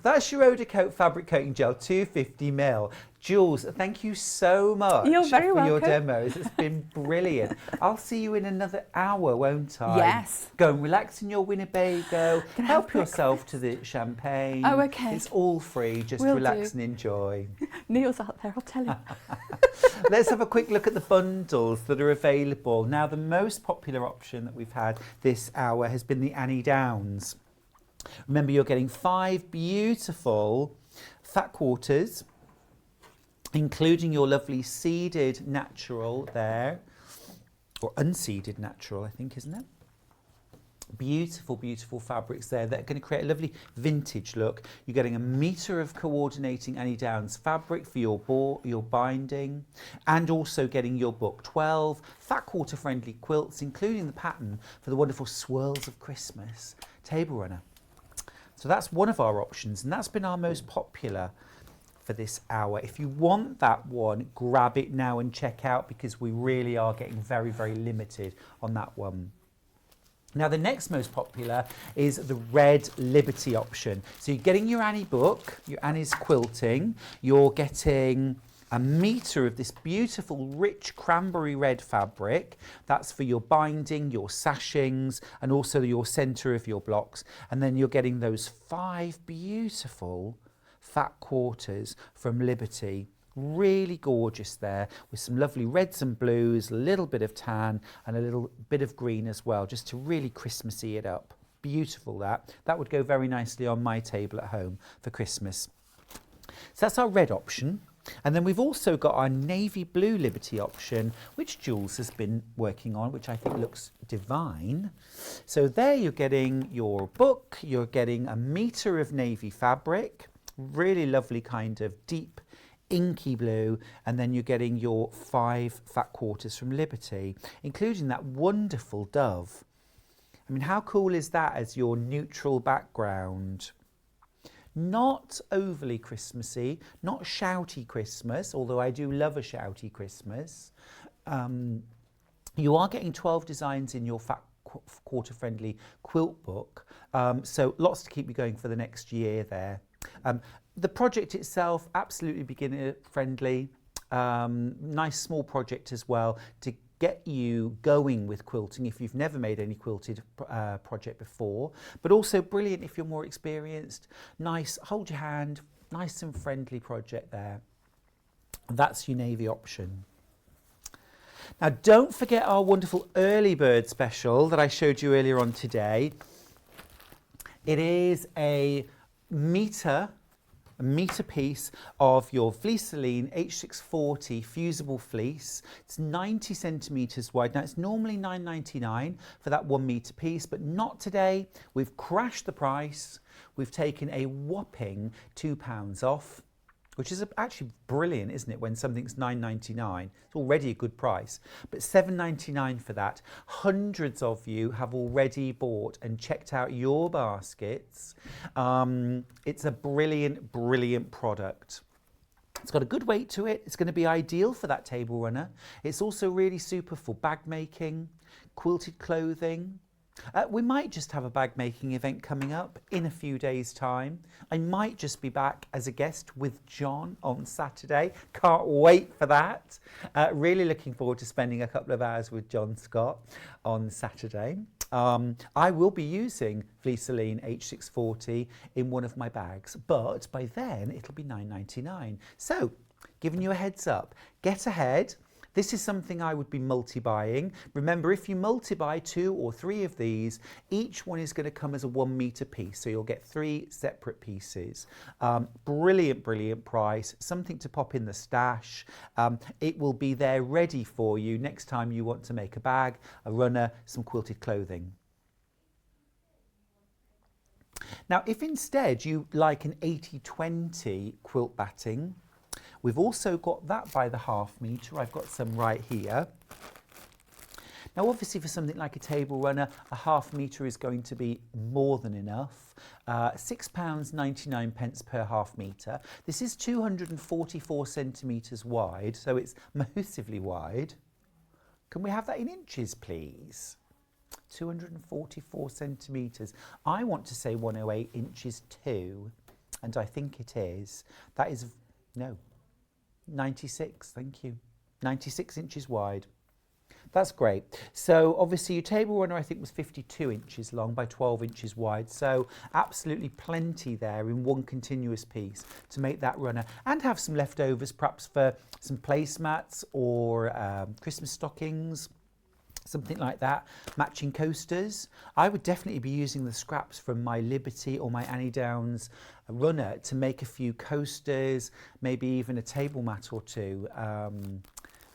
That's your eau de coat fabric coating gel, 250ml. Jules, thank you so much You're very for your welcome. demos. It's been brilliant. I'll see you in another hour, won't I? Yes. Go and relax in your Winnebago. Can I Help have yourself to the champagne. Oh, okay. It's all free. Just Will relax do. and enjoy. Neil's out there, I'll tell him. Let's have a quick look at the bundles that are available. Now, the most popular option that we've had this hour has been the Annie Downs. Remember, you're getting 5 beautiful fat quarters, including your lovely seeded natural there, or unseeded natural, I think, isn't it? Beautiful, beautiful fabrics there that are going to create a lovely vintage look. You're getting a metre of coordinating Annie Downs fabric for your binding, and also getting your book. 12 fat quarter friendly quilts, including the pattern for the wonderful Swirls of Christmas table runner. So that's one of our options, and that's been our most popular for this hour. If you want that one, grab it now and check out, because we really are getting very, very limited on that one. Now, the next most popular is the Red Liberty option. So you're getting your Annie book, your Annie's quilting, you're getting a metre of this beautiful rich cranberry red fabric. That's for your binding, your sashings, and also your centre of your blocks. And then you're getting those 5 beautiful fat quarters from Liberty. Really gorgeous there, with some lovely reds and blues, a little bit of tan and a little bit of green as well, just to really Christmassy it up. Beautiful that. That would go very nicely on my table at home for Christmas. So that's our red option. And then we've also got our navy blue Liberty option, which Jules has been working on, which I think looks divine. So there you're getting your book, you're getting a metre of navy fabric, really lovely kind of deep inky blue, and then you're getting your 5 fat quarters from Liberty, including that wonderful dove. I mean, how cool is that as your neutral background? Not overly Christmassy, not shouty Christmas, although I do love a shouty Christmas. You are getting 12 designs in your fat quarter friendly quilt book, so lots to keep you going for the next year there. The project itself, absolutely beginner friendly, nice small project as well to get you going with quilting if you've never made any quilted project before, but also brilliant if you're more experienced. Nice, hold your hand, nice and friendly project there. That's your navy option. Now, don't forget our wonderful early bird special that I showed you earlier on today. It is a metre piece of your Fleeceline H640 fusible fleece. It's 90 centimetres wide. Now, it's normally £9.99 for that 1 metre piece, but not today. We've crashed the price. We've taken a whopping £2 off, which is actually brilliant, isn't it, when something's £9.99? It's already a good price, but £7.99 for that. Hundreds of you have already bought and checked out your baskets. It's a brilliant, brilliant product. It's got a good weight to it. It's going to be ideal for that table runner. It's also really super for bag making, quilted clothing. We might just have a bag making event coming up in a few days' time. I might just be back as a guest with John on Saturday. Can't wait for that. Really looking forward to spending a couple of hours with John Scott on Saturday. I will be using Fleeceline H640 in one of my bags, but by then it'll be £9.99. So, giving you a heads up, get ahead. This is something I would be multi-buying. Remember, if you multi-buy 2 or 3 of these, each one is going to come as a 1 metre piece. So you'll get 3 separate pieces. Brilliant, brilliant price. Something to pop in the stash. It will be there ready for you next time you want to make a bag, a runner, some quilted clothing. Now, if instead you like an 80-20 quilt batting, we've also got that by the £1/2 metre. I've got some right here. Now, obviously, for something like a table runner, a £1/2 metre is going to be more than enough. £6.99 per £1/2 metre. This is 244 centimetres wide, so it's massively wide. Can we have that in inches, please? 244 centimetres. I want to say 108 inches too, and I think it is. That is, no, 96, thank you. 96 inches wide. That's great. So obviously your table runner I think was 52 inches long by 12 inches wide, so absolutely plenty there in one continuous piece to make that runner, and have some leftovers perhaps for some placemats or Christmas stockings, something like that. Matching coasters. I would definitely be using the scraps from my Liberty or my Annie Downs runner to make a few coasters, maybe even a table mat or two.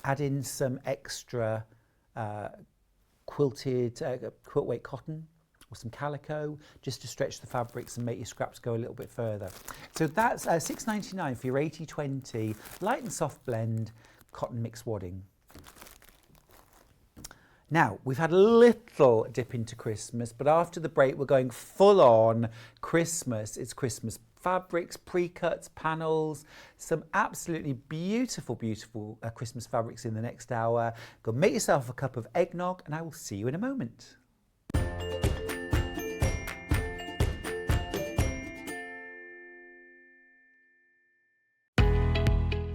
Add in some extra quilted quilt weight cotton or some calico just to stretch the fabrics and make your scraps go a little bit further. So that's $6.99 for your 80/20 light and soft blend cotton mixed wadding. Now, we've had a little dip into Christmas, but after the break, we're going full on Christmas. It's Christmas fabrics, pre-cuts, panels, some absolutely beautiful, beautiful Christmas fabrics in the next hour. Go make yourself a cup of eggnog, and I will see you in a moment.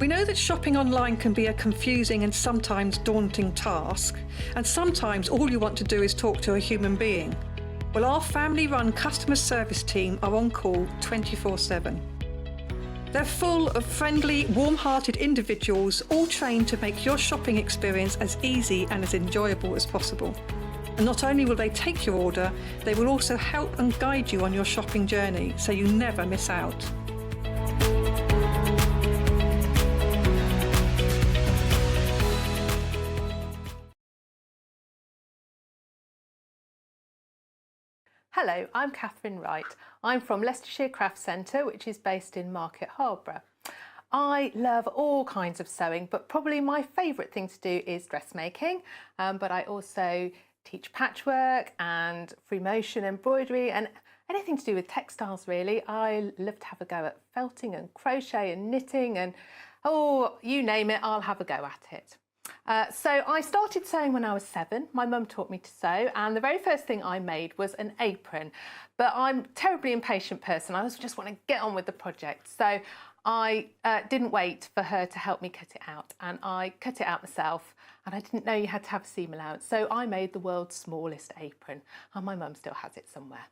We know that shopping online can be a confusing and sometimes daunting task, and sometimes all you want to do is talk to a human being. Well, our family-run customer service team are on call 24/7. They're full of friendly, warm-hearted individuals, all trained to make your shopping experience as easy and as enjoyable as possible. And not only will they take your order, they will also help and guide you on your shopping journey, so you never miss out. Hello, I'm Catherine Wright. I'm from Leicestershire Craft Centre, which is based in Market Harborough. I love all kinds of sewing, but probably my favourite thing to do is dressmaking. But I also teach patchwork and free motion embroidery and anything to do with textiles really. I love to have a go at felting and crochet and knitting and, oh, you name it, I'll have a go at it. So I started sewing when I was 7. My mum taught me to sew, and the very first thing I made was an apron. But I'm a terribly impatient person. I just want to get on with the project. So I didn't wait for her to help me cut it out, and I cut it out myself, and I didn't know you had to have a seam allowance. So I made the world's smallest apron, and my mum still has it somewhere.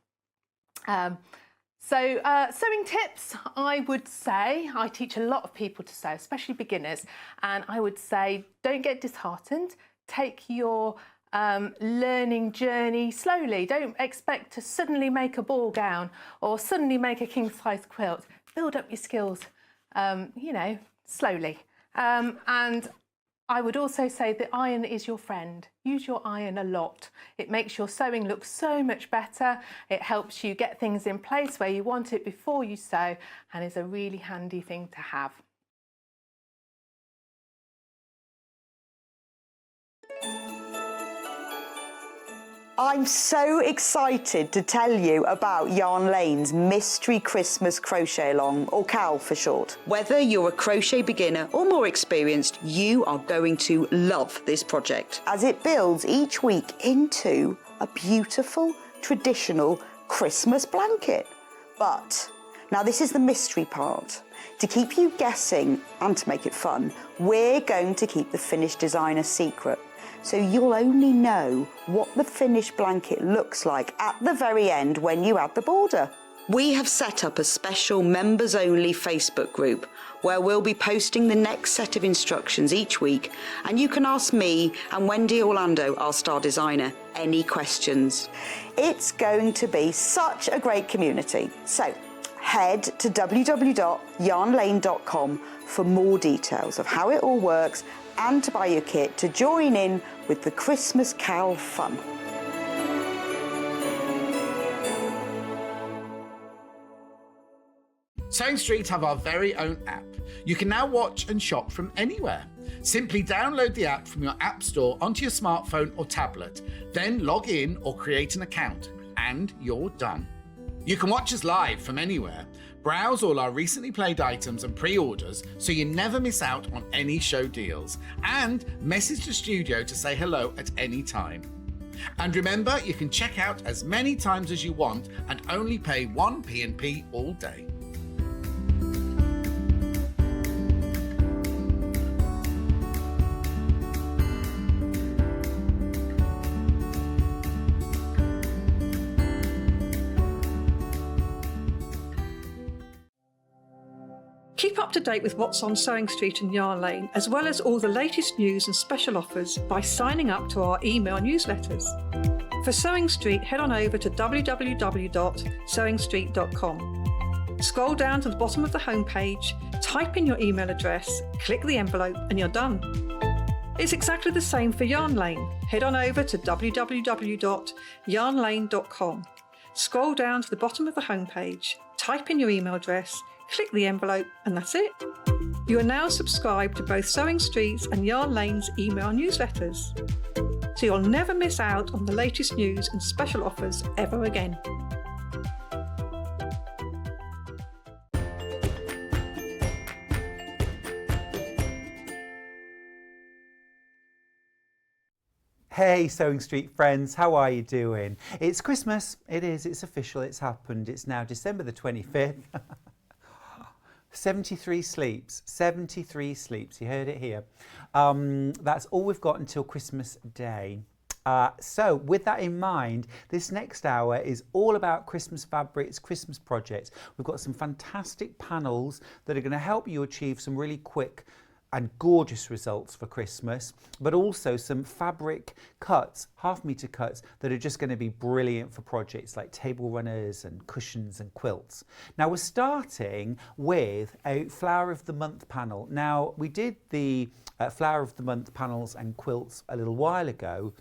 Sewing tips, I would say, I teach a lot of people to sew, especially beginners, and I would say don't get disheartened. Take your learning journey slowly. Don't expect to suddenly make a ball gown or suddenly make a king-size quilt. Build up your skills, you know, slowly. And I would also say the iron is your friend. Use your iron a lot. It makes your sewing look so much better. It helps you get things in place where you want it before you sew, and is a really handy thing to have. I'm so excited to tell you about Yarn Lane's Mystery Christmas Crochet Along, or CAL for short. Whether you're a crochet beginner or more experienced, you are going to love this project, as it builds each week into a beautiful, traditional Christmas blanket. But now this is the mystery part. To keep you guessing and to make it fun, we're going to keep the finished design a secret. So you'll only know what the finished blanket looks like at the very end when you add the border. We have set up a special members-only Facebook group where we'll be posting the next set of instructions each week, and you can ask me and Wendy Orlando, our star designer, any questions. It's going to be such a great community. So head to www.yarnlane.com for more details of how it all works and to buy your kit to join in with the Christmas CAL fun. Sewing Street have our very own app. You can now watch and shop from anywhere. Simply download the app from your app store onto your smartphone or tablet, then log in or create an account, and you're done. You can watch us live from anywhere, browse all our recently played items and pre-orders so you never miss out on any show deals, and message the studio to say hello at any time. And remember, you can check out as many times as you want and only pay 1 P&P all day. Keep up to date with what's on Sewing Street and Yarn Lane, as well as all the latest news and special offers by signing up to our email newsletters. For Sewing Street, head on over to www.sewingstreet.com. Scroll down to the bottom of the homepage, type in your email address, click the envelope, and you're done. It's exactly the same for Yarn Lane. Head on over to www.yarnlane.com. Scroll down to the bottom of the homepage, type in your email address, click the envelope, and that's it. You are now subscribed to both Sewing Street's and Yarn Lane's email newsletters, so you'll never miss out on the latest news and special offers ever again. Hey Sewing Street friends, how are you doing? It's Christmas, it is, it's official, it's happened. It's now December the 25th. 73 sleeps, 73 sleeps, you heard it here. That's all we've got until Christmas Day. So with that in mind, this next hour is all about Christmas fabrics, Christmas projects. We've got some fantastic panels that are going to help you achieve some really quick and gorgeous results for Christmas, but also some fabric cuts, half-metre cuts, that are just going to be brilliant for projects like table runners and cushions and quilts. Now we're starting with a Flower of the Month panel. Now we did the Flower of the Month panels and quilts a little while ago,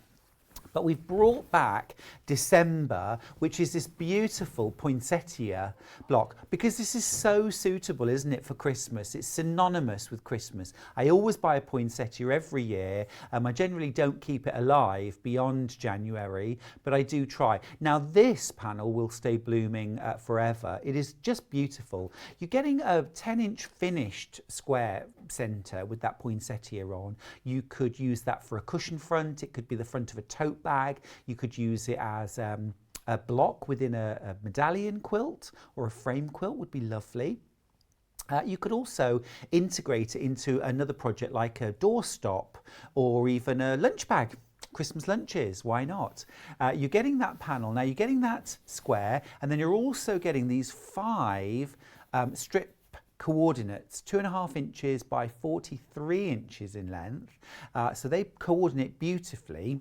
but we've brought back December, which is this beautiful poinsettia block, because this is so suitable, isn't it, for Christmas? It's synonymous with Christmas. I always buy a poinsettia every year. I generally don't keep it alive beyond January, but I do try. Now this panel will stay blooming forever. It is just beautiful. You're getting a 10-inch finished square centre with that poinsettia on. You could use that for a cushion front. It could be the front of a tote bag. You could use it as a block within a medallion quilt, or a frame quilt would be lovely. You could also integrate it into another project like a doorstop or even a lunch bag. Christmas lunches, why not? You're getting that panel. Now you're getting that square, and then you're also getting these 5 strip coordinates, 2.5 inches by 43 inches in length. So they coordinate beautifully.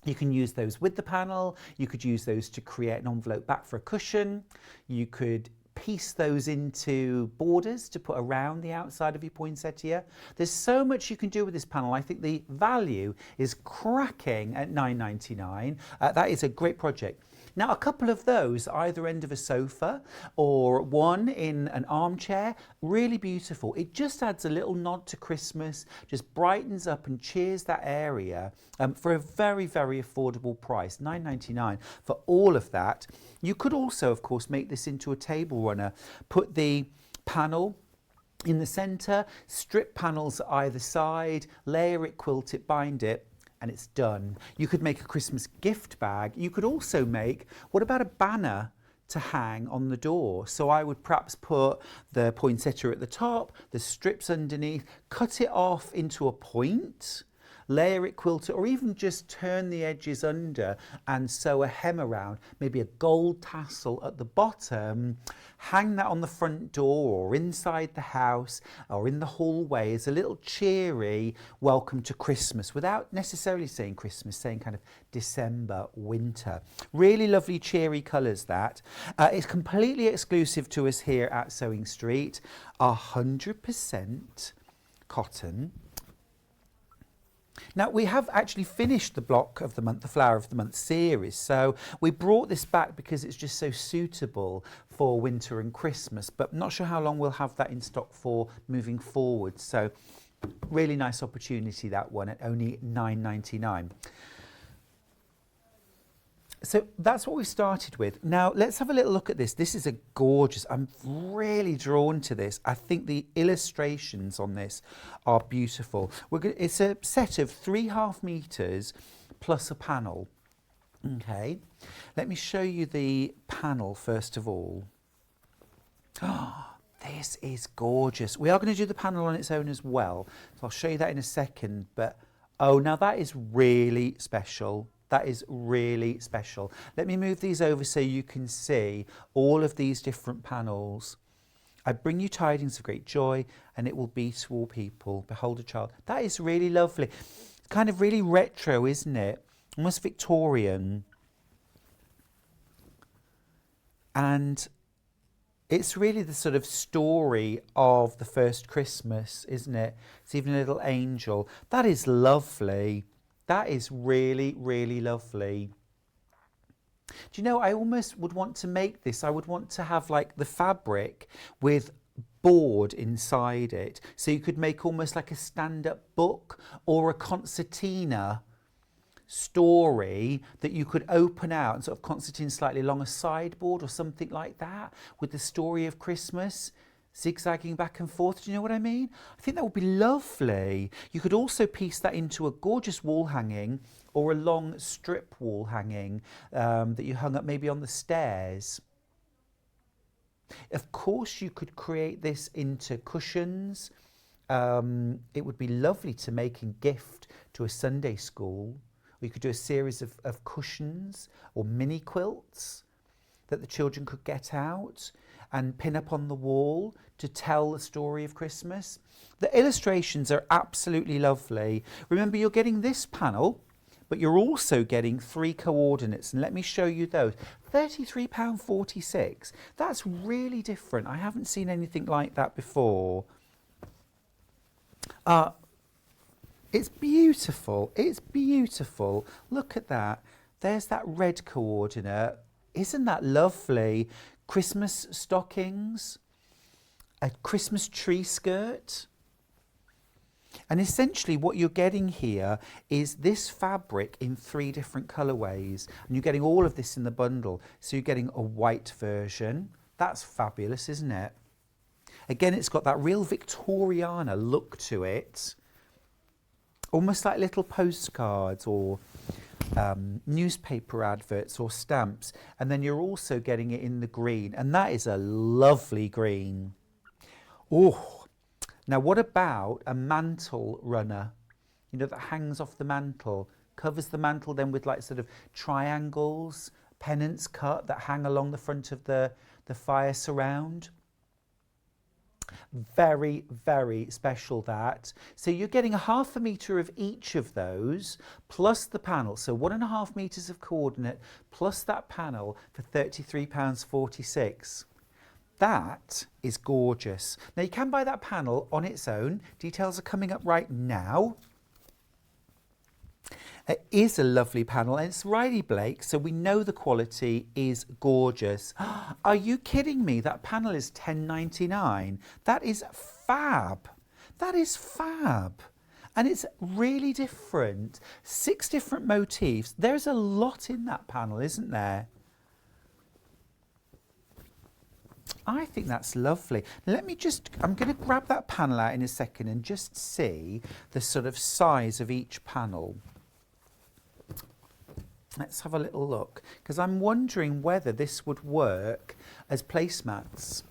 You can use those with the panel. You could use those to create an envelope back for a cushion. You could piece those into borders to put around the outside of your poinsettia. There's so much you can do with this panel. I think the value is cracking at £9.99. That is a great project. Now a couple of those, either end of a sofa or one in an armchair, really beautiful. It just adds a little nod to Christmas, just brightens up and cheers that area for a very, very affordable price, £9.99 for all of that. You could also, of course, make this into a table runner, put the panel in the centre, strip panels either side, layer it, quilt it, bind it, and it's done. You could make a Christmas gift bag. You could also make, what about a banner to hang on the door? So I would perhaps put the poinsettia at the top, the strips underneath, cut it off into a point, layer it, quilt it, or even just turn the edges under and sew a hem around, maybe a gold tassel at the bottom, hang that on the front door or inside the house or in the hallway as a little cheery welcome to Christmas, without necessarily saying Christmas, saying kind of December, winter. Really lovely cheery colours that. It's completely exclusive to us here at Sewing Street, 100% cotton. Now we have actually finished the block of the month, the Flower of the Month series, so we brought this back because it's just so suitable for winter and Christmas, but I'm not sure how long we'll have that in stock for moving forward. So really nice opportunity, that one, at only £9.99. So that's what we started with. Now let's have a little look at this. This is a gorgeous, I'm really drawn to this. I think the illustrations on this are beautiful. It's a set of 3.5 meters plus a panel. Okay, let me show you the panel first of all. Oh, this is gorgeous. We are going to do the panel on its own as well, so I'll show you that in a second. But oh, now that is really special. That is really special. Let me move these over so you can see all of these different panels. I bring you tidings of great joy, and it will be to all people. Behold a child. That is really lovely. It's kind of really retro, isn't it? Almost Victorian. And it's really the sort of story of the first Christmas, isn't it? It's even a little angel. That is lovely. That is really, really lovely. Do you know, I almost would want to make this. I would want to have like the fabric with board inside it. So you could make almost like a stand-up book or a concertina story that you could open out and sort of concertina slightly along a sideboard or something like that with the story of Christmas zigzagging back and forth. Do you know what I mean? I think that would be lovely. You could also piece that into a gorgeous wall hanging or a long strip wall hanging that you hung up maybe on the stairs. Of course, you could create this into cushions. It would be lovely to make and gift to a Sunday school. Or you could do a series of cushions or mini quilts that the children could get out and pin up on the wall to tell the story of Christmas. The illustrations are absolutely lovely. Remember, you're getting this panel, but you're also getting 3 coordinates, and let me show you those. £33.46. That's really different. I haven't seen anything like that before. It's beautiful. It's beautiful. Look at that. There's that red coordinate. Isn't that lovely? Christmas stockings, a Christmas tree skirt. And essentially what you're getting here is this fabric in 3 different colourways. And you're getting all of this in the bundle. So you're getting a white version. That's fabulous, isn't it? Again, it's got that real Victoriana look to it. Almost like little postcards or newspaper adverts or stamps. And then you're also getting it in the green. And that is a lovely green. Oh, now what about a mantle runner? You know, that hangs off the mantle, covers the mantle then with like sort of triangles, pennants cut that hang along the front of the fire surround. Very, very special that. So you're getting a ½ metre of each of those plus the panel. So 1½ metres of coordinate plus that panel for £33.46. That is gorgeous. Now you can buy that panel on its own. Details are coming up right now. It is a lovely panel and it's Riley Blake, so we know the quality is gorgeous. Are you kidding me? That panel is £10.99. That is fab. That is fab. And it's really different. 6 different motifs. There's a lot in that panel, isn't there? I think that's lovely. Let me just, I'm going to grab that panel out in a second and just see the sort of size of each panel. Let's have a little look, because I'm wondering whether this would work as placemats.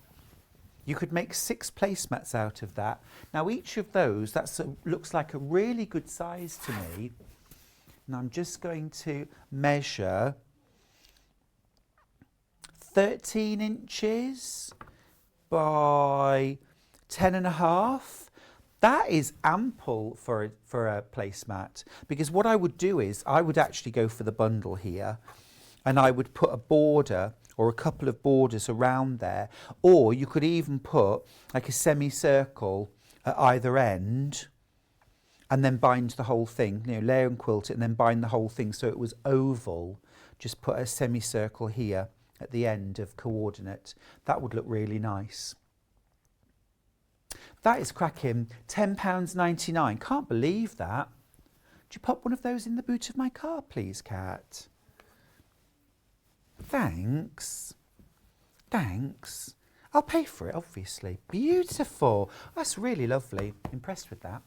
You could make 6 placemats out of that. Now each of those, looks like a really good size to me. And I'm just going to measure 13 inches by 10.5. That is ample for a placemat, because what I would do is I would actually go for the bundle here and I would put a border or a couple of borders around there, or you could even put like a semicircle at either end and then bind the whole thing, you know, layer and quilt it and then bind the whole thing so it was oval. Just put a semicircle here at the end of coordinate. That would look really nice. That is cracking. £10.99. Can't believe that. Do you pop one of those in the boot of my car, please, Kat? Thanks. Thanks. I'll pay for it, obviously. Beautiful. That's really lovely. Impressed with that.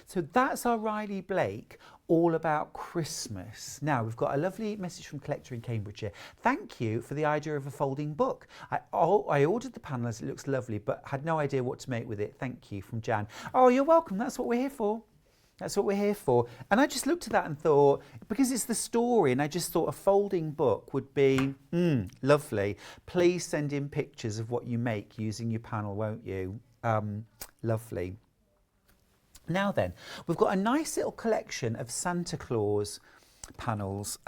So that's our Riley Blake, all about Christmas. Now, we've got a lovely message from Collector in Cambridgeshire. Thank you for the idea of a folding book. I ordered the panel as it looks lovely, but had no idea what to make with it. Thank you, from Jan. Oh, you're welcome. That's what we're here for. That's what we're here for. And I just looked at that and thought, because it's the story, and I just thought a folding book would be lovely. Please send in pictures of what you make using your panel, won't you? Lovely. Now then, we've got a nice little collection of Santa Claus panels.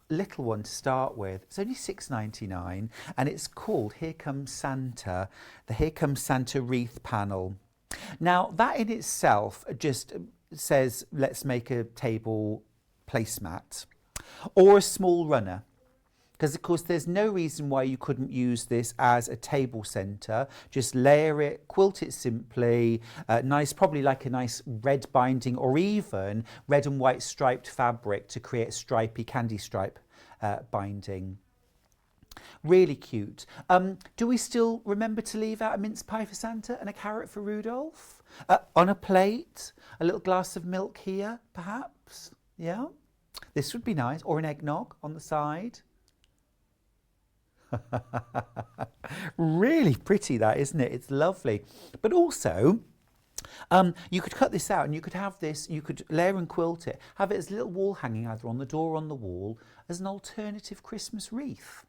Little one to start with. It's only $6.99 and it's called Here Comes Santa, the Here Comes Santa wreath panel. Now that in itself just says let's make a table placemat or a small runner, because of course there's no reason why you couldn't use this as a table centre. Just layer it, quilt it simply, nice, probably like a nice red binding or even red and white striped fabric to create a stripy candy stripe binding. Really cute. Do we still remember to leave out a mince pie for Santa and a carrot for Rudolph? On a plate, a little glass of milk here, perhaps? Yeah, this would be nice. Or an eggnog on the side. Really pretty that, isn't it? It's lovely. But also, you could cut this out and you could have this, you could layer and quilt it, have it as a little wall hanging either on the door or on the wall as an alternative Christmas wreath.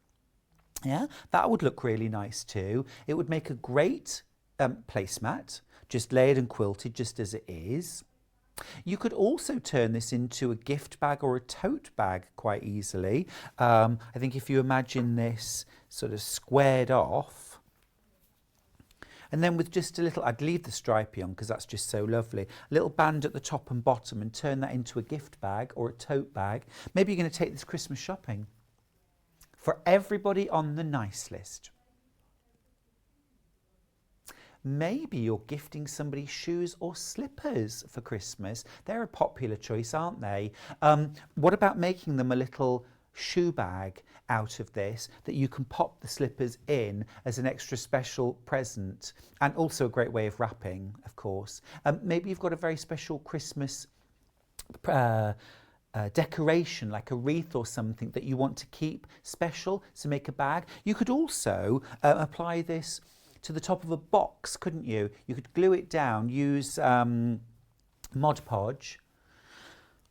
Yeah, that would look really nice too. It would make a great placemat, just layered and quilted just as it is. You could also turn this into a gift bag or a tote bag quite easily. I think if you imagine this sort of squared off, and then with just a little, I'd leave the stripey on because that's just so lovely, a little band at the top and bottom, and turn that into a gift bag or a tote bag. Maybe you're going to take this Christmas shopping for everybody on the nice list. Maybe you're gifting somebody shoes or slippers for Christmas. They're a popular choice, aren't they? What about making them a little shoe bag out of this that you can pop the slippers in as an extra special present, and also a great way of wrapping, of course. Maybe you've got a very special Christmas decoration, like a wreath or something that you want to keep special, so make a bag. You could also apply this to the top of a box, couldn't you? You could glue it down, use Mod Podge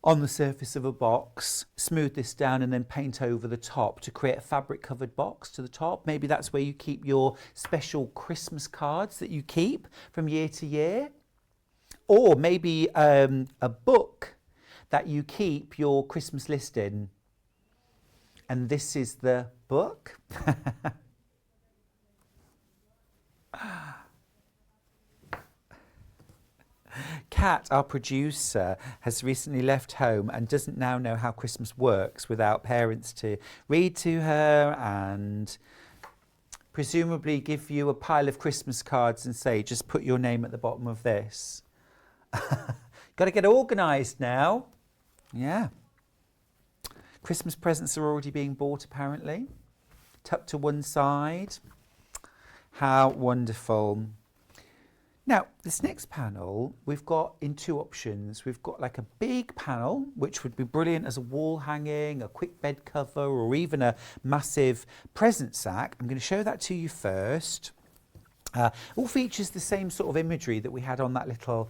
on the surface of a box, smooth this down and then paint over the top to create a fabric covered box to the top. Maybe that's where you keep your special Christmas cards that you keep from year to year. Or maybe a book that you keep your Christmas list in. And this is the book. Kat, our producer, has recently left home and doesn't now know how Christmas works without parents to read to her and presumably give you a pile of Christmas cards and say, just put your name at the bottom of this. Got to get organised now. Yeah. Christmas presents are already being bought, apparently. Tucked to one side. How wonderful. Now, this next panel, we've got in two options. We've got like a big panel, which would be brilliant as a wall hanging, a quick bed cover, or even a massive present sack. I'm going to show that to you first. All features the same sort of imagery that we had on that little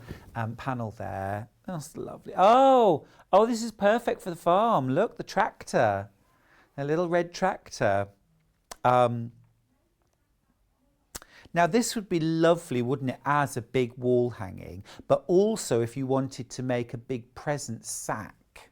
panel there. That's lovely. Oh, this is perfect for the farm. Look, the tractor, a little red tractor. Now this would be lovely, wouldn't it, as a big wall hanging, but also if you wanted to make a big present sack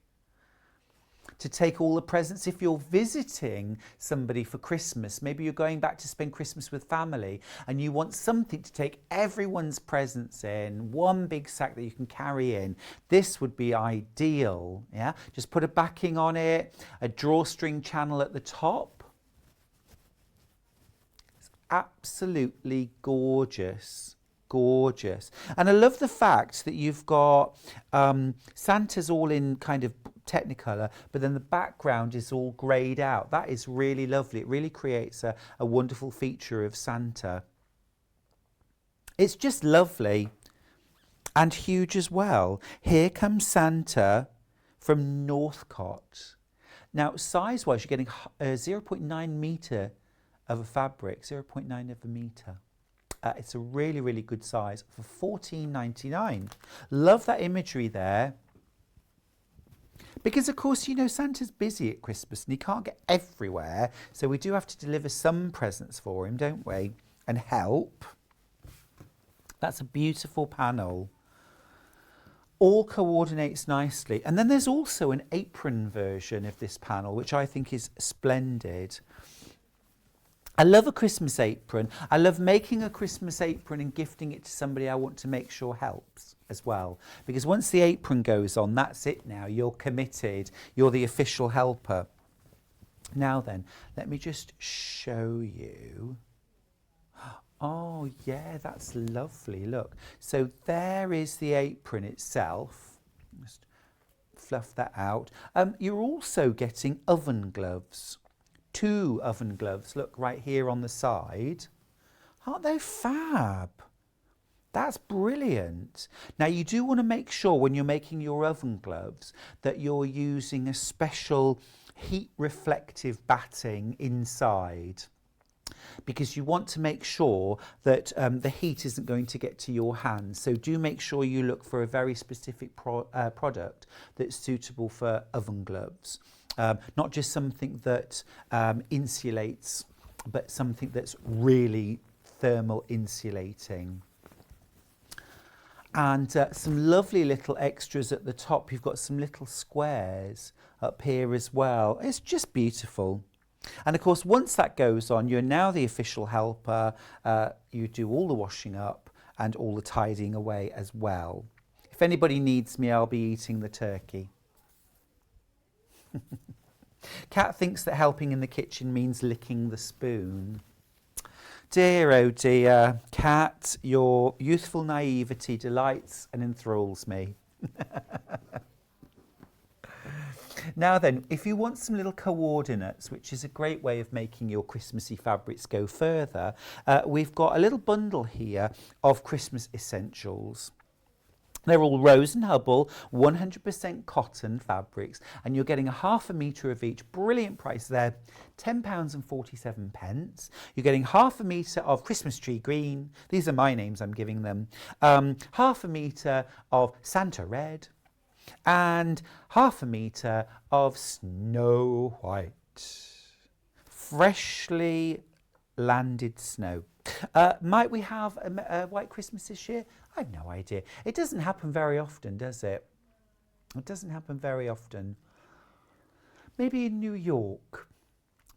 to take all the presents. If you're visiting somebody for Christmas, maybe you're going back to spend Christmas with family and you want something to take everyone's presents in, one big sack that you can carry in, this would be ideal. Yeah, just put a backing on it, a drawstring channel at the top. Absolutely gorgeous, gorgeous. And I love the fact that you've got Santa's all in kind of Technicolor, but then the background is all greyed out. That is really lovely. It really creates a wonderful feature of Santa. It's just lovely and huge as well. Here Comes Santa from Northcott. Now, size-wise, you're getting 0.9 metre of a fabric, 0.9 of a metre. It's a really, really good size for $14.99. Love that imagery there. Because, of course, you know, Santa's busy at Christmas and he can't get everywhere. So we do have to deliver some presents for him, don't we? And help. That's a beautiful panel. All coordinates nicely. And then there's also an apron version of this panel, which I think is splendid. I love a Christmas apron. I love making a Christmas apron and gifting it to somebody I want to make sure helps as well. Because once the apron goes on, that's it now. You're committed. You're the official helper. Now then, let me just show you. Oh, yeah, that's lovely. Look. So there is the apron itself. Just fluff that out. You're also getting oven gloves. 2 oven gloves, look, right here on the side. Aren't they fab? That's brilliant. Now, you do want to make sure when you're making your oven gloves that you're using a special heat reflective batting inside, because you want to make sure that the heat isn't going to get to your hands. So do make sure you look for a very specific product that's suitable for oven gloves. Not just something that insulates, but something that's really thermal insulating. And some lovely little extras at the top. You've got some little squares up here as well. It's just beautiful. And of course, once that goes on, you're now the official helper. You do all the washing up and all the tidying away as well. If anybody needs me, I'll be eating the turkey. Kat thinks that helping in the kitchen means licking the spoon. Dear, oh dear, Kat, your youthful naivety delights and enthralls me. Now then, if you want some little coordinates, which is a great way of making your Christmassy fabrics go further, we've got a little bundle here of Christmas essentials. They're all Rose and Hubble, 100% cotton fabrics, and you're getting a ½ metre of each. Brilliant price there, £10.47. You're getting ½ metre of Christmas tree green. These are my names I'm giving them. ½ metre of Santa red, and ½ metre of Snow White. Freshly landed snow. Might we have a white Christmas this year? I've no idea. It doesn't happen very often, does it? It doesn't happen very often. Maybe in New York.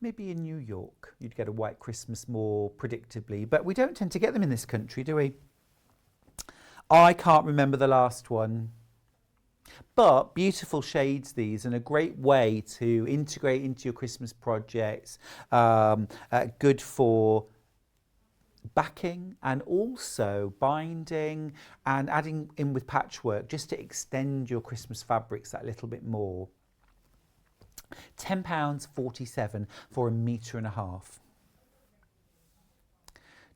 Maybe in New York you'd get a white Christmas more predictably, but we don't tend to get them in this country, do we? I can't remember the last one. But beautiful shades these, and a great way to integrate into your Christmas projects. Good for backing and also binding and adding in with patchwork just to extend your Christmas fabrics that little bit more. £10.47 for 1.5 meters.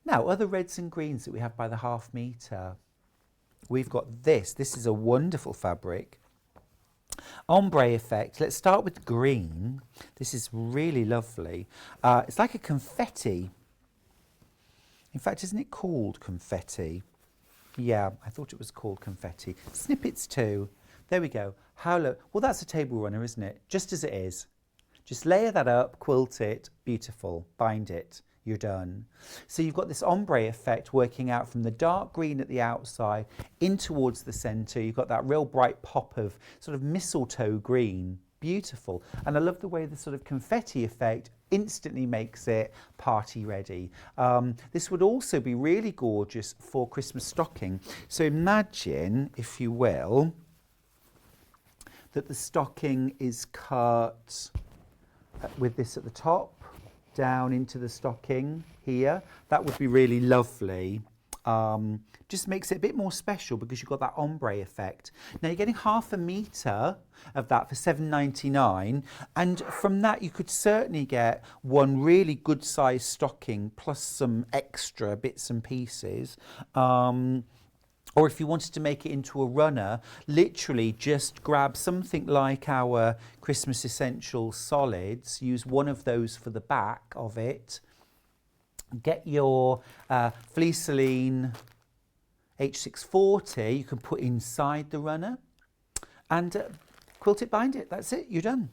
Now, other reds and greens that we have by the ½ metre. We've got this. This is a wonderful fabric. Ombre effect. Let's start with green. This is really lovely. It's like a confetti. In fact, isn't it called confetti? Yeah, I thought it was called confetti. Snippets too. There we go. How low? Well, that's a table runner, isn't it? Just as it is. Just layer that up, quilt it, beautiful, bind it. You're done. So you've got this ombre effect working out from the dark green at the outside in towards the centre. You've got that real bright pop of sort of mistletoe green. Beautiful. And I love the way the sort of confetti effect instantly makes it party ready. This would also be really gorgeous for Christmas stocking. So imagine, if you will, that the stocking is cut with this at the top, down into the stocking here. That would be really lovely. Just makes it a bit more special because you've got that ombre effect. Now you're getting ½ metre of that for £7.99, and from that you could certainly get one really good sized stocking plus some extra bits and pieces. Or if you wanted to make it into a runner, literally just grab something like our Christmas Essentials solids, use one of those for the back of it, get your Fleeceline H640, you can put inside the runner and quilt it, bind it. That's it, you're done.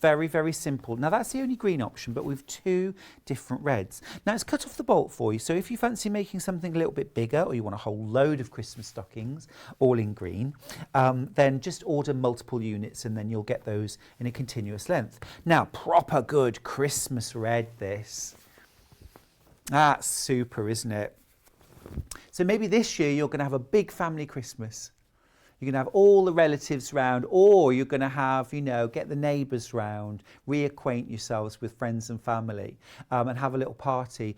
Very, very simple. Now that's the only green option, but with 2 different reds. Now it's cut off the bolt for you, so if you fancy making something a little bit bigger, or you want a whole load of Christmas stockings, all in green, then just order multiple units and then you'll get those in a continuous length. Now, proper good Christmas red, this. That's super, isn't it? So maybe this year you're going to have a big family Christmas. You're going to have all the relatives round, or you're going to have, you know, get the neighbours round, reacquaint yourselves with friends and family, and have a little party.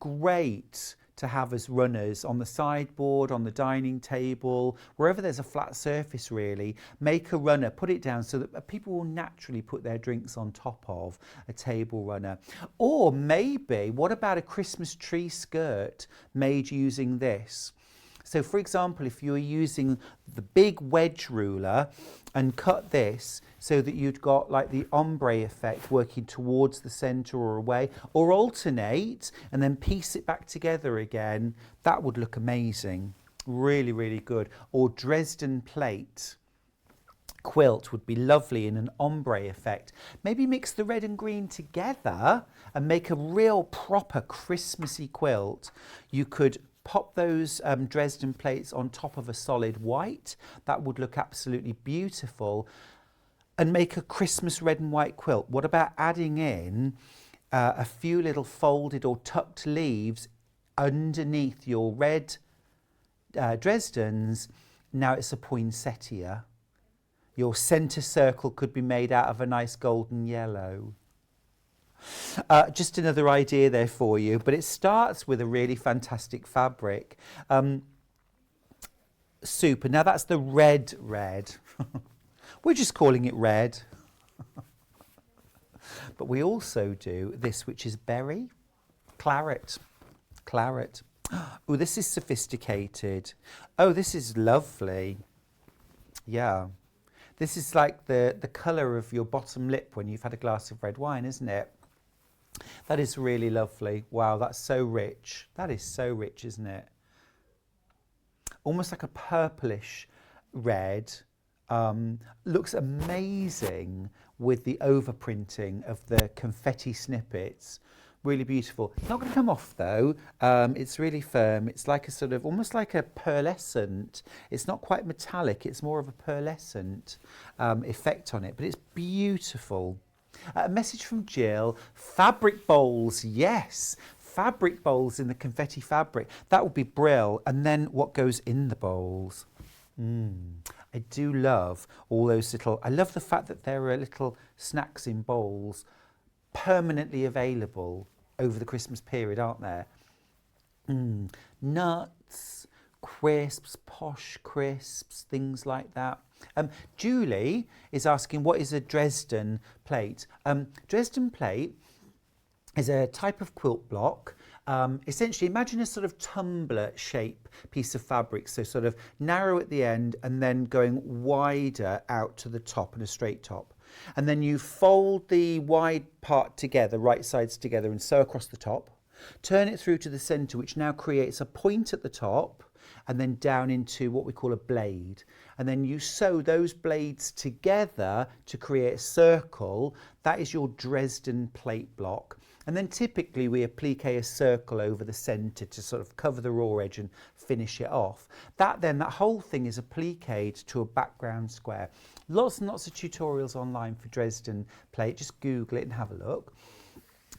Great to have as runners on the sideboard, on the dining table, wherever there's a flat surface really. Make a runner, put it down so that people will naturally put their drinks on top of a table runner. Or maybe, what about a Christmas tree skirt made using this? So for example, if you were using the big wedge ruler and cut this so that you'd got like the ombre effect working towards the centre or away, or alternate and then piece it back together again, that would look amazing. Really, really good. Or Dresden plate quilt would be lovely in an ombre effect. Maybe mix the red and green together and make a real proper Christmassy quilt. You could pop those Dresden plates on top of a solid white. That would look absolutely beautiful. And make a Christmas red and white quilt. What about adding in a few little folded or tucked leaves underneath your red Dresdens? Now it's a poinsettia. Your centre circle could be made out of a nice golden yellow. Just another idea there for you, but it starts with a really fantastic fabric. Super. Now that's the red. We're just calling it red. But we also do this, which is berry, claret. Oh, this is sophisticated. Oh, this is lovely. Yeah. This is like the colour of your bottom lip when you've had a glass of red wine, isn't it? That is really lovely. Wow, that's so rich. That is so rich, isn't it? Almost like a purplish red. Looks amazing with the overprinting of the confetti snippets. Really beautiful. Not going to come off though. It's really firm. It's like a sort of, almost like a pearlescent. It's not quite metallic. It's more of a pearlescent effect on it, but it's beautiful. A message from Jill, fabric bowls, yes, fabric bowls in the confetti fabric. That would be brill. And then what goes in the bowls? I do love all those little, I love the fact that there are little snacks in bowls permanently available over the Christmas period, aren't there? Nuts, crisps, posh crisps, things like that. Julie is asking, what is a Dresden plate? Dresden plate is a type of quilt block. Essentially, imagine a sort of tumbler shape piece of fabric, so sort of narrow at the end and then going wider out to the top and a straight top. And then you fold the wide part together, right sides together, and sew across the top. Turn it through to the centre, which now creates a point at the top and then down into what we call a blade. And then you sew those blades together to create a circle. That is your Dresden plate block. And then typically we applique a circle over the centre to sort of cover the raw edge and finish it off. That whole thing is appliqued to a background square. Lots and lots of tutorials online for Dresden plate. Just Google it and have a look.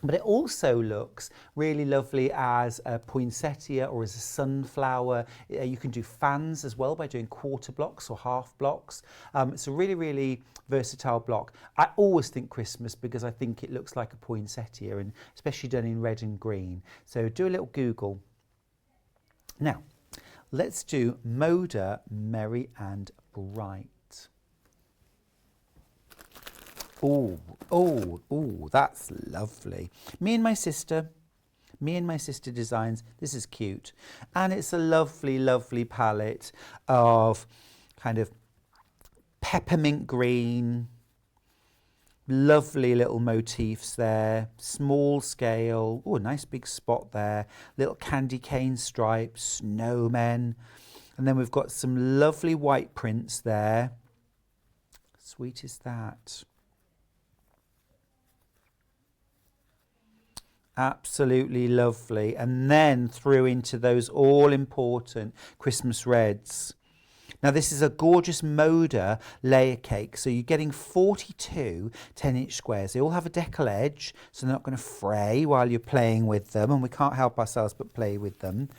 But it also looks really lovely as a poinsettia or as a sunflower. You can do fans as well by doing quarter blocks or half blocks. It's a really, really versatile block. I always think Christmas because I think it looks like a poinsettia, and especially done in red and green. So do a little Google. Now, let's do Moda, Merry and Bright. Oh, that's lovely. Me and my sister designs. This is cute. And it's a lovely, lovely palette of kind of peppermint green, Lovely little motifs there, small scale. Oh, a nice big spot there. Little candy cane stripes, snowmen. And then we've got some lovely white prints there. Sweet as that. Absolutely lovely. And then through into those all important Christmas reds. Now this is a gorgeous Moda layer cake, so you're getting 42 10-inch squares. They all have a decal edge, so they're not going to fray while you're playing with them, and we can't help ourselves but play with them.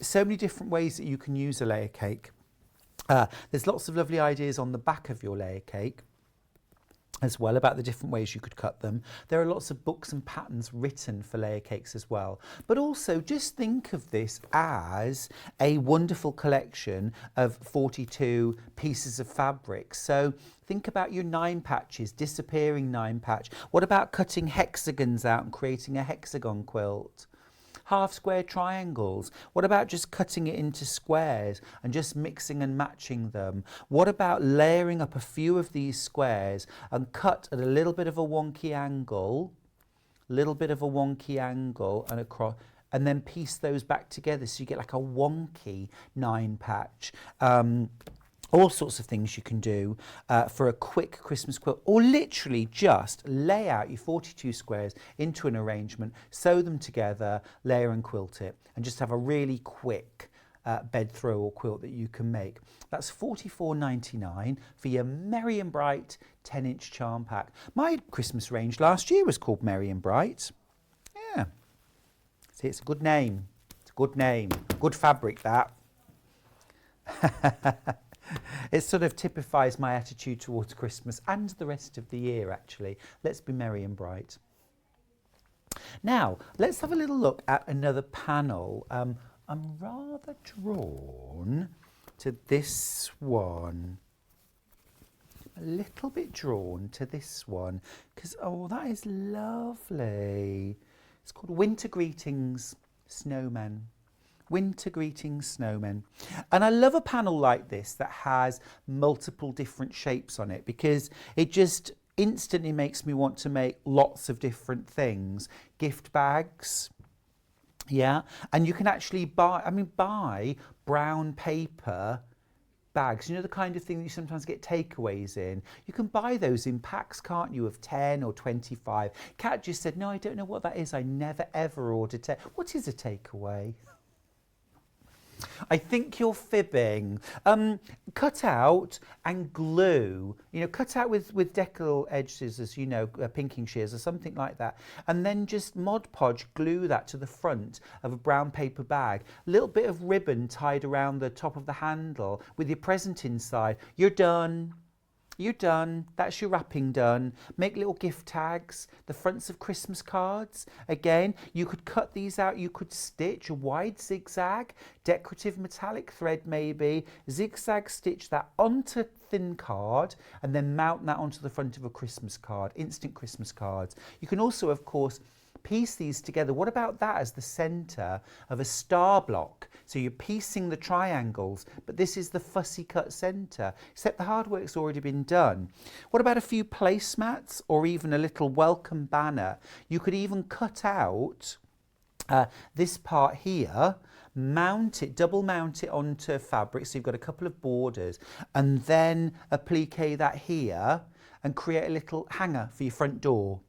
So many different ways that you can use a layer cake. There's lots of lovely ideas on the back of your layer cake as well about the different ways you could cut them. There are lots of books and patterns written for layer cakes as well. But also just think of this as a wonderful collection of 42 pieces of fabric. So think about your 9 patches, disappearing 9 patch. What about cutting hexagons out and creating a hexagon quilt? Half square triangles. What about just cutting it into squares and just mixing and matching them? What about layering up a few of these squares and cut at a little bit of a wonky angle, and across, and then piece those back together so you get like a wonky 9 patch. All sorts of things you can do for a quick Christmas quilt, or literally just lay out your 42 squares into an arrangement, sew them together, layer and quilt it, and just have a really quick bed throw or quilt that you can make. That's $44.99 for your Merry and Bright 10-inch charm pack. My Christmas range last year was called Merry and Bright. Yeah, see, it's a good name. It's a good name. Good fabric, that. It sort of typifies my attitude towards Christmas and the rest of the year, actually. Let's be merry and bright. Now, let's have a little look at another panel. I'm rather drawn to this one. A little bit drawn to this one because, oh, that is lovely. It's called Winter Greetings Snowmen. Winter Greetings Snowmen. And I love a panel like this that has multiple different shapes on it because it just instantly makes me want to make lots of different things. Gift bags, yeah, and you can actually buy brown paper bags, you know, the kind of thing that you sometimes get takeaways in. You can buy those in packs, can't you, of 10 or 25. Kat just said, no, I don't know what that is. I never ever ordered it. What is a takeaway? I think you're fibbing. Cut out and glue, you know, cut out with decal edge scissors, you know, pinking shears or something like that, and then just Mod Podge glue that to the front of a brown paper bag. A little bit of ribbon tied around the top of the handle with your present inside. You're done. You're done. That's your wrapping done. Make little gift tags, the fronts of Christmas cards. Again, you could cut these out. You could stitch a wide zigzag, decorative metallic thread maybe, zigzag stitch that onto thin card and then mount that onto the front of a Christmas card, instant Christmas cards. You can also, of course, piece these together. What about that as the centre of a star block? So you're piecing the triangles, but this is the fussy cut centre, except the hard work's already been done. What about a few placemats or even a little welcome banner? You could even cut out this part here, mount it, double mount it onto fabric, so you've got a couple of borders, and then applique that here and create a little hanger for your front door.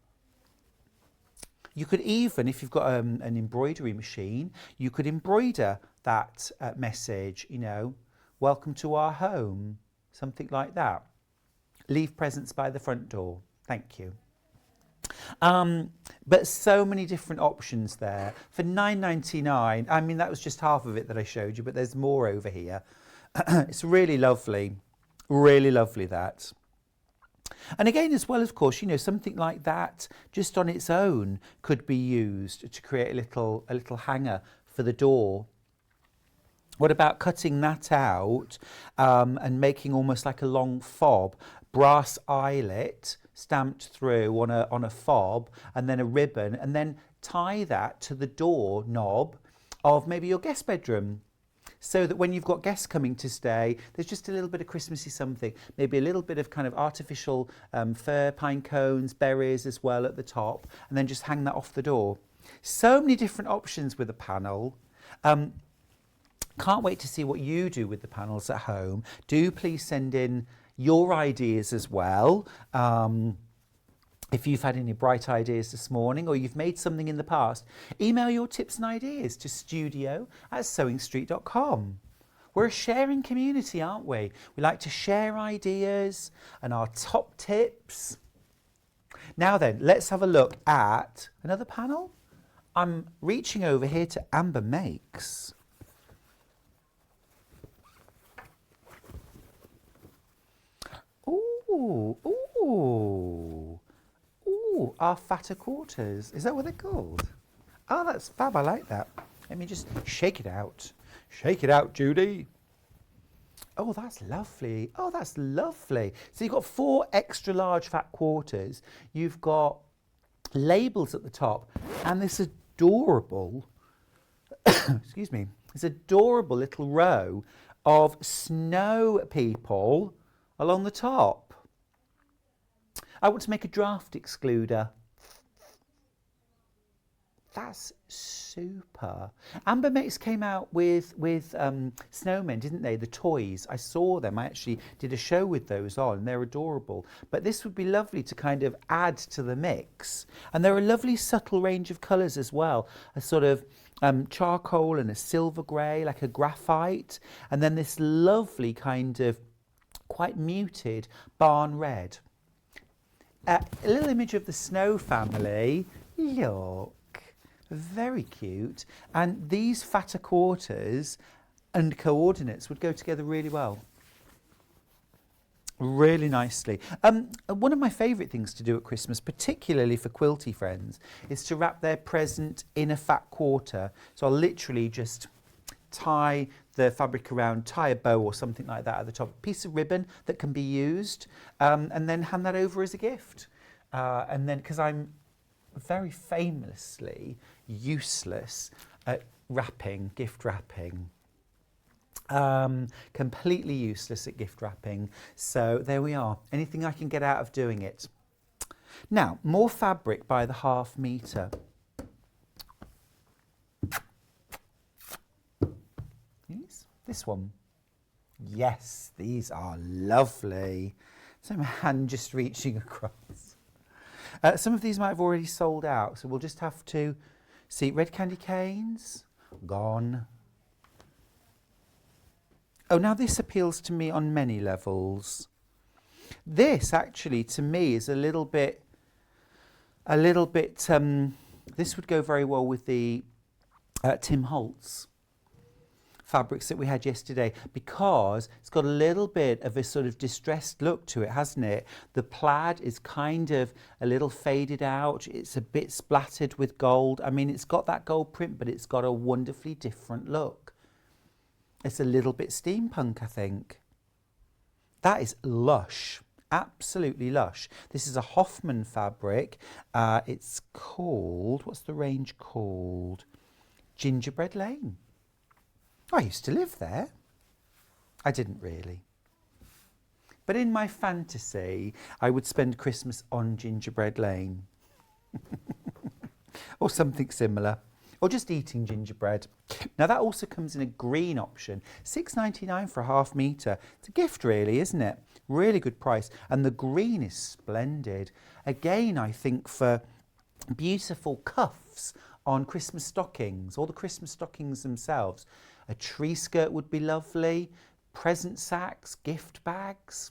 You could even, if you've got an embroidery machine, you could embroider that message, you know, welcome to our home, something like that. Leave presents by the front door. Thank you. But so many different options there. For $9.99, I mean, that was just half of it that I showed you, but there's more over here. It's really lovely, that. And again, as well, of course, you know, something like that just on its own could be used to create a little hanger for the door. What about cutting that out and making almost like a long fob, brass eyelet stamped through on a fob, and then a ribbon, and then tie that to the door knob of maybe your guest bedroom. so that when you've got guests coming to stay, there's just a little bit of Christmassy something. Maybe a little bit of kind of artificial fir, pine cones, berries as well at the top, and then just hang that off the door. So many different options with a panel. Can't wait to see what you do with the panels at home. Do please send in your ideas as well. If you've had any bright ideas this morning or you've made something in the past, email your tips and ideas to studio@sewingstreet.com. We're a sharing community, aren't we? We like to share ideas and our top tips. Now then, let's have a look at another panel. I'm reaching over here to Amber Makes. Ooh, ooh. Ooh, our fatter quarters. Is that what they're called? Oh, that's fab. I like that. Let me just shake it out. Shake it out, Judy. Oh, that's lovely. Oh, that's lovely. So you've got 4 extra large fat quarters. You've got labels at the top and this adorable, excuse me, this adorable little row of snow people along the top. I want to make a draft excluder. That's super. Amber Makes came out with snowmen, didn't they? The toys. I saw them. I actually did a show with those on. They're adorable. But this would be lovely to kind of add to the mix. And they're a lovely subtle range of colours as well. A sort of charcoal and a silver grey, like a graphite. And then this lovely kind of quite muted barn red. A little image of the snow family. Look, very cute. And these fatter quarters and coordinates would go together really well. Really nicely. One of my favourite things to do at Christmas, particularly for quilty friends, is to wrap their present in a fat quarter. So I'll literally just tie the fabric around, tie a bow or something like that at the top, a piece of ribbon that can be used, and then hand that over as a gift. And then, because I'm very famously useless at wrapping, gift wrapping, completely useless at gift wrapping. So there we are. Anything I can get out of doing it. Now, more fabric by the ½ metre. This one. Yes, these are lovely. So my hand just reaching across. Some of these might have already sold out, so we'll just have to see. Red candy canes, gone. Oh, now this appeals to me on many levels. This actually, to me, is a little bit, this would go very well with the Tim Holtz fabrics that we had yesterday, because it's got a little bit of a sort of distressed look to it, hasn't it? The plaid is kind of a little faded out. It's a bit splattered with gold. I mean, it's got that gold print, but it's got a wonderfully different look. It's a little bit steampunk, I think. That is lush. Absolutely lush. This is a Hoffman fabric. It's called, what's the range called? Gingerbread Lane. I used to live there. I didn't really. But in my fantasy, I would spend Christmas on Gingerbread Lane. Or something similar. Or just eating gingerbread. Now that also comes in a green option. £6.99 for a ½ metre. It's a gift really, isn't it? Really good price. And the green is splendid. Again, I think for beautiful cuffs on Christmas stockings, or the Christmas stockings themselves. A tree skirt would be lovely, present sacks, gift bags.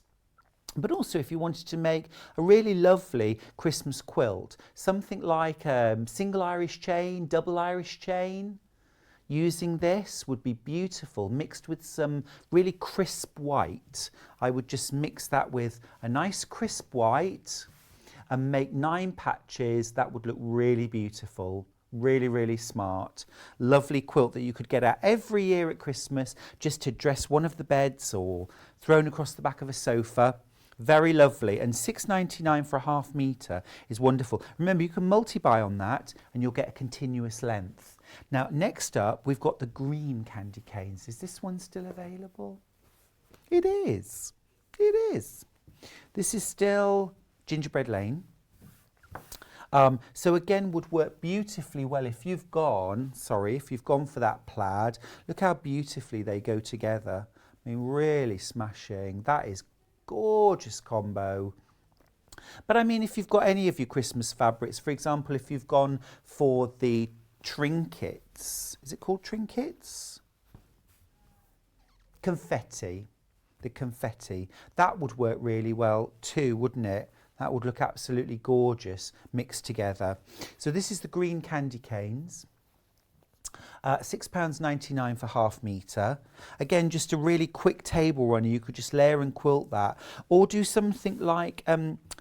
But also if you wanted to make a really lovely Christmas quilt, something like a single Irish chain, double Irish chain, using this would be beautiful, mixed with some really crisp white. I would just mix that with a nice crisp white and make 9 patches. That would look really beautiful. Really, really smart. Lovely quilt that you could get out every year at Christmas just to dress one of the beds or thrown across the back of a sofa. Very lovely. And £6.99 for a ½ metre is wonderful. Remember, you can multi-buy on that and you'll get a continuous length. Now, next up, we've got the green candy canes. Is this one still available? It is. It is. This is still Gingerbread Lane. So again, would work beautifully well if you've gone, if you've gone for that plaid. Look how beautifully they go together. I mean, really smashing. That is gorgeous combo. But I mean, if you've got any of your Christmas fabrics, for example, if you've gone for the trinkets, is it called trinkets? Confetti, the confetti, that would work really well too, wouldn't it? That would look absolutely gorgeous mixed together. So this is the green candy canes. £6.99 for half metre. Again, just a really quick table runner. You could just layer and quilt that, or do something like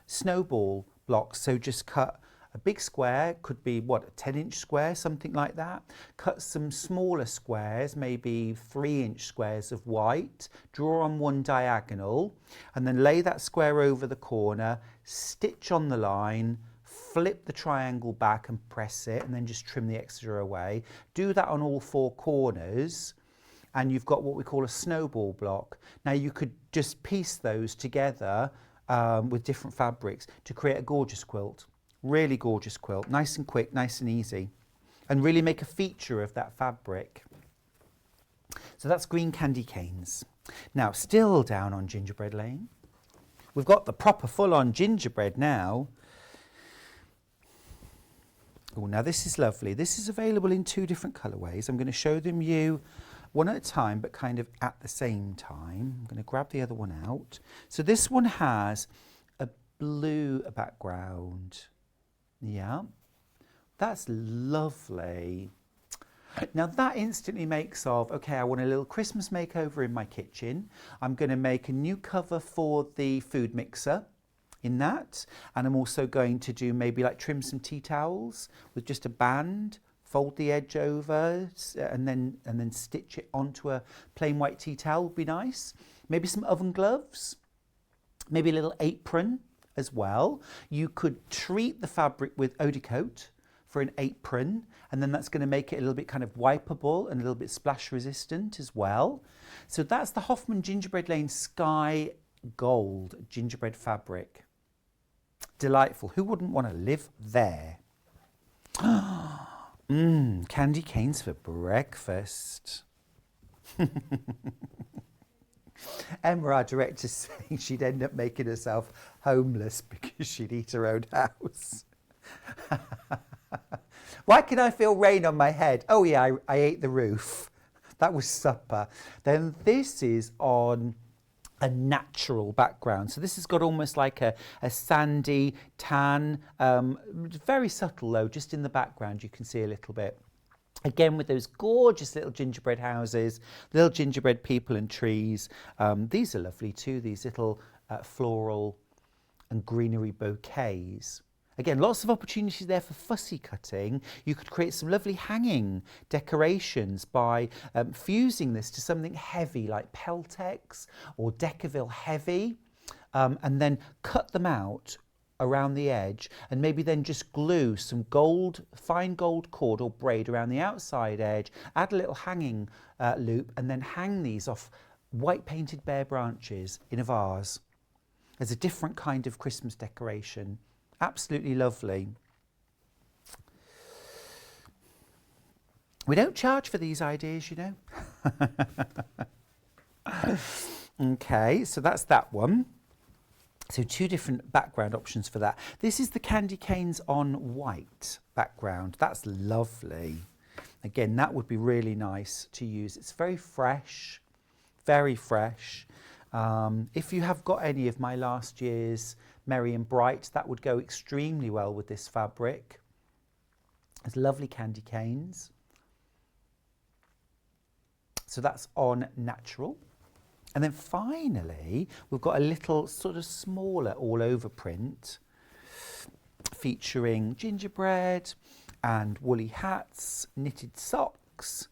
snowball blocks. So just cut a big square, could be what, a 10-inch square, something like that. Cut some smaller squares, maybe 3-inch squares of white, draw on one diagonal, and then lay that square over the corner, stitch on the line, flip the triangle back and press it, and then just trim the extra away. Do that on all 4 corners, and you've got what we call a snowball block. Now you could just piece those together with different fabrics to create a gorgeous quilt. Really gorgeous quilt, nice and quick, nice and easy, and really make a feature of that fabric. So that's green candy canes. Now, still down on Gingerbread Lane, we've got the proper full-on gingerbread now. Oh, now this is lovely. This is available in 2 different colourways. I'm going to show them you one at a time, but kind of at the same time. I'm going to grab the other one out. So this one has a blue background. Yeah, that's lovely. Now that instantly makes of, okay, I want a little Christmas makeover in my kitchen. I'm going to make a new cover for the food mixer in that, and I'm also going to do maybe like trim some tea towels with just a band, fold the edge over, and then stitch it onto a plain white tea towel would be nice. Maybe some oven gloves, maybe a little apron as well. You could treat the fabric with eau de coat for an apron, and then that's going to make it a little bit kind of wipeable and a little bit splash resistant as well. So that's the Hoffman Gingerbread Lane Sky Gold gingerbread fabric. Delightful. Who wouldn't want to live there? Candy canes for breakfast. Emma, our director, saying she'd end up making herself homeless because she'd eat her own house. Why can I feel rain on my head? Oh yeah, I ate the roof. That was supper. Then this is on a natural background. So this has got almost like a sandy tan, very subtle though, just in the background you can see a little bit. Again, with those gorgeous little gingerbread houses, little gingerbread people and trees. These are lovely too, these little floral and greenery bouquets. Again, lots of opportunities there for fussy cutting. You could create some lovely hanging decorations by fusing this to something heavy like Peltex or Decaville Heavy, and then cut them out around the edge, and maybe then just glue some gold, fine gold cord or braid around the outside edge, add a little hanging loop, and then hang these off white painted bare branches in a vase as a different kind of Christmas decoration. Absolutely lovely. We don't charge for these ideas, you know. Okay, so that's that one. So 2 different background options for that. This is the candy canes on white background. That's lovely. Again, that would be really nice to use. It's very fresh, very fresh. If you have got any of my last year's Merry and Bright, that would go extremely well with this fabric. It's lovely candy canes. So that's on natural. And then finally, we've got a little sort of smaller all over print featuring gingerbread and woolly hats, knitted socks,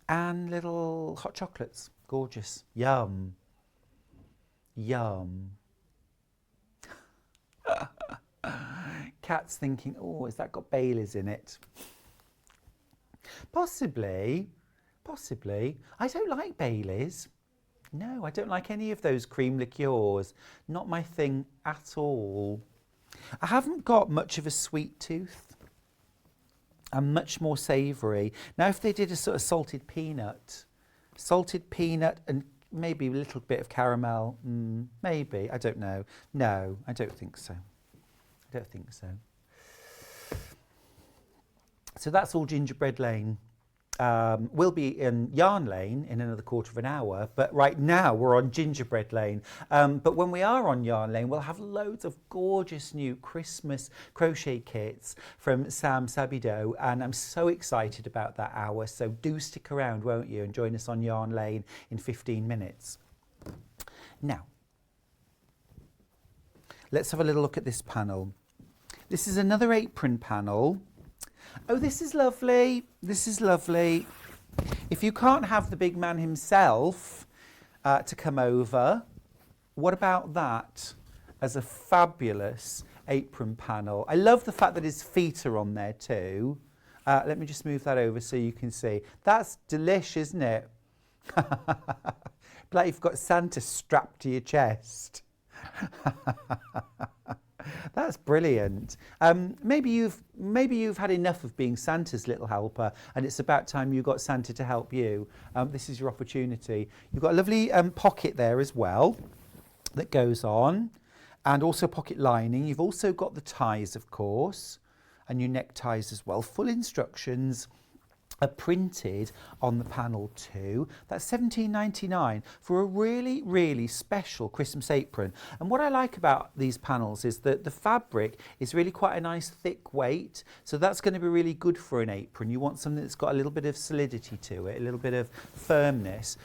and little hot chocolates. Gorgeous. Yum. Yum. cat's thinking, oh, has that got Baileys in it? Possibly, possibly. I don't like Baileys. No, I don't like any of those cream liqueurs. Not my thing at all. I haven't got much of a sweet tooth. I'm much more savoury. Now, if they did a sort of salted peanut and maybe a little bit of caramel, maybe, I don't know. No, I don't think so. I don't think so. So that's all Gingerbread Lane. We'll be in Yarn Lane in another quarter of an hour, but right now we're on Gingerbread Lane. But when we are on Yarn Lane, we'll have loads of gorgeous new Christmas crochet kits from Sam Sabido, and I'm so excited about that hour. So do stick around, won't you, and join us on Yarn Lane in 15 minutes. Now, let's have a little look at this panel. This is another apron panel. Oh, this is lovely. This is lovely. If you can't have the big man himself to come over, what about that as a fabulous apron panel? I love the fact that his feet are on there too. Let me just move that over so you can see. That's delish, isn't it? Like you've got Santa strapped to your chest. That's brilliant. Maybe you've had enough of being Santa's little helper, and it's about time you got Santa to help you. This is your opportunity. You've got a lovely pocket there as well that goes on, and also pocket lining. You've also got the ties, of course, and your neckties as well. Full instructions are printed on the panel too. That's £17.99 for a really, really special Christmas apron. And what I like about these panels is that the fabric is really quite a nice thick weight. So that's going to be really good for an apron. You want something that's got a little bit of solidity to it, a little bit of firmness.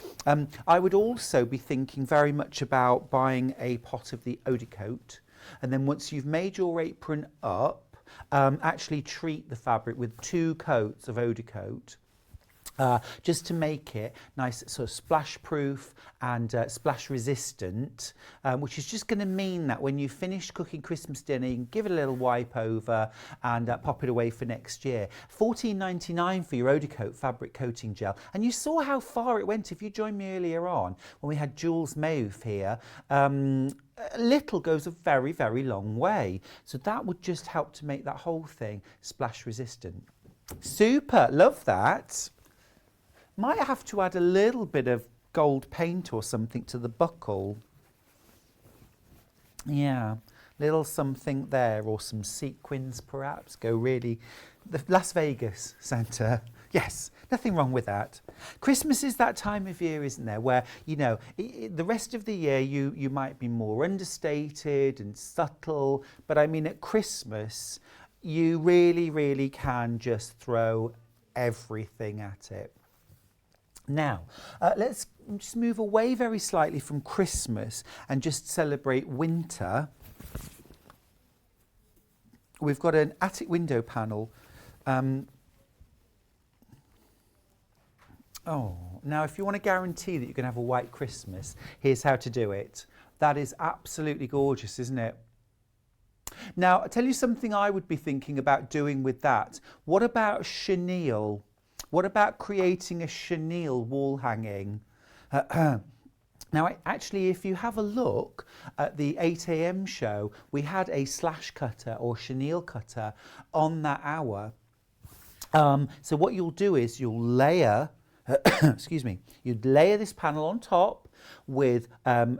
I would also be thinking very much about buying a pot of the eau de coat. And then once you've made your apron up, actually treat the fabric with 2 coats of eau de coat, just to make it nice, sort of splash proof and splash resistant, which is just going to mean that when you finish cooking Christmas dinner, you can give it a little wipe over and pop it away for next year. £14.99 for your eau de coat fabric coating gel. And you saw how far it went if you joined me earlier on when we had Jules Mayouf here. A little goes a very, very long way. So that would just help to make that whole thing splash resistant. Super, love that. Might have to add a little bit of gold paint or something to the buckle. Yeah, little something there, or some sequins perhaps. Go really, the Las Vegas Santa. Yes, nothing wrong with that. Christmas is that time of year, isn't there, where, you know, the rest of the year you might be more understated and subtle, but I mean at Christmas you really, really can just throw everything at it. Now, let's just move away very slightly from Christmas and just celebrate winter. We've got an attic window panel. Now if you want to guarantee that you're going to have a white Christmas, here's how to do it. That is absolutely gorgeous, isn't it? Now, I'll tell you something I would be thinking about doing with that. What about chenille? What about creating a chenille wall hanging? Now, actually, if you have a look at the 8 a.m. show, we had a slash cutter or chenille cutter on that hour. So what you'll do is you'll layer, excuse me, you'd layer this panel on top with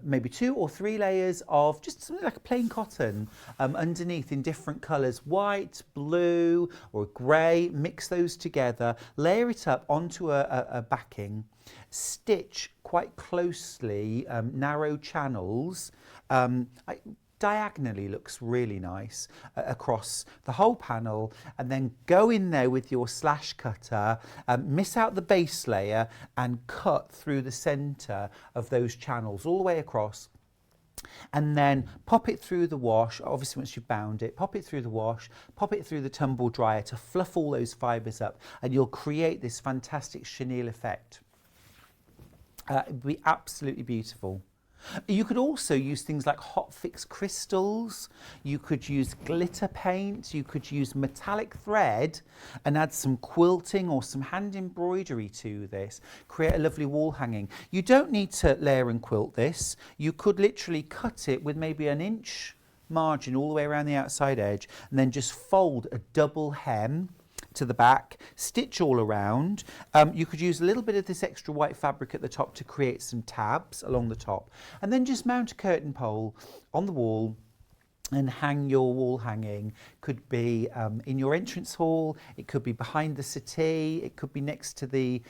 maybe 2 or 3 layers of just something like a plain cotton underneath in different colours, white, blue or grey. Mix those together, layer it up onto a backing, stitch quite closely narrow channels. Diagonally looks really nice across the whole panel, and then go in there with your slash cutter, miss out the base layer and cut through the centre of those channels all the way across, and then pop it through the wash. Obviously once you've bound it, pop it through the wash, pop it through the tumble dryer to fluff all those fibres up, and you'll create this fantastic chenille effect. It would be absolutely beautiful. You could also use things like hot fix crystals, you could use glitter paint, you could use metallic thread and add some quilting or some hand embroidery to this, create a lovely wall hanging. You don't need to layer and quilt this, you could literally cut it with maybe an inch margin all the way around the outside edge and then just fold a double hem to the back, stitch all around. You could use a little bit of this extra white fabric at the top to create some tabs along the top, and then just mount a curtain pole on the wall and hang your wall hanging. Could be in your entrance hall, it could be behind the settee, it could be next to the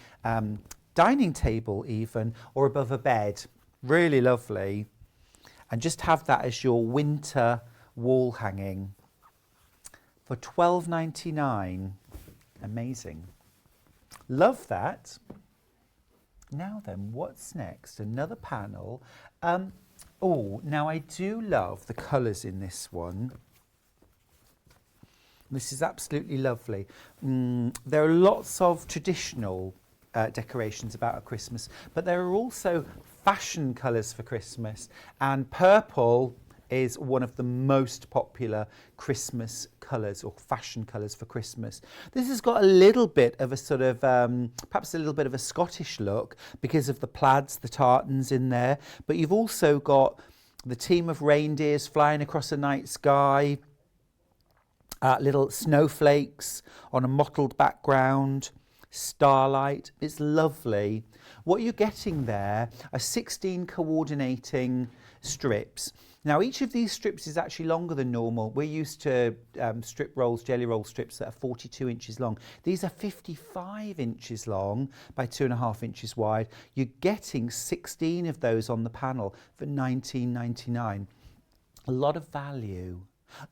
dining table even, or above a bed. Really lovely. And just have that as your winter wall hanging for $12.99. Amazing. Love that. Now then, what's next? Another panel. Oh, now I do love the colours in this one. This is absolutely lovely. There are lots of traditional decorations about Christmas, but there are also fashion colours for Christmas, and purple is one of the most popular Christmas colours or fashion colours for Christmas. This has got a little bit of a sort of, perhaps a little bit of a Scottish look because of the plaids, the tartans in there, but you've also got the team of reindeers flying across a night sky, little snowflakes on a mottled background, starlight. It's lovely. What you're getting there are 16 coordinating strips. Now each of these strips is actually longer than normal. We're used to strip rolls, jelly roll strips that are 42 inches long. These are 55 inches long by 2.5 inches wide. You're getting 16 of those on the panel for $19.99. A lot of value.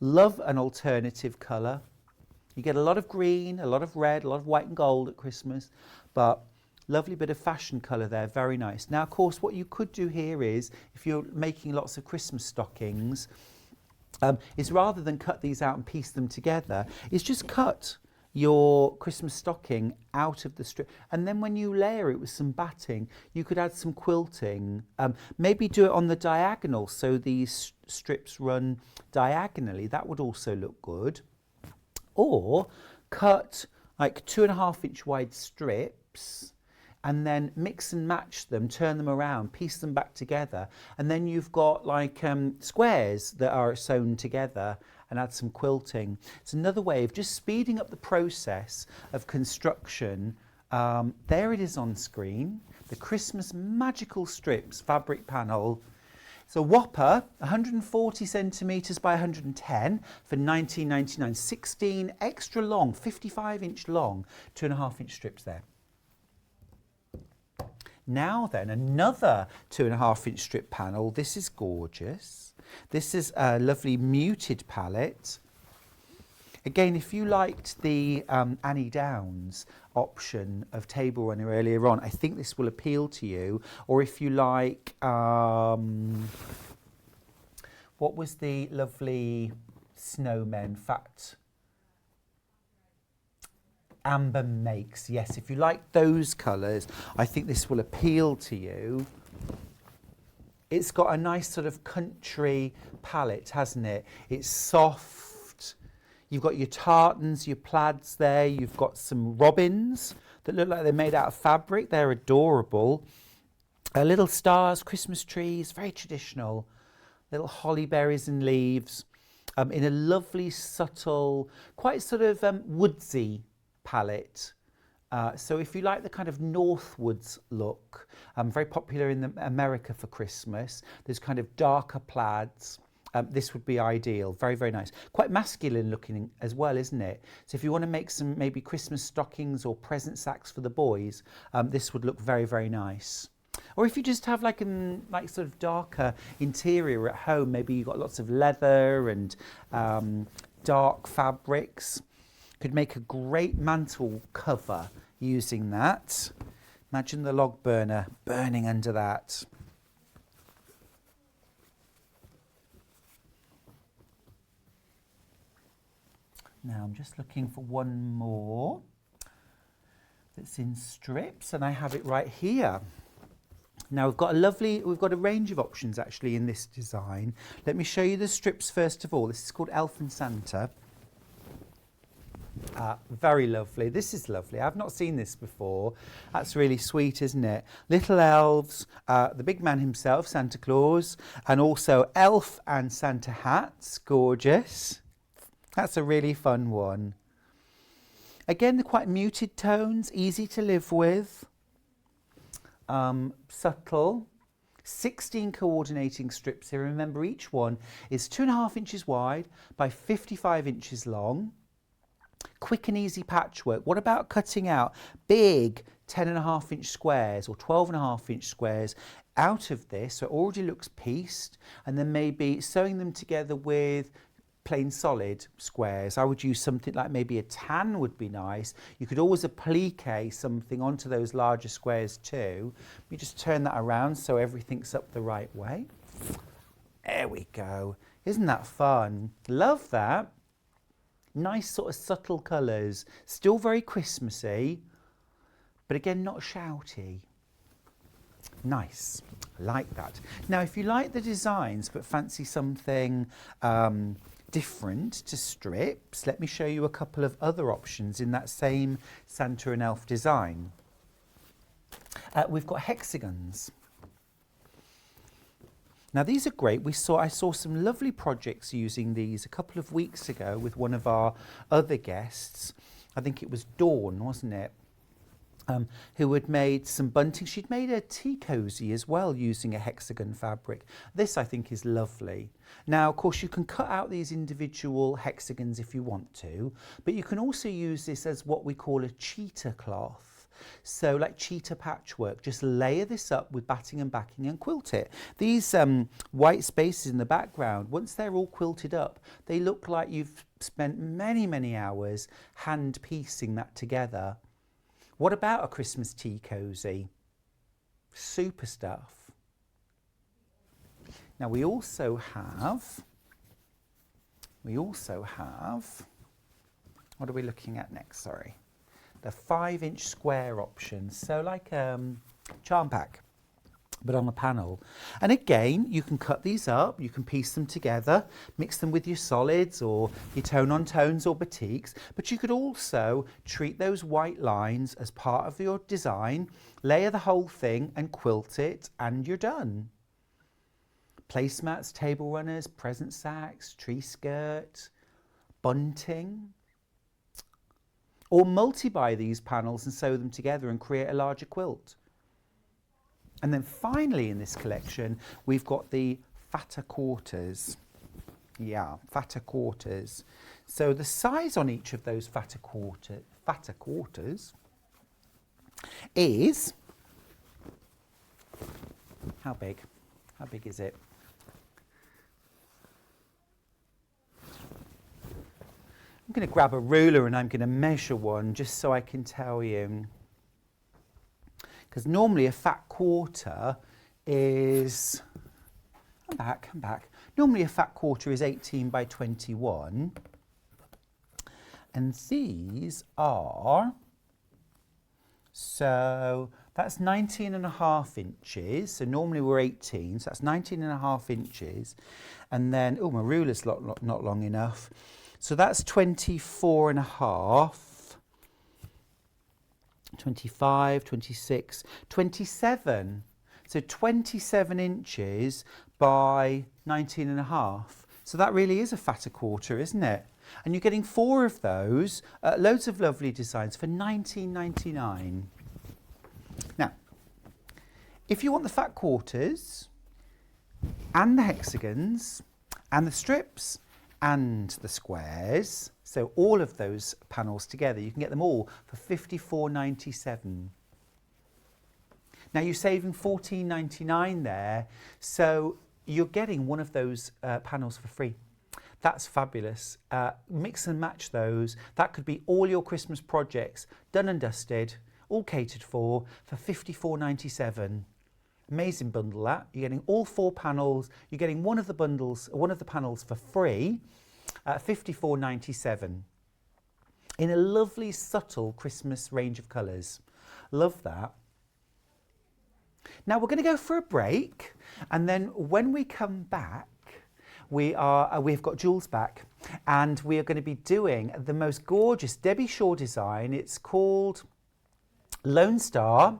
Love an alternative colour. You get a lot of green, a lot of red, a lot of white and gold at Christmas, but lovely bit of fashion colour there, very nice. Now, of course, what you could do here is, if you're making lots of Christmas stockings, is rather than cut these out and piece them together, is just cut your Christmas stocking out of the strip. And then when you layer it with some batting, you could add some quilting. Maybe do it on the diagonal, so these strips run diagonally. That would also look good. Or cut like 2.5 inch wide strips and then mix and match them, turn them around, piece them back together, and then you've got like squares that are sewn together, and add some quilting. It's another way of just speeding up the process of construction. There it is on screen, the Christmas Magical Strips fabric panel. It's a whopper, 140 centimetres by 110 for $19.99. 16 extra long, 55 inch long, 2.5 inch strips there. Now then, another 2.5 inch strip panel. This is gorgeous. This is a lovely muted palette. Again, if you liked the Annie Downs option of table runner earlier on, I think this will appeal to you. Or if you like, what was the lovely snowmen, fat Amber Makes. Yes, if you like those colours, I think this will appeal to you. It's got a nice sort of country palette, hasn't it? It's soft. You've got your tartans, your plaids there. You've got some robins that look like they're made out of fabric. They're adorable. Little stars, Christmas trees, very traditional. Little holly berries and leaves in a lovely, subtle, quite sort of woodsy palette. So if you like the kind of Northwoods look, very popular in America for Christmas, there's kind of darker plaids. This would be ideal. Very, very nice. Quite masculine looking as well, isn't it? So if you want to make some maybe Christmas stockings or present sacks for the boys, this would look very, very nice. Or if you just have like sort of darker interior at home, maybe you've got lots of leather and dark fabrics. Could make a great mantle cover using that. Imagine the log burner burning under that. Now I'm just looking for one more that's in strips, and I have it right here. Now we've got a range of options actually in this design. Let me show you the strips first of all. This is called Elf and Santa. Very lovely. This is lovely. I've not seen this before. That's really sweet, isn't it? Little elves, the big man himself, Santa Claus, and also elf and Santa hats. Gorgeous. That's a really fun one. Again, they're quite muted tones, easy to live with. Subtle. 16 coordinating strips here. Remember, each one is 2.5 inches wide by 55 inches long. Quick and easy patchwork. What about cutting out big 10.5 inch squares or 12.5 inch squares out of this, so it already looks pieced, and then maybe sewing them together with plain solid squares. I would use something like maybe a tan would be nice. You could always applique something onto those larger squares too. You just turn that around so everything's up the right way. There we go. Isn't that fun? Love that. Nice sort of subtle colours, still very Christmassy, but again not shouty. Nice, like that. Now if you like the designs but fancy something different to strips, let me show you a couple of other options in that same Santa and Elf design. We've got hexagons. Now these are great. I saw some lovely projects using these a couple of weeks ago with one of our other guests. I think it was Dawn, wasn't it? Who had made some bunting. She'd made a tea cosy as well using a hexagon fabric. This I think is lovely. Now of course you can cut out these individual hexagons if you want to, but you can also use this as what we call a cheetah cloth. So like cheetah patchwork, just layer this up with batting and backing and quilt it. These white spaces in the background, once they're all quilted up, they look like you've spent many, many hours hand piecing that together. What about a Christmas tea cosy? Super stuff. Now we also have, what are we looking at next, sorry? The 5-inch square option, so like charm pack, but on a panel. And again, you can cut these up, you can piece them together, mix them with your solids or your tone-on-tones or batiks, but you could also treat those white lines as part of your design, layer the whole thing and quilt it, and you're done. Placemats, table runners, present sacks, tree skirt, bunting. Or multi-buy these panels and sew them together and create a larger quilt. And then finally in this collection, we've got the fatter quarters. Yeah, fatter quarters. So the size on each of those fatter quarters is, how big? How big is it? I'm going to grab a ruler and I'm going to measure one just so I can tell you. Because normally a fat quarter is, come back. Normally a fat quarter is 18 by 21. And these are, so that's 19.5 inches. So normally we're 18, so that's 19.5 inches. And then, oh, my ruler's not long enough. So that's 24.5, 25, 26, 27. So 27 inches by 19.5. So that really is a fatter quarter, isn't it? And you're getting 4 of those, loads of lovely designs for $19.99. Now, if you want the fat quarters and the hexagons and the strips and the squares, so all of those panels together, you can get them all for $54.97. Now you're saving $14.99 there, so you're getting one of those panels for free. That's fabulous. Mix and match those. That could be all your Christmas projects, done and dusted, all catered for $54.97. Amazing bundle that. You're getting all 4 panels. You're getting one of the panels for free at $54.97 in a lovely subtle Christmas range of colours. Love that. Now we're going to go for a break, and then when we come back, we've got Jules back, and we are going to be doing the most gorgeous Debbie Shaw design. It's called Lone Star.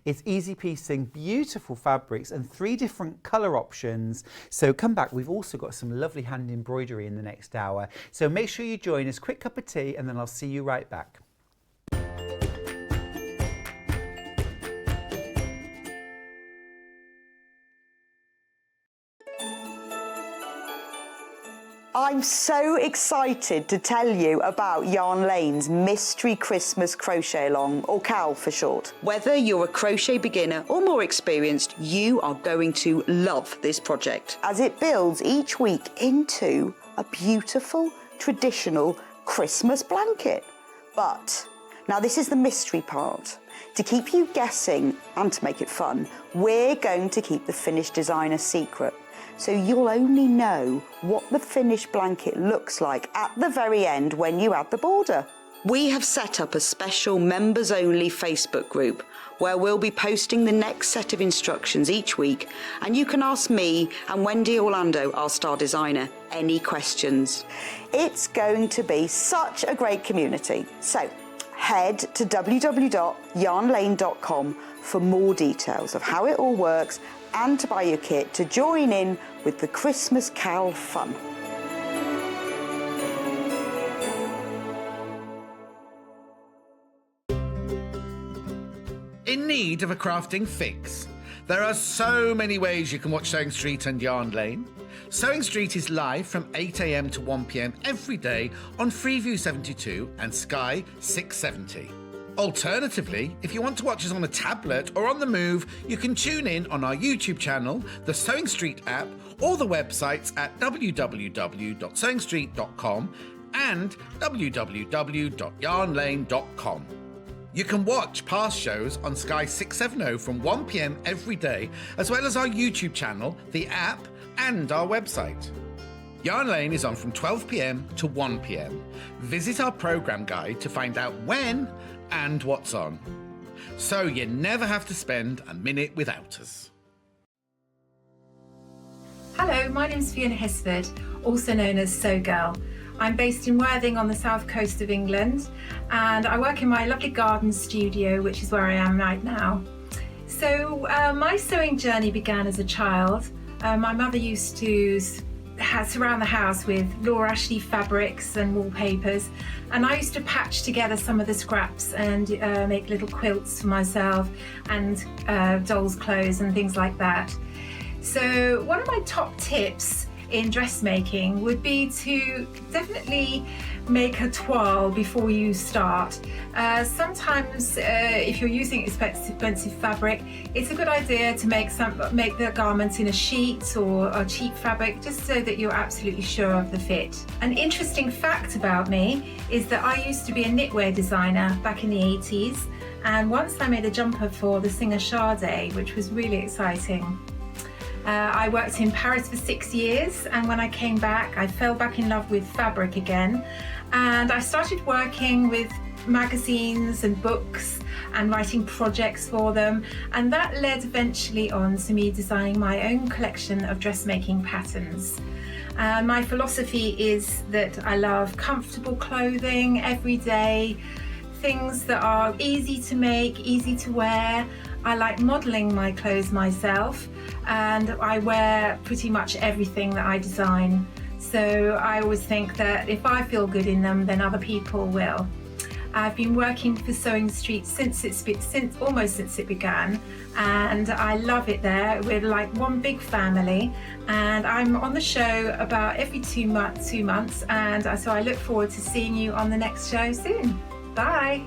It's easy piecing, beautiful fabrics and 3 different colour options. So come back, we've also got some lovely hand embroidery in the next hour. So make sure you join us, quick cup of tea, and then I'll see you right back. I'm so excited to tell you about Yarn Lane's Mystery Christmas Crochet Along, or CAL for short. Whether you're a crochet beginner or more experienced, you are going to love this project, as it builds each week into a beautiful, traditional Christmas blanket. But now this is the mystery part. To keep you guessing and to make it fun, we're going to keep the finished design a secret. So you'll only know what the finished blanket looks like at the very end when you add the border. We have set up a special members-only Facebook group where we'll be posting the next set of instructions each week, and you can ask me and Wendy Orlando, our star designer, any questions. It's going to be such a great community. So head to www.yarnlane.com for more details of how it all works and to buy your kit to join in with the Christmas CAL fun. In need of a crafting fix? There are so many ways you can watch Sewing Street and Yarn Lane. Sewing Street is live from 8 a.m. to 1 p.m. every day on Freeview 72 and Sky 670. Alternatively, if you want to watch us on a tablet or on the move, you can tune in on our YouTube channel, the Sewing Street app, or the websites at www.sewingstreet.com and www.yarnlane.com. You can watch past shows on Sky 670 from 1 p.m. every day, as well as our YouTube channel, the app, and our website. Yarn Lane is on from 12 p.m. to 1 p.m. Visit our programme guide to find out when and what's on. So you never have to spend a minute without us. Hello, my name's Fiona Hesford, also known as Sew Girl. I'm based in Worthing on the south coast of England, and I work in my lovely garden studio, which is where I am right now. So my sewing journey began as a child. My mother used to surround the house with Laura Ashley fabrics and wallpapers, and I used to patch together some of the scraps and make little quilts for myself and dolls' clothes and things like that. So one of my top tips in dressmaking would be to definitely make a toile before you start. Sometimes if you're using expensive fabric, it's a good idea to make the garment in a sheet or a cheap fabric, just so that you're absolutely sure of the fit. An interesting fact about me is that I used to be a knitwear designer back in the 80s, and once I made a jumper for the singer Sade, which was really exciting. I worked in Paris for 6 years, and when I came back, I fell back in love with fabric again, and I started working with magazines and books and writing projects for them, and that led eventually on to me designing my own collection of dressmaking patterns. My philosophy is that I love comfortable clothing every day, things that are easy to make, easy to wear. I like modelling my clothes myself, and I wear pretty much everything that I design. So I always think that if I feel good in them, then other people will. I've been working for Sewing Street almost since it began, and I love it there. We're like one big family, and I'm on the show about every 2 months, and so I look forward to seeing you on the next show soon. Bye.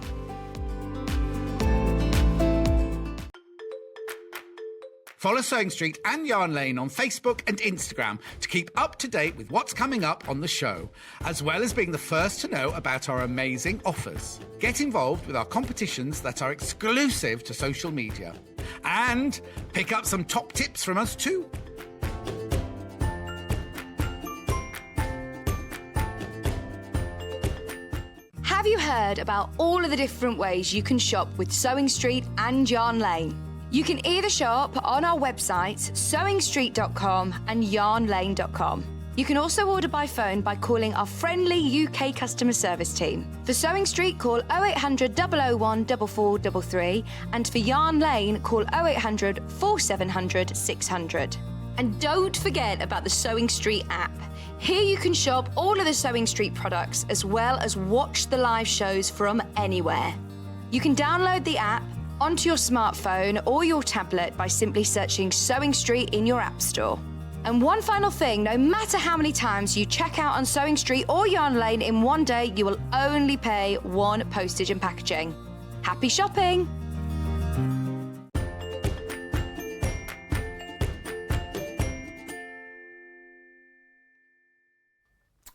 Follow Sewing Street and Yarn Lane on Facebook and Instagram to keep up to date with what's coming up on the show, as well as being the first to know about our amazing offers. Get involved with our competitions that are exclusive to social media. And pick up some top tips from us too. Have you heard about all of the different ways you can shop with Sewing Street and Yarn Lane? You can either shop on our websites, sewingstreet.com and yarnlane.com. You can also order by phone by calling our friendly UK customer service team. For Sewing Street, call 0800 001 4433, and for Yarn Lane, call 0800 4700 600. And don't forget about the Sewing Street app. Here you can shop all of the Sewing Street products as well as watch the live shows from anywhere. You can download the app onto your smartphone or your tablet by simply searching Sewing Street in your app store. And one final thing, no matter how many times you check out on Sewing Street or Yarn Lane in one day, you will only pay one postage and packaging. Happy shopping!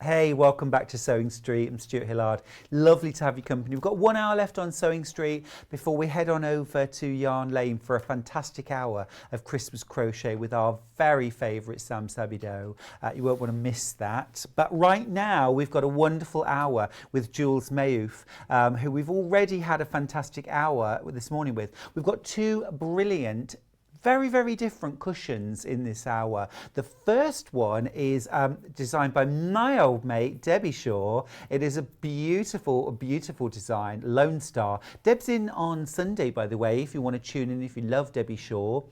Hey, welcome back to Sewing Street. I'm Stuart Hillard. Lovely to have your company. We've got 1 hour left on Sewing Street before we head on over to Yarn Lane for a fantastic hour of Christmas crochet with our very favourite Sam Sabido. You won't want to miss that. But right now we've got a wonderful hour with Jules Mayouf, who we've already had a fantastic hour this morning with. We've got 2 brilliant very, very different cushions in this hour. The first one is designed by my old mate, Debbie Shaw. It is a beautiful, beautiful design, Lone Star. Deb's in on Sunday, by the way, if you want to tune in, if you love Debbie Shaw.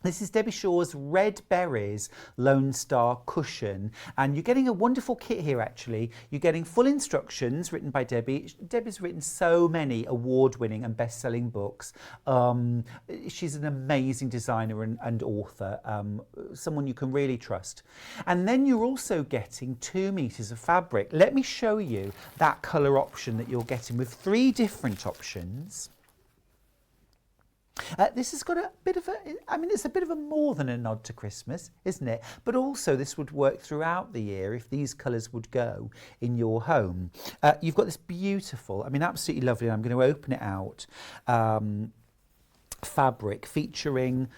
This is Debbie Shaw's Red Berries Lone Star cushion, and you're getting a wonderful kit here actually. You're getting full instructions written by Debbie. Debbie's written so many award-winning and best-selling books. She's an amazing designer and author, someone you can really trust. And then you're also getting 2 meters of fabric. Let me show you that colour option that you're getting with 3 different options. This has got a bit of it's a bit of a more than a nod to Christmas, isn't it? But also this would work throughout the year if these colours would go in your home. You've got this beautiful, absolutely lovely, and I'm going to open it out, fabric featuring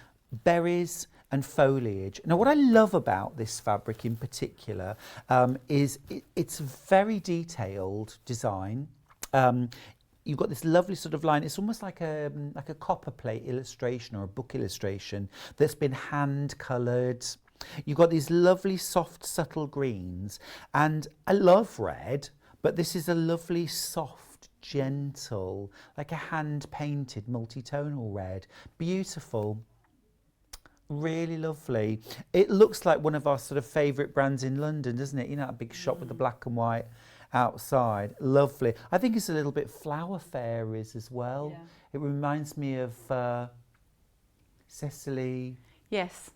berries and foliage. Now what I love about this fabric in particular is it's very detailed design. You've got this lovely sort of line. It's almost like a copper plate illustration or a book illustration that's been hand coloured. You've got these lovely soft subtle greens, and I love red, but this is a lovely soft gentle, like a hand painted multi-tonal red. Beautiful, really lovely. It looks like one of our sort of favourite brands in London, doesn't it? You know, that big shop with the black and white outside. Lovely. I think it's a little bit flower fairies as well. Yeah. It reminds me of Cecily. Yes.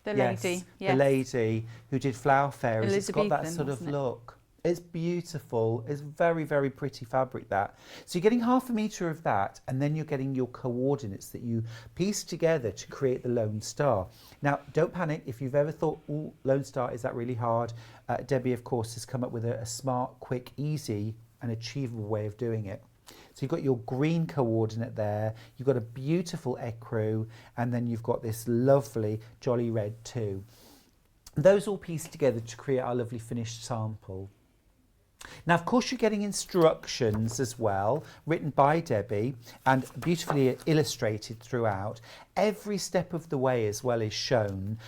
The lady. Yes. The lady who did flower fairies. It's got that sort of wasn't it? look. It's beautiful. It's very, very pretty fabric, that. So you're getting ½ metre of that, and then you're getting your coordinates that you piece together to create the Lone Star. Now, don't panic if you've ever thought, oh, Lone Star, is that really hard? Debbie, of course, has come up with a smart, quick, easy and achievable way of doing it. So you've got your green coordinate there, you've got a beautiful ecru, and then you've got this lovely jolly red too. Those all pieced together to create our lovely finished sample. Now, of course, you're getting instructions as well, written by Debbie and beautifully illustrated throughout. Every step of the way as well is shown,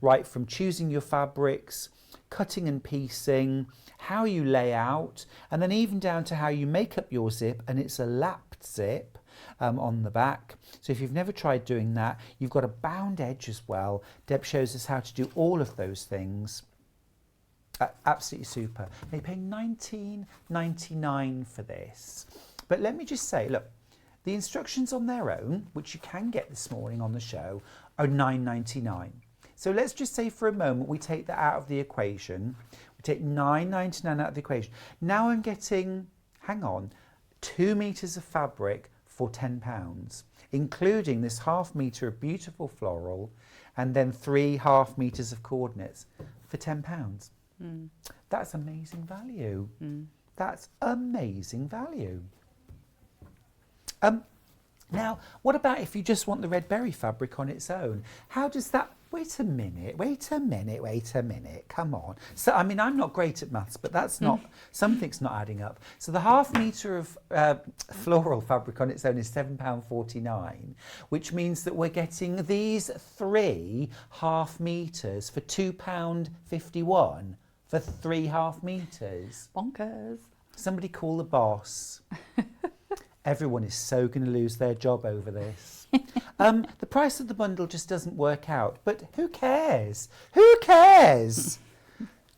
right from choosing your fabrics, cutting and piecing, how you lay out, and then even down to how you make up your zip, and it's a lapped zip on the back. So if you've never tried doing that, you've got a bound edge as well. Deb shows us how to do all of those things. Absolutely super. They pay $19.99 for this. But let me just say, look, the instructions on their own, which you can get this morning on the show, are $9.99. So let's just say for a moment we take that out of the equation. We take $9.99 out of the equation. Now I'm getting, hang on, 2 meters of fabric for £10, including this ½ metre of beautiful floral and then 3 ½ meters of coordinates for £10. That's amazing value. That's amazing value. Now, what about if you just want the red berry fabric on its own? How does that Wait a minute, wait a minute, wait a minute. Come on. So, I mean, I'm not great at maths, but that's not, something's not adding up. So the half metre of floral fabric on its own is £7.49, which means that we're getting these 3 half metres for £2.51 for 3 half metres. Bonkers. Somebody call the boss. Everyone is so going to lose their job over this. The price of the bundle just doesn't work out, but who cares? Who cares?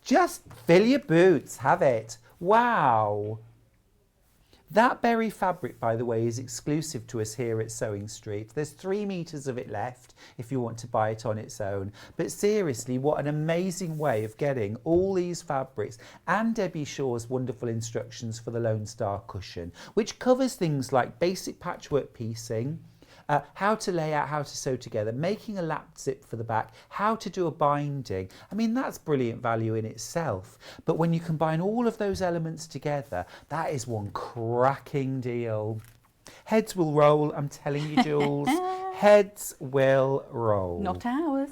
Just fill your boots, have it. Wow. That berry fabric, by the way, is exclusive to us here at Sewing Street. There's 3 metres of it left if you want to buy it on its own. But seriously, what an amazing way of getting all these fabrics and Debbie Shaw's wonderful instructions for the Lone Star cushion, which covers things like basic patchwork piecing, how to lay out, how to sew together, making a lap zip for the back, how to do a binding. I mean, that's brilliant value in itself. But when you combine all of those elements together, that is one cracking deal. Heads will roll, I'm telling you, Jules. Heads will roll. Not ours.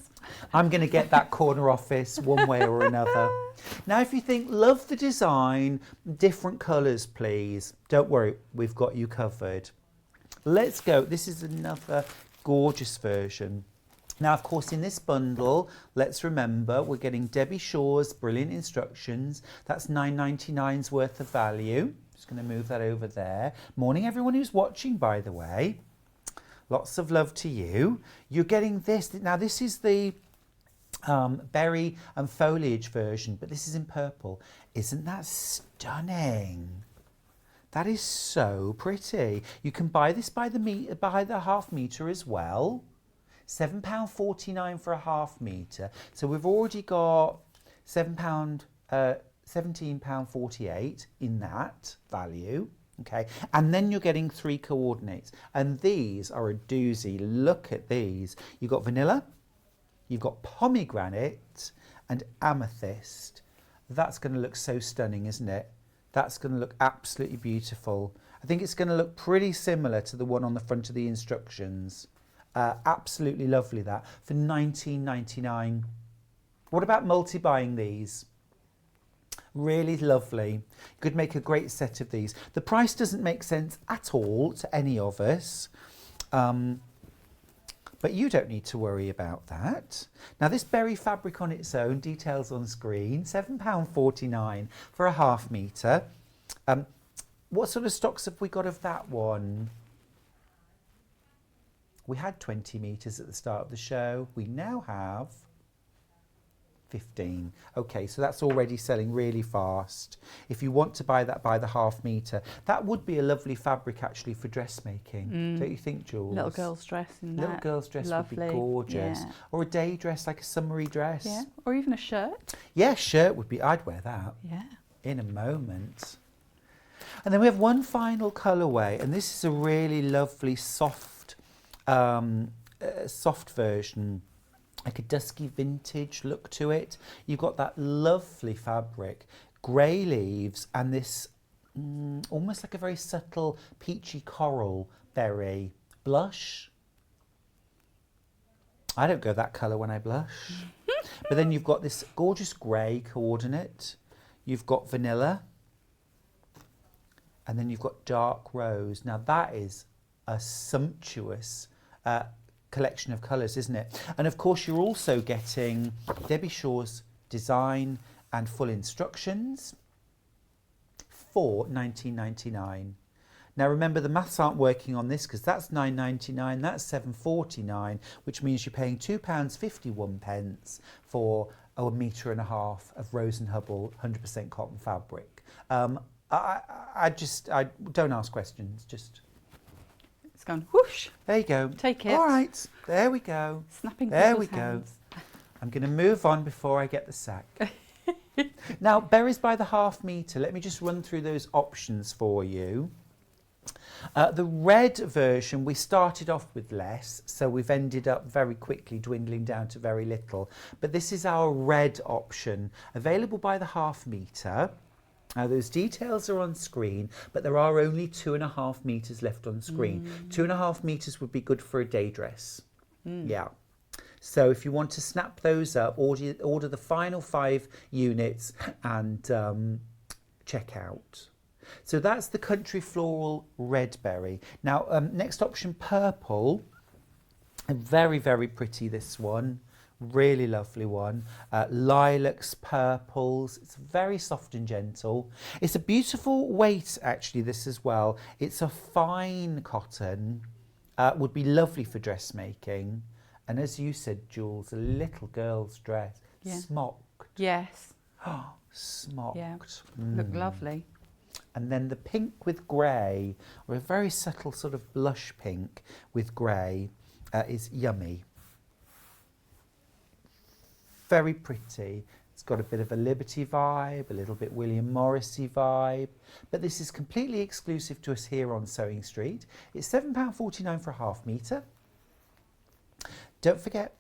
I'm going to get that corner office one way or another. Now, if you think, love the design, different colours, please. Don't worry, we've got you covered. Let's go. This is another gorgeous version. Now, of course, in this bundle, let's remember we're getting Debbie Shaw's brilliant instructions. That's £9.99's worth of value. Just going to move that over there. Morning, everyone who's watching, by the way. Lots of love to you. You're getting this. Now, this is the berry and foliage version, but this is in purple. Isn't that stunning? That is so pretty. You can buy this by the half metre as well. £7.49 for a half metre. So we've already got £17.48 in that value. Okay, and then you're getting 3 coordinates. And these are a doozy. Look at these. You've got vanilla, you've got pomegranate and amethyst. That's going to look so stunning, isn't it? That's going to look absolutely beautiful. I think it's going to look pretty similar to the one on the front of the instructions. Absolutely lovely that, for £19.99. What about multi-buying these? Really lovely. You could make a great set of these. The price doesn't make sense at all to any of us. But you don't need to worry about that. Now, this berry fabric on its own, details on screen, £7.49 for a half metre. What sort of stocks have we got of that one? We had 20 metres at the start of the show. We now have 15. Okay, so that's already selling really fast. If you want to buy that by the half metre, that would be a lovely fabric actually for dressmaking. Don't you think, Jules? Little girl's dress in that. Little girl's dress Lovely. would be gorgeous. Yeah. Or a day dress, like a summery dress. Yeah, or even a shirt. Yeah, shirt would be, I'd wear that. Yeah. In a moment. And then we have one final colourway, and this is a really lovely soft version, like a dusky vintage look to it. You've got that lovely fabric, grey leaves, and this almost like a very subtle peachy coral berry blush. I don't go that colour when I blush. But then you've got this gorgeous grey coordinate. You've got vanilla. And then you've got dark rose. Now that is a sumptuous collection of colours, isn't it? And of course you're also getting Debbie Shaw's design and full instructions for £19.99. Now remember, the maths aren't working on this because that's £9.99, that's £7.49, which means you're paying £2.51 for a metre and a half of Rose and Hubble 100% cotton fabric. I don't ask questions, just... It's gone whoosh. There you go. Take it. All right, there we go. Snapping there we people's hands. go. I'm going to move on before I get the sack. Now, berries by the half metre. Let me just run through those options for you. The red version, we started off with less, so we've ended up very quickly dwindling down to very little. But this is our red option, available by the half metre. Now, those details are on screen, but there are only 2.5 metres left on screen. 2.5 metres would be good for a day dress. Yeah. So if you want to snap those up, order the final 5 units and check out. So that's the Country Floral Red Berry. Now, next option, purple. Very, very pretty, this one. Really lovely one. Lilacs, purples. It's very soft and gentle. It's a beautiful weight, actually, this as well. It's a fine cotton. Would be lovely for dressmaking. And as you said, Jules, a little girl's dress. Yeah. Smocked. Yes. Oh, smocked. Yeah. Look lovely. And then the pink with grey, or a very subtle sort of blush pink with grey, is yummy. Very pretty. It's got a bit of a Liberty vibe, a little bit William Morrissey vibe, but this is completely exclusive to us here on Sewing Street. It's £7.49 for a half metre. Don't forget,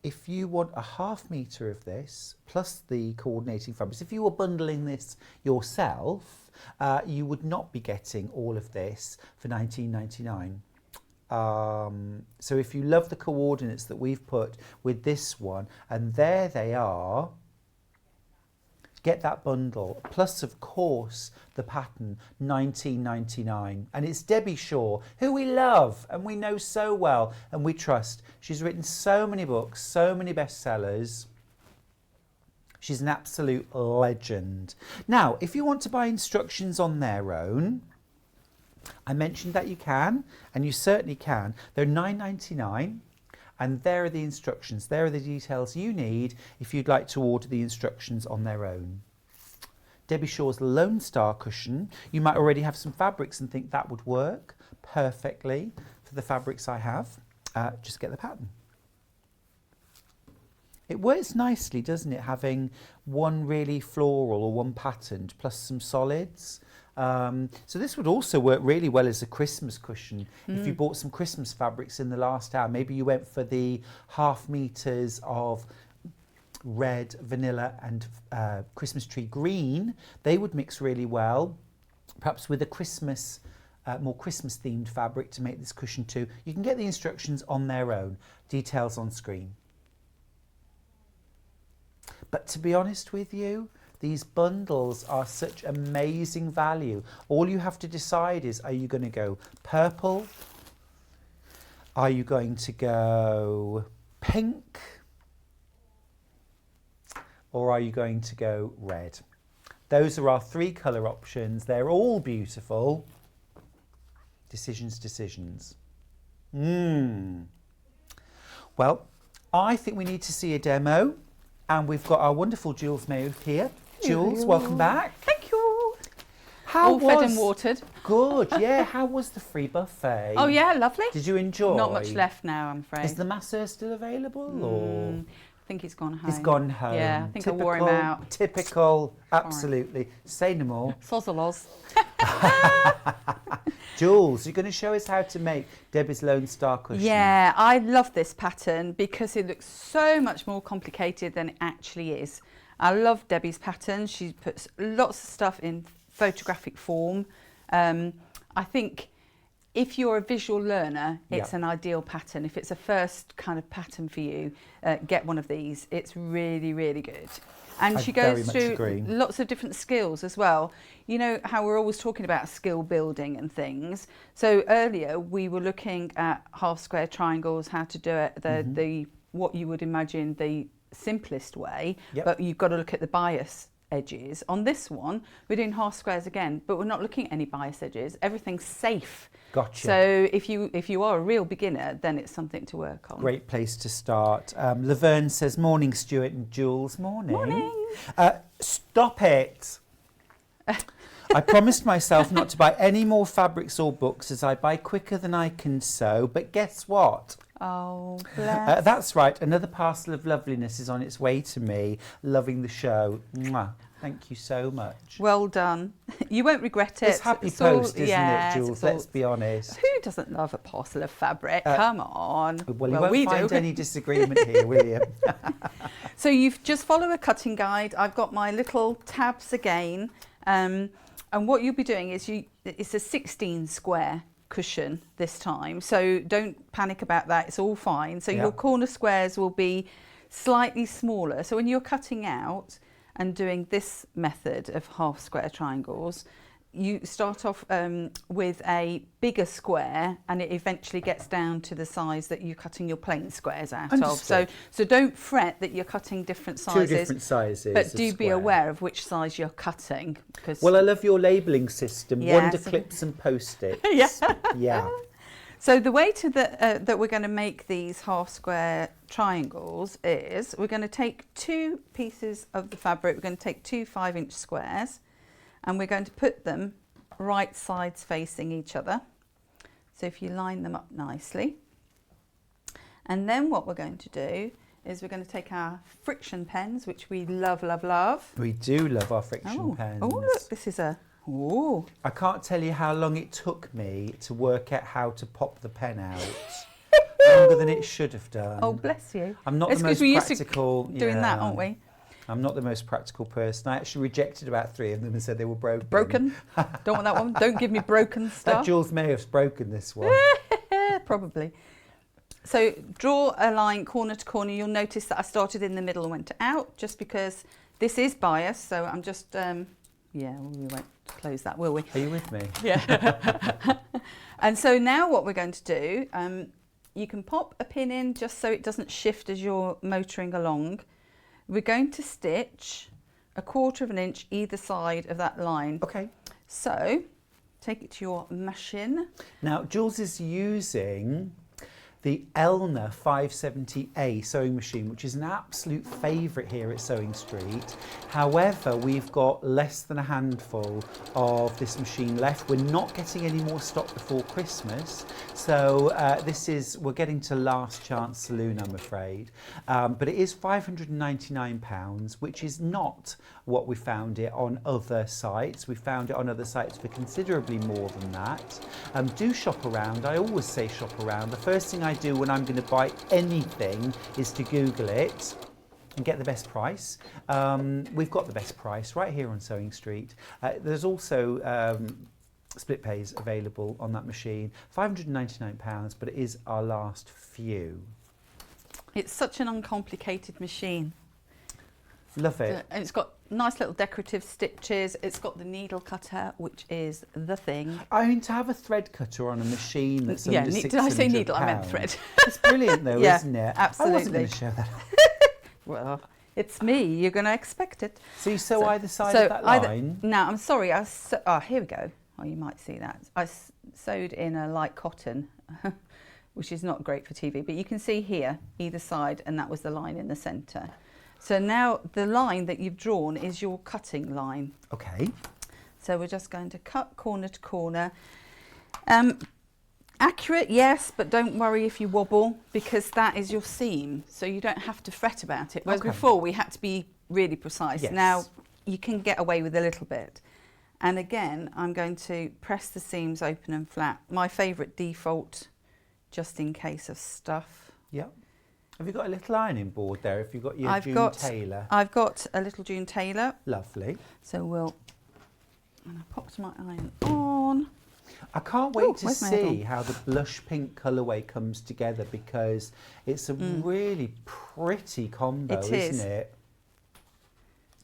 if you want a half metre of this, plus the coordinating fabrics, if you were bundling this yourself, you would not be getting all of this for £19.99. So if you love the coordinates that we've put with this one, and there they are, get that bundle, plus of course the pattern, £19.99. And it's Debbie Shaw, who we love and we know so well and we trust. She's written so many books, so many bestsellers. She's an absolute legend. Now, if you want to buy instructions on their own, I mentioned that you can, and you certainly can. They're £9.99, and there are the instructions. There are the details you need if you'd like to order the instructions on their own. Debbie Shaw's Lone Star cushion. You might already have some fabrics and think that would work perfectly for the fabrics I have. Just get the pattern. It works nicely, doesn't it, having one really floral or one patterned plus some solids. So this would also work really well as a Christmas cushion. If you bought some Christmas fabrics in the last hour, maybe you went for the half meters of red, vanilla and Christmas tree green. They would mix really well, perhaps with a Christmas, more Christmas themed fabric to make this cushion too. You can get the instructions on their own, details on screen. But to be honest with you, these bundles are such amazing value. All you have to decide is, are you going to go purple? Are you going to go pink? Or are you going to go red? Those are our 3 colour options. They're all beautiful. Decisions, decisions. Well, I think we need to see a demo. And we've got our wonderful Jules Mayouf here. Jules, welcome back. Thank you. How All fed and watered. Good, yeah. How was the free buffet? Oh yeah, lovely. Did you enjoy? Not much left now, I'm afraid. Is the masseur still available? Or? I think he's gone home. He's gone home. Yeah, I think I wore him out. Typical, absolutely. Say no more. Sozzalos. Jules, you're going to show us how to make Debbie's Lone Star cushion. Yeah, I love this pattern because it looks so much more complicated than it actually is. I love Debbie's pattern. She puts lots of stuff in photographic form. I think if you're a visual learner, it's an ideal pattern. If it's a first kind of pattern for you, get one of these. It's really, really good. And she goes through lots of different skills as well. You know how we're always talking about skill building and things. So earlier we were looking at half square triangles, how to do it, the what you would imagine the simplest way, but you've got to look at the bias edges. On this one, we're doing half squares again, but we're not looking at any bias edges. Everything's safe. Gotcha. So if you are a real beginner, then it's something to work on. Great place to start. Laverne says, morning, Stuart and Jules. Morning. Morning. Stop it. I promised myself not to buy any more fabrics or books as I buy quicker than I can sew, but guess what? Oh, bless. That's right. Another parcel of loveliness is on its way to me. Loving the show. Mwah. Thank you so much. Well done. You won't regret it. It's happy post, isn't it, Jules? Let's be honest. Who doesn't love a parcel of fabric? Come on. Well, you won't find any disagreement here, will you? So you've just followed a cutting guide. I've got my little tabs again. And what you'll be doing is it's a 16 square cushion this time, so don't panic about that, it's all fine. So Yeah. your corner squares will be slightly smaller. So when you're cutting out and doing this method of half square triangles, you start off with a bigger square, and it eventually gets down to the size that you're cutting your plain squares out Understood. of. So don't fret that you're cutting different sizes. 2 different sizes. But of do be square. aware of which size you're cutting. Because Well, I love your labelling system. Yeah, Wonder so- clips and post-its. Yeah. Yeah. So the way to that we're going to make these half square triangles is we're going to take 2 pieces of the fabric. We're going to take 2 5-inch squares, and we're going to put them right sides facing each other. So if you line them up nicely, and then what we're going to do is we're going to take our friction pens, which we love, love, love. We do love our friction pens. Oh, look, this is a oh. I can't tell you how long it took me to work out how to pop the pen out. Longer than it should have done. Oh, bless you. I'm not It's the 'cause most we used to practical. doing that, aren't we? I'm not the most practical person. I actually rejected about 3 of them and said they were broken. Broken. Don't want that one. Don't give me broken That stuff. Jules Mayouf's broken this one. Probably. So draw a line corner to corner. You'll notice that I started in the middle and went out, just because this is biased. So I'm just, yeah, we won't close that, will we? Are you with me? Yeah. And so now what we're going to do, you can pop a pin in just so it doesn't shift as you're motoring along. We're going to stitch 1/4 of an inch either side of that line. Okay. So take it to your machine. Now, Jules is using the Elna 570A sewing machine, which is an absolute favourite here at Sewing Street. However, we've got less than a handful of this machine left. We're not getting any more stock before Christmas. So we're getting to last chance saloon, I'm afraid. But it is £599, which is not what we found it on other sites. We found it on other sites for considerably more than that. Do shop around. I always say shop around. The first thing I do when I'm going to buy anything is to Google it and get the best price. We've got the best price right here on Sewing Street. There's also split pays available on that machine. £599, but it is our last few. It's such an uncomplicated machine. Love it. And it's got nice little decorative stitches. It's got the needle cutter, which is the thing. I mean, to have a thread cutter on a machine that's Yeah, under did I say £600, needle? I meant thread. It's brilliant though, Yeah, isn't it? absolutely. I wasn't going to show that. Well, it's me. You're going to expect it. So you sew either side of that line? No, I'm sorry. Here we go. Oh, you might see that. I sewed in a light cotton, which is not great for TV, but you can see here, either side, and that was the line in the centre. So now the line that you've drawn is your cutting line. Okay. So we're just going to cut corner to corner. Accurate, yes, but don't worry if you wobble, because that is your seam. So you don't have to fret about it. Whereas Okay. before we had to be really precise. Yes. Now you can get away with a little bit. And again, I'm going to press the seams open and flat. My favourite default, just in case of stuff. Yep. Have you got a little ironing board there? Have you got your June Taylor? I've got a little June Taylor. Lovely. So and I popped my iron on. I can't wait to where's my see head how the blush pink colourway comes together, because it's a really pretty combo, isn't it?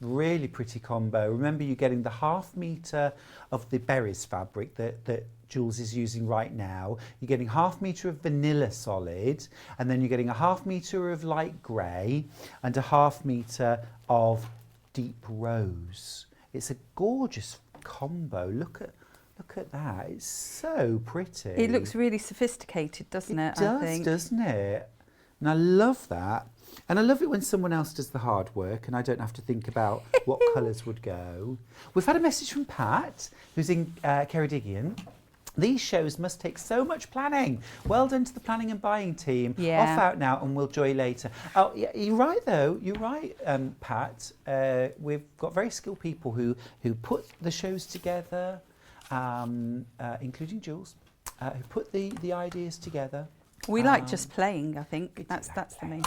Really pretty combo. Remember, you're getting the 1/2 metre of the berries fabric that Jules is using right now. You're getting 1/2 metre of vanilla solid, and then you're getting a 1/2 metre of light grey and a 1/2 metre of deep rose. It's a gorgeous combo. Look at that. It's so pretty. It looks really sophisticated, doesn't it? It does, I think. doesn't it? And I love that. And I love it when someone else does the hard work and I don't have to think about what colours would go. We've had a message from Pat, who's in Ceredigion. These shows must take so much planning. Well done to the planning and buying team. Yeah. Off out now and we'll joy later. Oh, yeah, you're right though. You're right, Pat. We've got very skilled people who put the shows together, including Jules, who put the ideas together. We like just playing, I think. That's the main.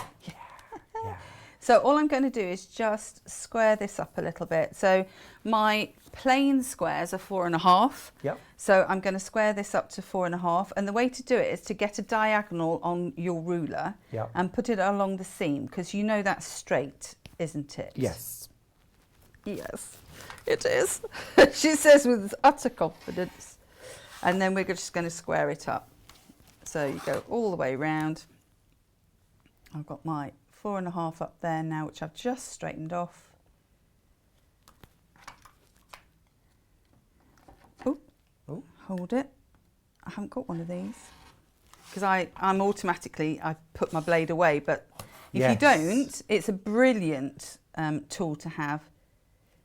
Yeah. So all I'm going to do is just square this up a little bit. So my plain squares are 4.5. Yep. So I'm going to square this up to 4.5. And the way to do it is to get a diagonal on your ruler and put it along the seam, because you know that's straight, isn't it? Yes. Yes, it is. She says with utter confidence. And then we're just going to square it up. So you go all the way round. I've got my 4.5 up there now, which I've just straightened off. Oh, hold it. I haven't got one of these because I'm automatically, I put my blade away, but if you don't, it's a brilliant tool to have,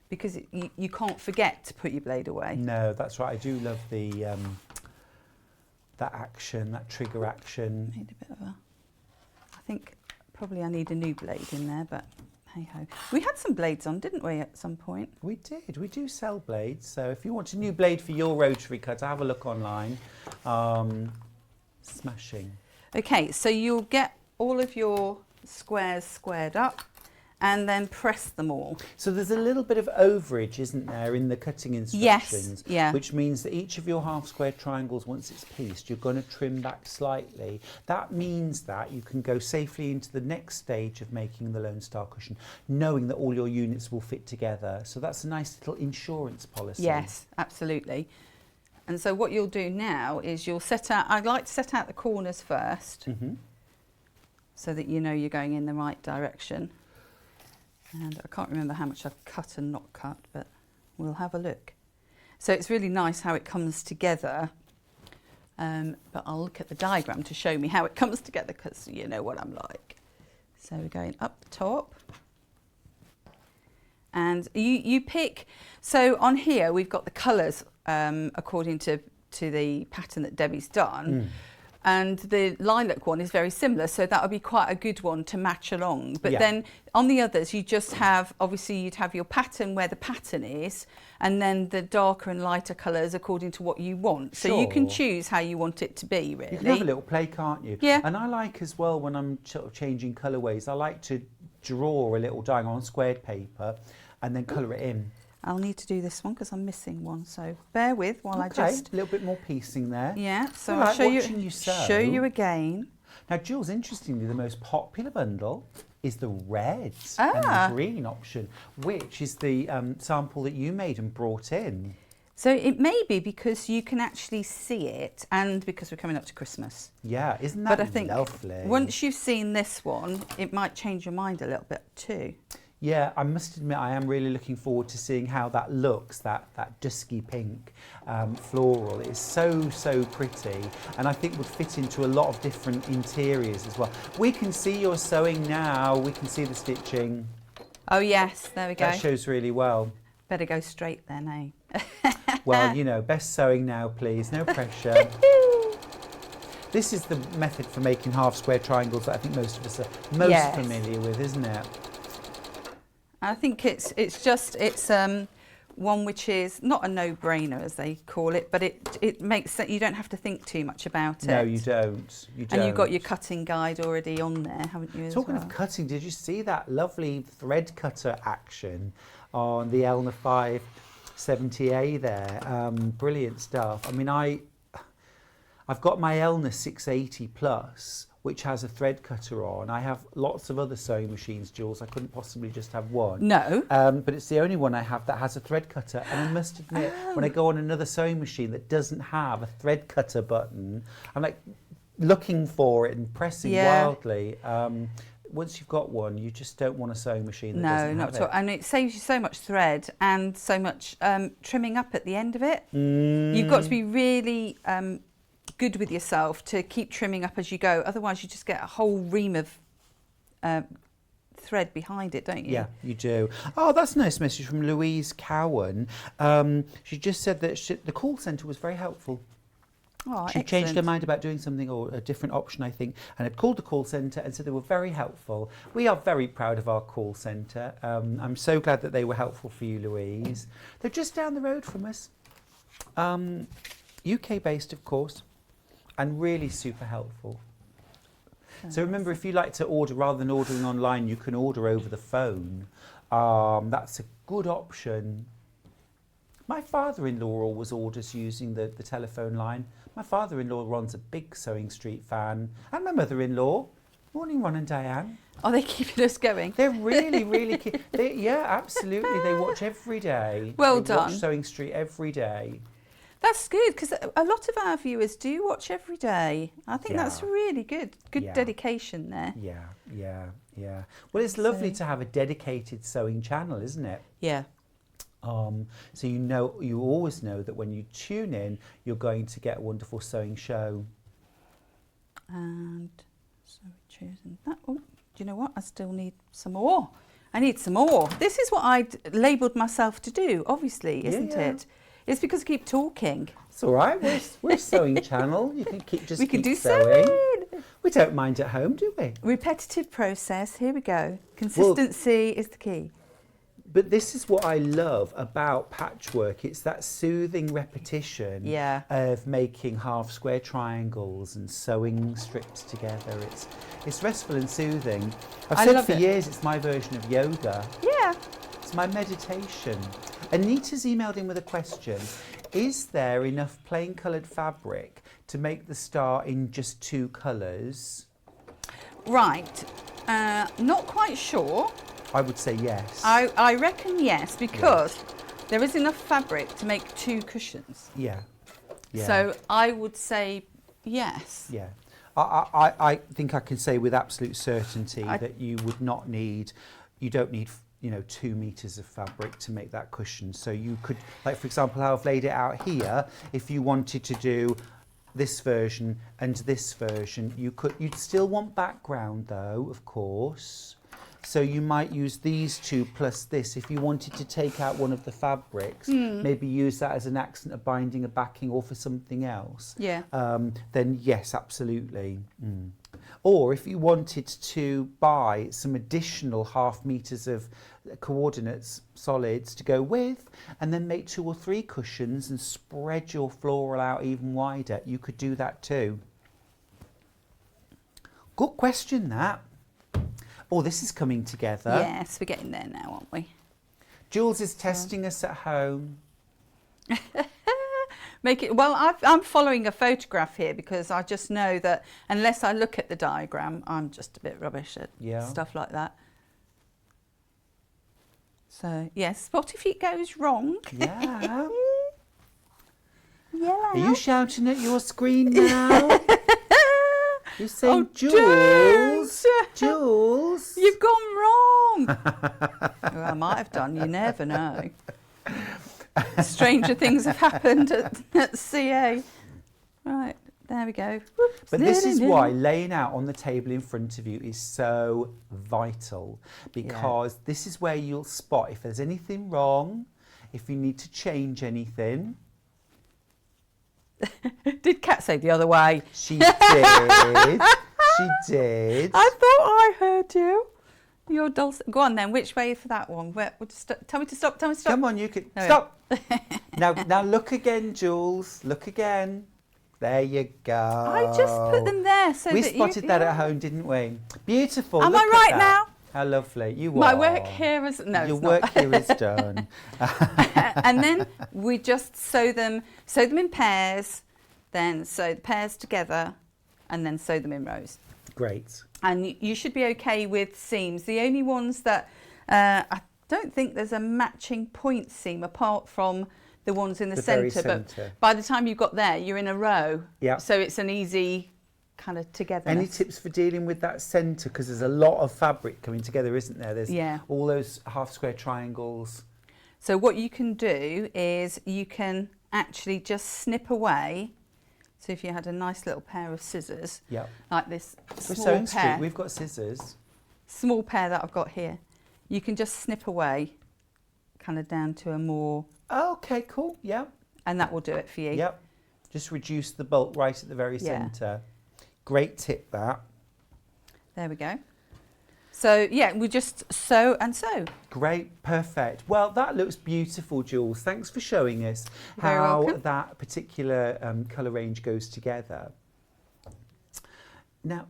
because you can't forget to put your blade away. No, that's right. I do love the that action, that trigger action. Made a bit of a, I think probably I need a new blade in there, but hey ho. We had some blades on, didn't we, at some point? We did. We do sell blades. So if you want a new blade for your rotary cutter, have a look online. Smashing. Okay, so you'll get all of your squares squared up and then press them all. So there's a little bit of overage, isn't there, in the cutting instructions? Yes, yeah. Which means that each of your half square triangles, once it's pieced, you're going to trim back slightly. That means that you can go safely into the next stage of making the Lone Star cushion, knowing that all your units will fit together. So that's a nice little insurance policy. Yes, absolutely. And so what you'll do now is you'll set out, I'd like to set out the corners first, so that you know you're going in the right direction. And I can't remember how much I've cut and not cut, but we'll have a look. So it's really nice how it comes together, but I'll look at the diagram to show me how it comes together, because you know what I'm like. So we're going up the top. And you pick, so on here we've got the colours according to the pattern that Debbie's done. And the lilac one is very similar, so that would be quite a good one to match along. But then on the others, you just have, obviously you'd have your pattern where the pattern is, and then the darker and lighter colours according to what you want. So you can choose how you want it to be, really. You can have a little play, can't you? Yeah. And I like as well, when I'm sort of changing colourways, I like to draw a little diagram on squared paper and then colour it in. I'll need to do this one because I'm missing one, so bear with while I Okay, just... a little bit more piecing there. Yeah, so I I'll like show watching you sew. show you again. Now, Jules, interestingly, the most popular bundle is the red and the green option, which is the sample that you made and brought in. So it may be because you can actually see it, and because we're coming up to Christmas. Yeah, isn't that But I think lovely? once you've seen this one, it might change your mind a little bit too. Yeah, I must admit I am really looking forward to seeing how that looks, that dusky pink floral. It's so pretty, and I think would fit into a lot of different interiors as well. We can see your sewing now, we can see the stitching. Oh yes, there we go. That shows really well. Better go straight then, eh? Well, you know, best sewing now, please, no pressure. This is the method for making half square triangles that I think most of us are most familiar with, isn't it? I think it's one which is not a no-brainer, as they call it, but it makes sense. You don't have to think too much about it. No, you don't. You don't. And you've got your cutting guide already on there, haven't you? Talking of cutting, did you see that lovely thread cutter action on the Elna 570A there? Brilliant stuff. I mean, I've got my Elna 680 Plus, which has a thread cutter on. I have lots of other sewing machines, Jules. I couldn't possibly just have one. No. But it's the only one I have that has a thread cutter. And I must admit, when I go on another sewing machine that doesn't have a thread cutter button, I'm like looking for it and pressing wildly. Once you've got one, you just don't want a sewing machine that doesn't have not at all. And it saves you so much thread and so much trimming up at the end of it. You've got to be really good with yourself to keep trimming up as you go. Otherwise, you just get a whole ream of thread behind it, don't you? Yeah, you do. Oh, that's a nice message from Louise Cowan. She just said that the call centre was very helpful. Oh, she changed her mind about doing something, or a different option, I think, and had called the call centre and said they were very helpful. We are very proud of our call centre. I'm so glad that they were helpful for you, Louise. They're just down the road from us. UK based, of course, and really super helpful. So remember, if you like to order, rather than ordering online, you can order over the phone. That's a good option. My father-in-law always orders using the telephone line. My father-in-law runs a big Sewing Street fan. And my mother-in-law. Morning, Ron and Diane. Are they keeping us going? They're really yeah, absolutely. They watch every day. Well they done. Watch Sewing Street every day. That's good, because a lot of our viewers do watch every day. I think that's Yeah. really good. Good Yeah. dedication there. Yeah. Well, it's lovely to have a dedicated sewing channel, isn't it? Yeah. So you always know that when you tune in, you're going to get a wonderful sewing show. And so we're choosing that. Oh, do you know what? I still need some more. I need some more. This is what I'd labelled myself to do, obviously, isn't it? It's because I keep talking. It's all right. We're a sewing channel. You can keep We can keep do sewing. sewing. We don't mind at home, do we? Repetitive process. Here we go. Consistency is the key. But this is what I love about patchwork. It's that soothing repetition of making half square triangles and sewing strips together. It's restful and soothing. I've said for years it's my version of yoga. Yeah. It's my meditation. Anita's emailed in with a question. Is there enough plain coloured fabric to make the star in just 2 colours? Right. Not quite sure. I would say yes. I reckon yes, because there is enough fabric to make 2 cushions. Yeah. So I would say yes. Yeah. I think I can say with absolute certainty that you don't need 2 meters of fabric to make that cushion. So you could, like for example, how I've laid it out here, if you wanted to do this version and this version, you'd still want background though, of course. So you might use these 2 plus this. If you wanted to take out one of the fabrics, maybe use that as an accent, a binding, a backing, or for something else. Yeah. Then yes, absolutely. Or if you wanted to buy some additional ½ meters of coordinates, solids to go with, and then make 2 or 3 cushions and spread your floral out even wider, you could do that too. Good question, that. Oh, this is coming together. Yes, we're getting there now, aren't we? Jules is testing us at home. I'm following a photograph here because I just know that unless I look at the diagram, I'm just a bit rubbish at stuff like that. So, yes, what if it goes wrong? Yeah. Yeah. Are you shouting at your screen now? You're saying, Jules, Jules. You've gone wrong. Well, I might have done, you never know. Stranger things have happened at CA. Right, there we go. Whoops. But this is why laying out on the table in front of you is so vital, because this is where you'll spot if there's anything wrong, if you need to change anything. Did Kat say the other way? She did. She did. I thought I heard you. Your dulcet. Go on then. Which way for that one? Tell me to stop. Tell me to stop. Come on, you can stop. Now look again, Jules. Look again. There you go. I just put them there so we that spotted that at home, didn't we? Beautiful. Am look I right at that. now? How lovely. You My are. work here is Your work here is done. And then we just sew them in pairs, then sew the pairs together, and then sew them in rows. Great. And you should be okay with seams. The only ones that I don't think there's a matching point seam apart from the ones in the centre. But by the time you've got there, you're in a row. Yeah. So it's an easy kind of togetherness. Any tips for dealing with that centre? Because there's a lot of fabric coming together, isn't there? There's all those half square triangles. So what you can do is you can actually just snip away. So if you had a nice little pair of scissors, like this small pair, we've got scissors. Small pair that I've got here, you can just snip away, kind of down to a more. Okay, cool. Yeah. And that will do it for you. Yep. Just reduce the bulk right at the very centre. Great tip, that. There we go. So yeah, we just sew and sew. Great, perfect. Well, that looks beautiful, Jules. Thanks for showing us how that particular colour range goes together. Now,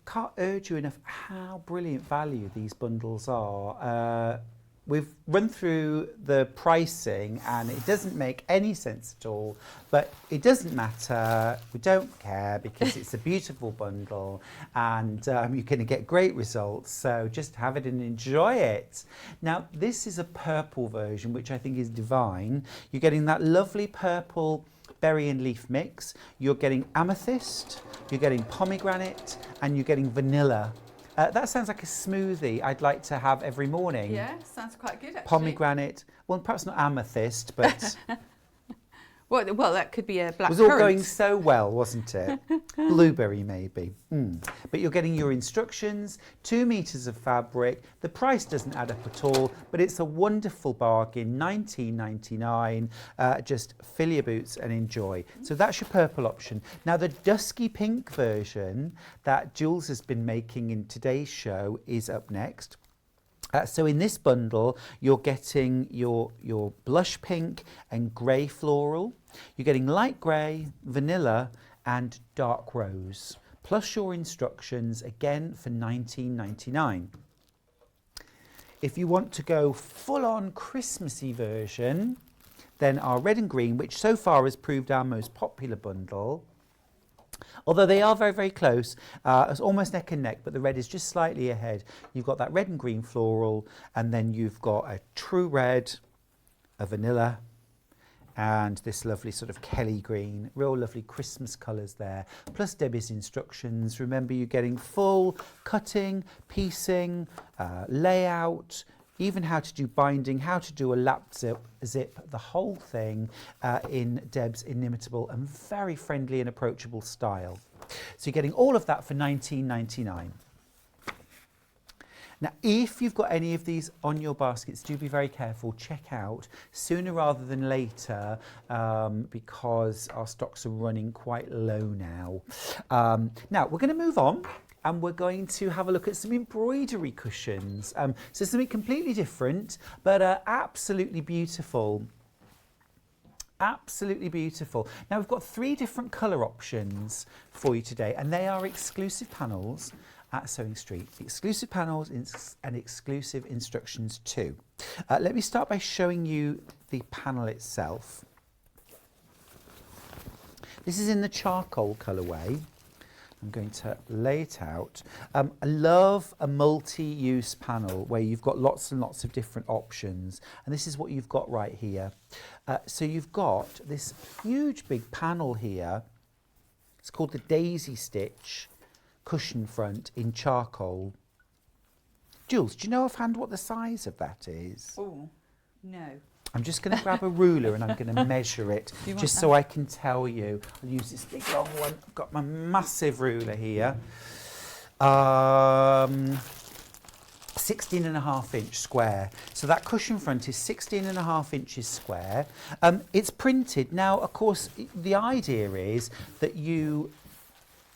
can't urge you enough how brilliant value these bundles are. We've run through the pricing and it doesn't make any sense at all, but it doesn't matter. We don't care because it's a beautiful bundle and you're going to get great results. So just have it and enjoy it. Now, this is a purple version, which I think is divine. You're getting that lovely purple berry and leaf mix. You're getting amethyst, you're getting pomegranate, and you're getting vanilla. That sounds like a smoothie I'd like to have every morning. Yeah, sounds quite good actually. Pomegranate, well, perhaps not amethyst, but well, that could be a black it was all currant. going so well, wasn't it? Blueberry maybe. But you're getting your instructions, 2 meters of fabric. The price doesn't add up at all, but it's a wonderful bargain, $19.99. Just fill your boots and enjoy. So that's your purple option. Now the dusky pink version that Jules has been making in today's show is up next. So in this bundle, you're getting your blush pink and grey floral. You're getting light grey, vanilla and dark rose, plus your instructions, again for $19.99. If you want to go full-on Christmassy version, then our red and green, which so far has proved our most popular bundle, although they are very, very close, it's almost neck and neck, but the red is just slightly ahead. You've got that red and green floral, and then you've got a true red, a vanilla, and this lovely sort of Kelly green, real lovely Christmas colours there, plus Debbie's instructions. Remember, you're getting full cutting, piecing, layout, even how to do binding, how to do a lap zip, the whole thing in Deb's inimitable and very friendly and approachable style. So you're getting all of that for $19.99. Now, if you've got any of these on your baskets, do be very careful. Check out sooner rather than later because our stocks are running quite low now. Now, we're going to move on. And we're going to have a look at some embroidery cushions. So something completely different, but absolutely beautiful. Absolutely beautiful. Now we've got 3 different colour options for you today, and they are exclusive panels at Sewing Street. Exclusive panels and exclusive instructions too. Let me start by showing you the panel itself. This is in the charcoal colourway. I'm going to lay it out. I love a multi-use panel where you've got lots and lots of different options, and this is what you've got right here. So you've got this huge big panel here. It's called the Daisy Stitch cushion front in charcoal. Jules, do you know offhand what the size of that is? Oh, no. I'm just going to grab a ruler and I'm going to measure it just so I can tell you. I'll use this big long one. I've got my massive ruler here. 16.5-inch square. So that cushion front is 16.5 inches square. It's printed. Now, of course, the idea is that you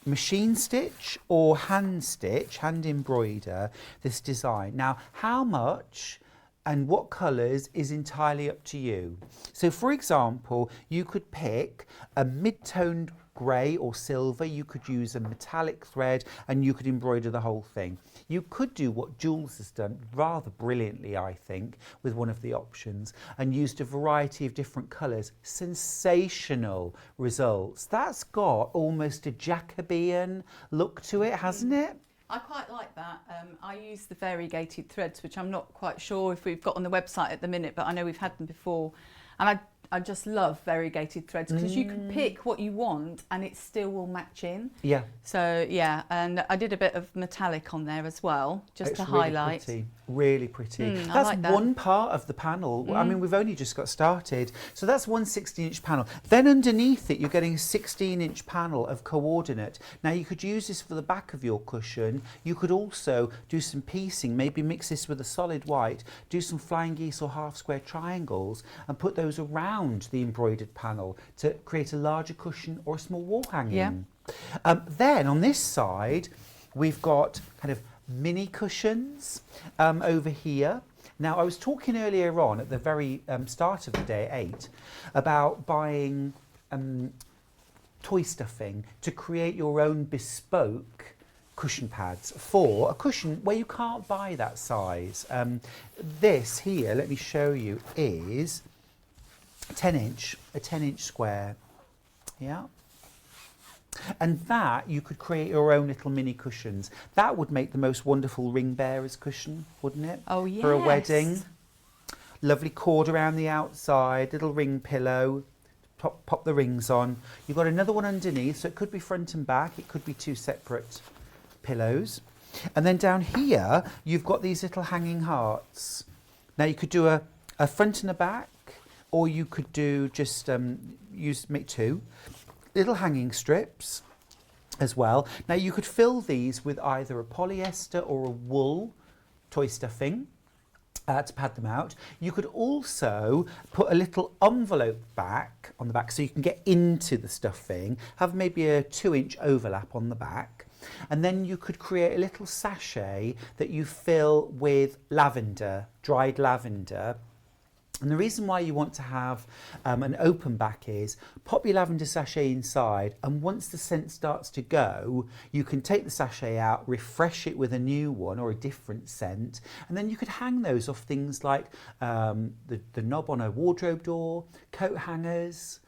machine stitch or hand stitch, hand embroider this design. Now, how much and what colours is entirely up to you. So for example, you could pick a mid-toned grey or silver, you could use a metallic thread and you could embroider the whole thing. You could do what Jules has done rather brilliantly, I think, with one of the options and used a variety of different colours. Sensational results. That's got almost a Jacobean look to it, hasn't it? I quite like that. I use the variegated threads, which I'm not quite sure if we've got on the website at the minute, but I know we've had them before. And I just love variegated threads because you can pick what you want and it still will match in. Yeah. So yeah, and I did a bit of metallic on there as well, just to highlight. Really pretty. That's like that. one part of the panel. I mean, we've only just got started. So that's one 16-inch panel. Then underneath it, you're getting a 16-inch panel of coordinate. Now, you could use this for the back of your cushion. You could also do some piecing, maybe mix this with a solid white, do some flying geese or half square triangles and put those around the embroidered panel to create a larger cushion or a small wall hanging. Yeah. Then on this side, we've got kind of mini cushions over here. Now, I was talking earlier on at the very start of the day at 8 about buying toy stuffing to create your own bespoke cushion pads for a cushion where you can't buy that size. This here, let me show you, is a 10-inch square. Yeah. And that you could create your own little mini cushions. That would make the most wonderful ring bearer's cushion, wouldn't it? Oh, yes. For a wedding. Lovely cord around the outside, little ring pillow. Pop the rings on. You've got another one underneath, so it could be front and back. It could be two separate pillows. And then down here, you've got these little hanging hearts. Now you could do a front and a back, or you could do just make two little hanging strips as well. Now you could fill these with either a polyester or a wool toy stuffing to pad them out. You could also put a little envelope back on the back so you can get into the stuffing, have maybe a 2-inch overlap on the back, and then you could create a little sachet that you fill with lavender, dried lavender. And the reason why you want to have an open back is pop your lavender sachet inside, and once the scent starts to go, you can take the sachet out, refresh it with a new one or a different scent, and then you could hang those off things like the knob on a wardrobe door, coat hangers,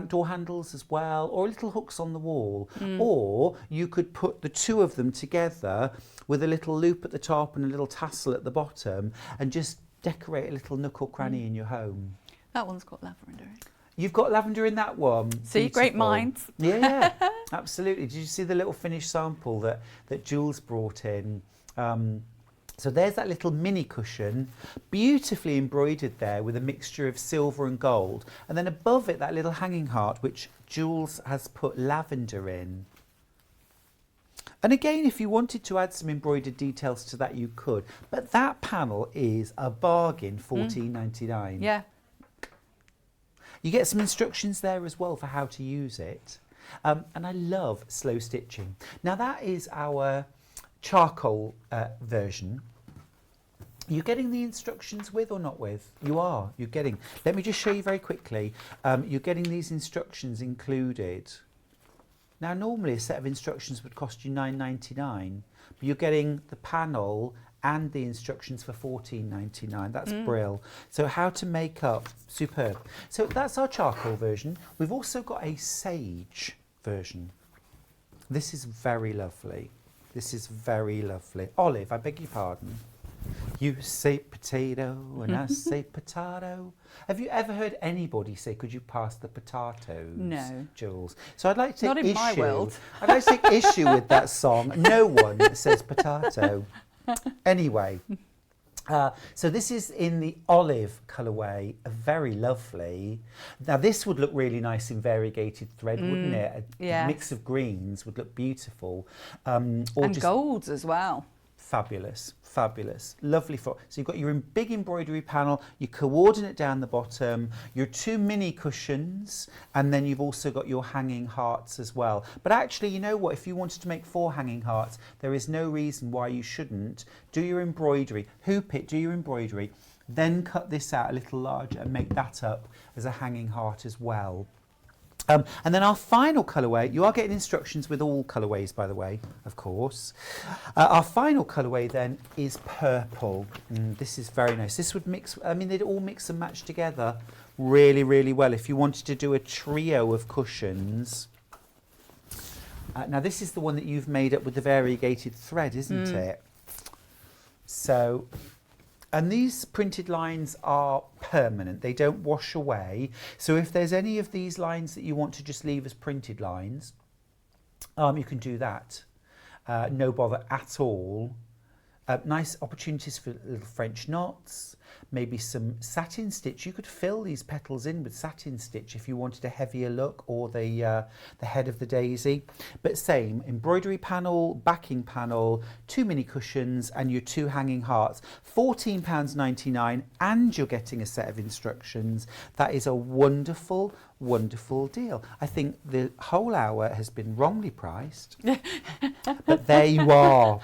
door handles as well, or little hooks on the wall. Or you could put the two of them together with a little loop at the top and a little tassel at the bottom, and just decorate a little nook or cranny in your home. That one's got lavender. You've got lavender in that one. See, great minds. Yeah, absolutely. Did you see the little finished sample that Jules brought in? So there's that little mini cushion, beautifully embroidered there with a mixture of silver and gold. And then above it, that little hanging heart, which Jules has put lavender in. And again, if you wanted to add some embroidered details to that, you could. But that panel is a bargain, $14.99. Yeah. You get some instructions there as well for how to use it. And I love slow stitching. Now that is our charcoal version. You're getting the instructions with or not with? You are. You're getting. Let me just show you very quickly. You're getting these instructions included. Now normally a set of instructions would cost you $9.99, but you're getting the panel and the instructions for $14.99. That's brill. So how to make up, superb. So that's our charcoal version. We've also got a sage version. This is very lovely. This is very lovely. Olive, I beg your pardon. You say potato and I say potato. Have you ever heard anybody say, could you pass the potatoes? No. Jules. So I'd like to take Not in my world. I'd like to take issue with that song. No one says potato. Anyway, so this is in the olive colourway, very lovely. Now this would look really nice in variegated thread, wouldn't it? A mix of greens would look beautiful. And golds as well. Fabulous, fabulous, lovely. So you've got your big embroidery panel, your coordinate down the bottom, your two mini cushions, and then you've also got your hanging hearts as well. But actually, you know what, if you wanted to make 4 hanging hearts, there is no reason why you shouldn't. Do your embroidery, hoop it, do your embroidery, then cut this out a little larger and make that up as a hanging heart as well. And then our final colourway, you are getting instructions with all colourways, by the way, of course. Our final colourway then is purple. This is very nice. This would mix, I mean, they'd all mix and match together really, really well. If you wanted to do a trio of cushions. Now, this is the one that you've made up with the variegated thread, isn't it? So... And these printed lines are permanent, they don't wash away. So if there's any of these lines that you want to just leave as printed lines, you can do that. No bother at all. Nice opportunities for little French knots, maybe some satin stitch. You could fill these petals in with satin stitch if you wanted a heavier look, or the head of the daisy. But same, embroidery panel, backing panel, 2 mini cushions and your 2 hanging hearts. £14.99, and you're getting a set of instructions. That is a wonderful, wonderful deal. I think the whole hour has been wrongly priced, but there you are.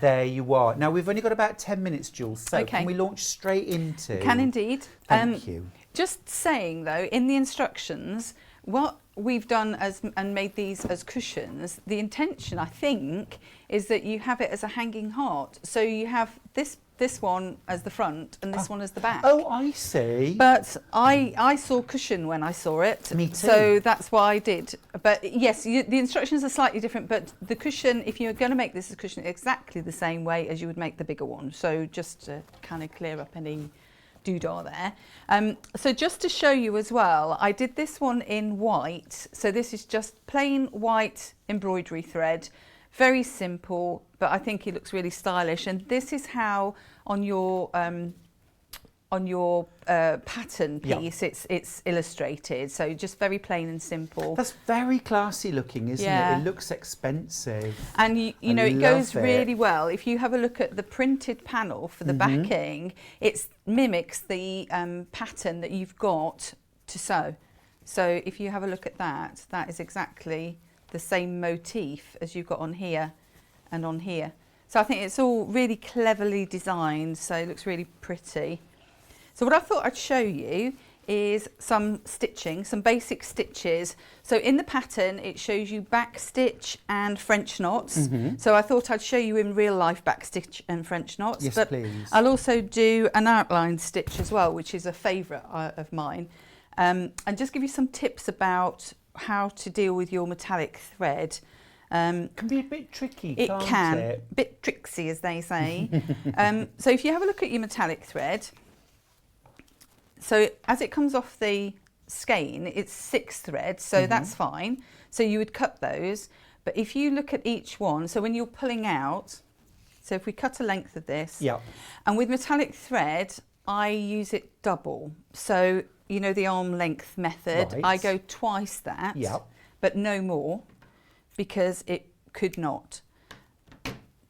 There you are. Now, we've only got about 10 minutes, Jules, so okay. Can we launch straight into... Can indeed. Thank you. Just saying, though, in the instructions, what we've done and made these as cushions, the intention, I think, is that you have it as a hanging heart. So you have this one as the front and this one as the back. Oh, I see. But I saw cushion when I saw it. Me too. So that's why I did. But yes, the instructions are slightly different, but the cushion, if you're going to make this a cushion, exactly the same way as you would make the bigger one. So just to kind of clear up any doodah there. So just to show you as well, I did this one in white. So this is just plain white embroidery thread. Very simple, but I think it looks really stylish. And this is how on your pattern piece it's illustrated. So just very plain and simple. That's very classy looking, isn't it? It looks expensive. And you know, it goes really well. If you have a look at the printed panel for the backing, it mimics the pattern that you've got to sew. So if you have a look at that, that is exactly the same motif as you've got on here and on here. So I think it's all really cleverly designed, so it looks really pretty. So what I thought I'd show you is some stitching, some basic stitches. So in the pattern it shows you back stitch and French knots. So I thought I'd show you in real life back stitch and French knots. Yes, but please. I'll also do an outline stitch as well, which is a favourite of mine. And just give you some tips about how to deal with your metallic thread. Can be a bit tricky, It can't can, it? bit tricksy as they say. So if you have a look at your metallic thread, so as it comes off the skein, it's 6 threads, so that's fine. So you would cut those, but if you look at each one, so when you're pulling out, so if we cut a length of this, and with metallic thread, I use it double. So you know the arm length method, I go twice that, but no more, because it could not.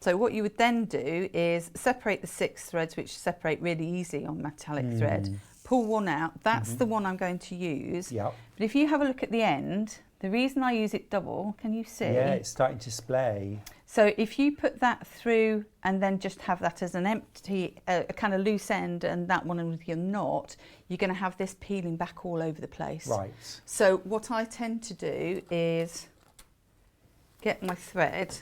So what you would then do is separate the 6 threads, which separate really easy on metallic thread, pull one out, that's the one I'm going to use. But if you have a look at the end, the reason I use it double, can you see? Yeah, it's starting to splay. So if you put that through and then just have that as an empty, a kind of loose end, and that one with your knot, you're going to have this peeling back all over the place. Right. So what I tend to do is get my thread,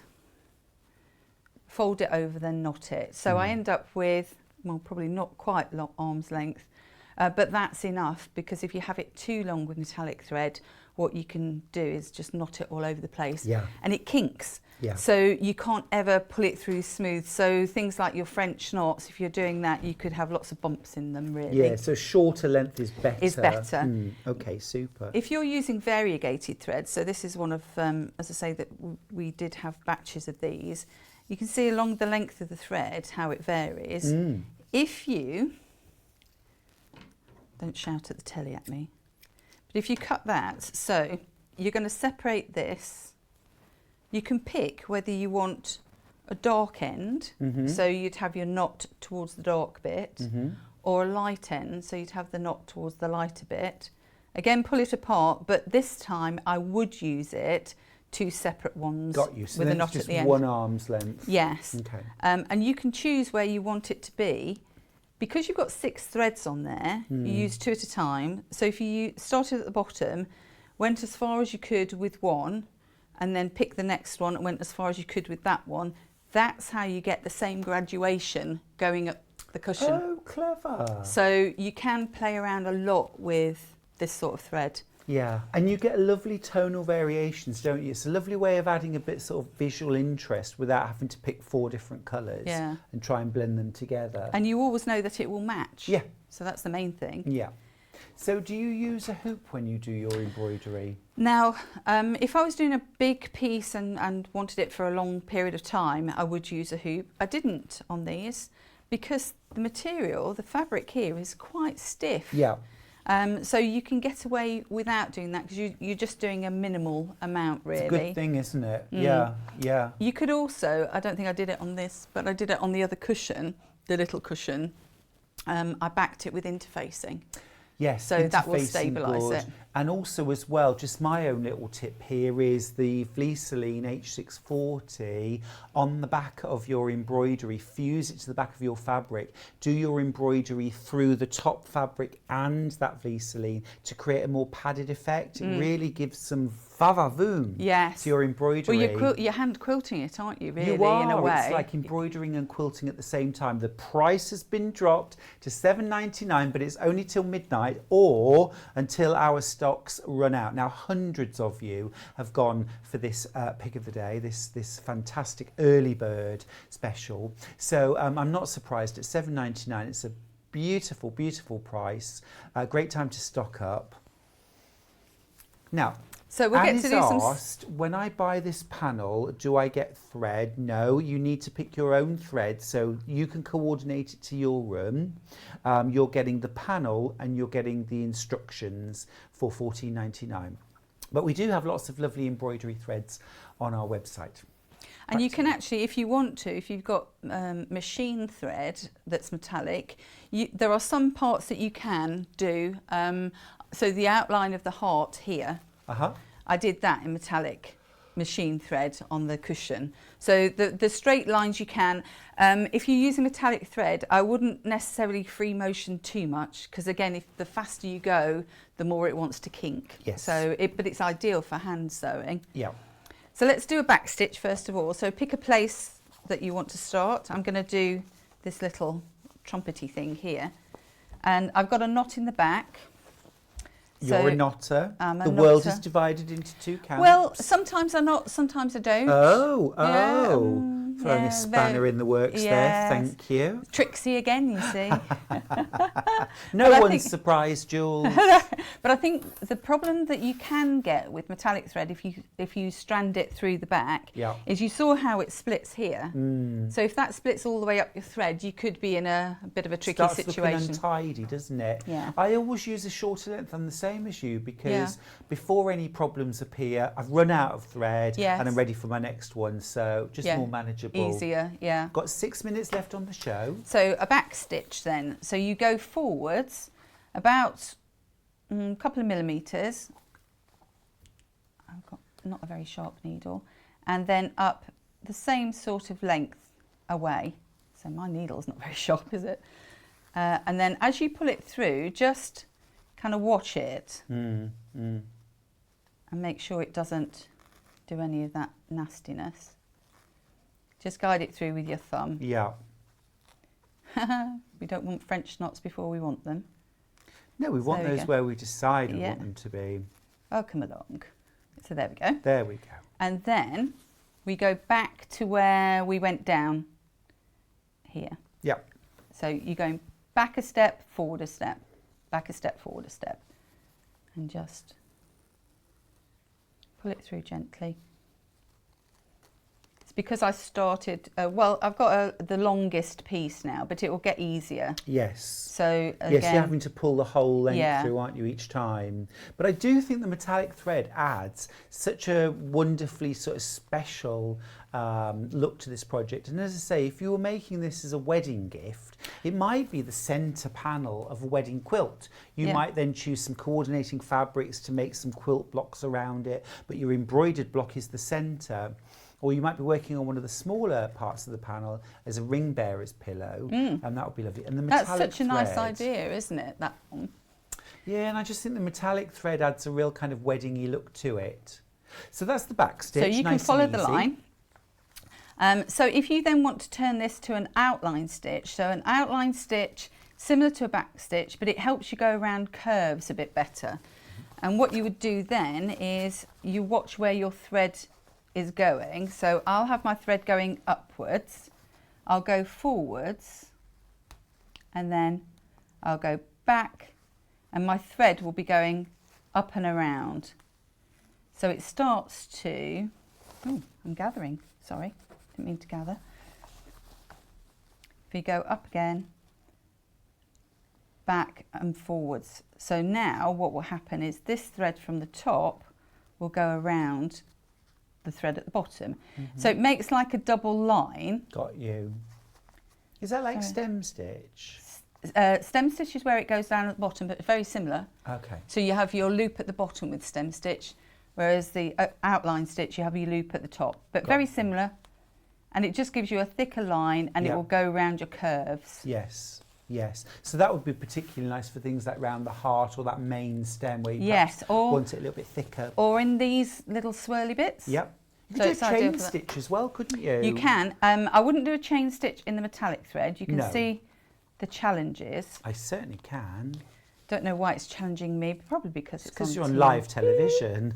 fold it over, then knot it. So I end up with, well, probably not quite arm's length, but that's enough, because if you have it too long with metallic thread, what you can do is just knot it all over the place. And it kinks. So you can't ever pull it through smooth. So things like your French knots, if you're doing that, you could have lots of bumps in them, really. Yeah, so shorter length is better. Is better. Okay, super. If you're using variegated threads, so this is one of, as I say, that we did have batches of these, you can see along the length of the thread how it varies. If you, don't shout at the telly at me, but if you cut that, so you're going to separate this. You can pick whether you want a dark end, so you'd have your knot towards the dark bit, or a light end, so you'd have the knot towards the lighter bit. Again, pull it apart, but this time I would use it 2 separate ones. Got you. So with a then knot it's just at the end. 1 arm's length. Yes. Okay. And you can choose where you want it to be. Because you've got 6 threads on there, you use 2 at a time. So if you started at the bottom, went as far as you could with one, and then pick the next one and went as far as you could with that one, that's how you get the same graduation going up the cushion. Oh, clever. So you can play around a lot with this sort of thread. Yeah, and you get lovely tonal variations, don't you? It's a lovely way of adding a bit sort of visual interest without having to pick 4 different colours and try and blend them together. And you always know that it will match. Yeah. So that's the main thing. Yeah. So do you use a hoop when you do your embroidery? Now, if I was doing a big piece and wanted it for a long period of time, I would use a hoop. I didn't on these because the material, the fabric here is quite stiff. Yeah. So you can get away without doing that because you're just doing a minimal amount, really. It's a good thing, isn't it? Yeah, yeah. You could also, I don't think I did it on this, but I did it on the other cushion, the little cushion. I backed it with interfacing. Yes, so that will interfacing stabilise good. it. And also as well, just my own little tip here is the Fleeceline H640 on the back of your embroidery. Fuse it to the back of your fabric. Do your embroidery through the top fabric and that Fleeceline to create a more padded effect. It really gives some va-va-voom to your embroidery. Well, you're hand quilting it, aren't you, really, You are. in a way? It's like embroidering and quilting at the same time. The price has been dropped to $7.99, but it's only till midnight or until our stocks run out. Now, hundreds of you have gone for this pick of the day, this fantastic early bird special. So I'm not surprised at $7.99. It's a beautiful, beautiful price. Great time to stock up. Now, so we'll get to do some. Asked, when I buy this panel, do I get thread? No, you need to pick your own thread, so you can coordinate it to your room. You're getting the panel and you're getting the instructions for $14.99. But we do have lots of lovely embroidery threads on our website. And you can actually, if you want to, if you've got machine thread that's metallic, there are some parts that you can do. So the outline of the heart here, I did that in metallic machine thread on the cushion. So the straight lines you can. If you use a metallic thread, I wouldn't necessarily free motion too much, because again, if the faster you go, the more it wants to kink. Yes. So but it's ideal for hand sewing. Yeah. So let's do a back stitch first of all. So pick a place that you want to start. I'm going to do this little trumpety thing here. And I've got a knot in the back. You're a knotter. I'm a the world knotter. is divided into two camps. Well, sometimes I knot, sometimes I don't. Throwing a spanner in the works there, thank you. Tricksy again, you see. No one's surprised, Jules. But I think the problem that you can get with metallic thread, if you strand it through the back, is you saw how it splits here. So if that splits all the way up your thread, you could be in a bit of a tricky Starts situation. looking untidy, doesn't it? Yeah. I always use a shorter length. I'm the same as you, because before any problems appear, I've run out of thread and I'm ready for my next one. So just more manageable. Easier, yeah. Got 6 minutes left on the show. So a back stitch then. So you go forwards about a couple of millimetres. I've got not a very sharp needle. And then up the same sort of length away. So my needle's not very sharp, is it? And then as you pull it through, just kind of watch it and make sure it doesn't do any of that nastiness. Just guide it through with your thumb. Yeah. We don't want French knots before we want them. No, we want those where we decide we want them to be. Welcome along. So there we go. There we go. And then we go back to where we went down here. Yeah. So you're going back a step, forward a step, back a step, forward a step. And just pull it through gently. Because I started, well, I've got the longest piece now, but it will get easier. Yes. So again, yes, you're having to pull the whole length through, aren't you, each time? But I do think the metallic thread adds such a wonderfully sort of special look to this project. And as I say, if you were making this as a wedding gift, it might be the centre panel of a wedding quilt. You might then choose some coordinating fabrics to make some quilt blocks around it, but your embroidered block is the centre. Or you might be working on one of the smaller parts of the panel as a ring bearer's pillow, and that would be lovely. And the metallic that's such a nice thread, idea, isn't it? That one. Yeah, and I just think the metallic thread adds a real kind of wedding-y look to it. So that's the back stitch. So you can follow the line. So if you then want to turn this to an outline stitch, so an outline stitch similar to a back stitch, but it helps you go around curves a bit better. And what you would do then is you watch where your thread is going. So I'll have my thread going upwards, I'll go forwards, and then I'll go back, and my thread will be going up and around. So it starts to, I'm gathering, sorry, didn't mean to gather. If you go up again, back and forwards. So now what will happen is this thread from the top will go around the thread at the bottom. So it makes like a double line. Got you. Is that like stem stitch? Stem stitch is where it goes down at the bottom, but very similar. Okay. So you have your loop at the bottom with stem stitch, whereas the outline stitch, you have your loop at the top, but very similar. And it just gives you a thicker line, and it will go around your curves. Yes. Yes, so that would be particularly nice for things like round the heart or that main stem where you want it a little bit thicker. Or in these little swirly bits. Yep. You could do a chain stitch as well, couldn't you? You can. I wouldn't do a chain stitch in the metallic thread. You can see the challenges. I certainly can. Don't know why it's challenging me, probably because it's because you're on live television.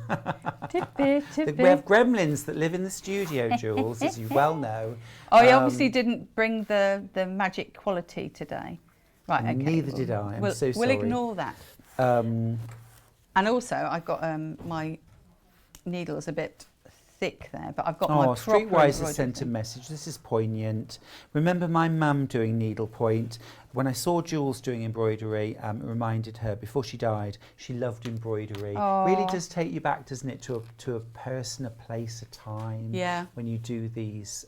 Tidbit. We have gremlins that live in the studio, Jules, as you well know. Oh, he obviously didn't bring the magic quality today. Right, okay. Neither did I. I'm so sorry. We'll ignore that. And also, I've got my needles a bit thick there, but I've got my proper Streetwise has sent a message. This is poignant. Remember my mum doing needlepoint. When I saw Jules doing embroidery, it reminded her before she died, she loved embroidery. Really does take you back, doesn't it, to a person, a place, a time. Yeah. When you do these,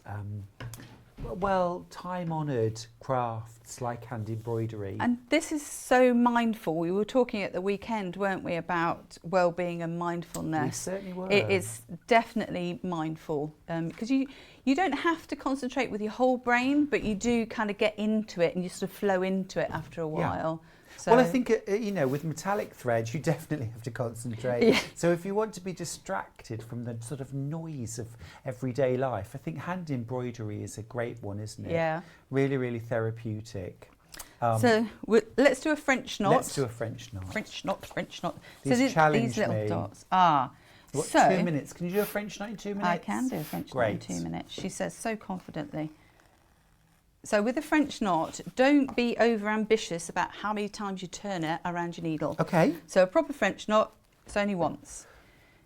time-honoured crafts like hand embroidery. And this is so mindful. We were talking at the weekend, weren't we, about well-being and mindfulness. We certainly were. It is definitely mindful because you don't have to concentrate with your whole brain, but you do kind of get into it and you sort of flow into it after a while. So, well, I think, with metallic threads, you definitely have to concentrate. Yeah. So if you want to be distracted from the sort of noise of everyday life, I think hand embroidery is a great one, isn't it? Yeah. Really, really therapeutic. So let's do a French knot. Let's do a French knot. French knot. These challenge little me. dots. What, so 2 minutes? Can you do a French knot in 2 minutes? I can do a French knot in 2 minutes. She says so confidently. So with a French knot, don't be over ambitious about how many times you turn it around your needle. Okay. So a proper French knot, it's only once.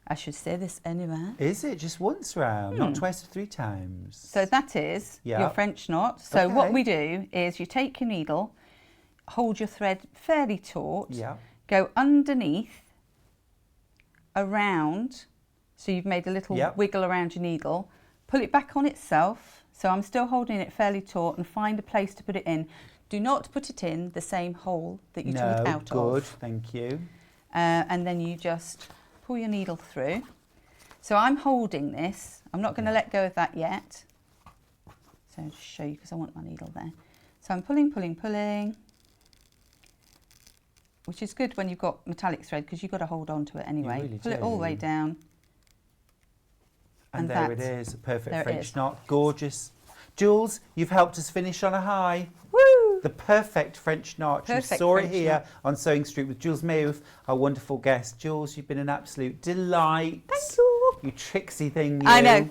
I should say this anyway. Is it just once round, not twice or 3 times? So that is your French knot. So what we do is you take your needle, hold your thread fairly taut, go underneath, around, so you've made a little wiggle around your needle, pull it back on itself. So I'm still holding it fairly taut and find a place to put it in. Do not put it in the same hole that you took it out of. Good, thank you. And then you just pull your needle through. So I'm holding this. I'm not going to let go of that yet. So I'll just show you because I want my needle there. So I'm pulling, which is good when you've got metallic thread because you've got to hold on to it anyway. You really pull it all the way down. And there it is, a perfect French knot. Gorgeous. Jules, you've helped us finish on a high. Woo! The perfect French knot. You saw it here on Sewing Street with Jules Mayouf, our wonderful guest. Jules, you've been an absolute delight. Thank you. You tricksy thing, you. I know.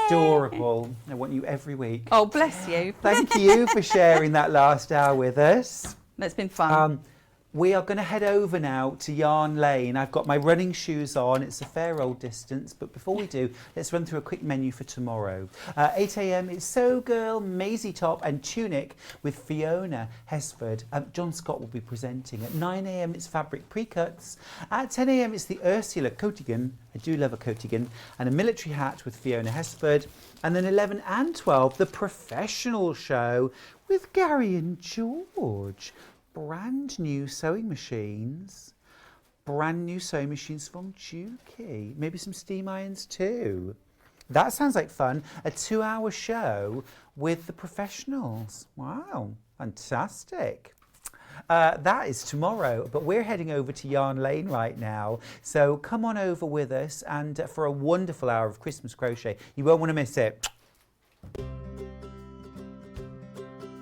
Adorable. I want you every week. Oh, bless you. Thank you for sharing that last hour with us. That's been fun. We are going to head over now to Yarn Lane. I've got my running shoes on. It's a fair old distance, but before we do, let's run through a quick menu for tomorrow. 8 a.m. it's Sew Girl, Maisie Top and Tunic with Fiona Hesford. John Scott will be presenting. At 9 a.m. it's Fabric Pre-Cuts. At 10 a.m. it's the Ursula Coatigan. I do love a Coatigan. And a military hat with Fiona Hesford. And then 11 and 12, the Professional Show with Gary and George. Brand new sewing machines from Juki. Maybe some steam irons too. That sounds like fun. A 2-hour show with the professionals. Wow, fantastic. That is tomorrow, but we're heading over to Yarn Lane right now. So come on over with us and for a wonderful hour of Christmas crochet. You won't want to miss it.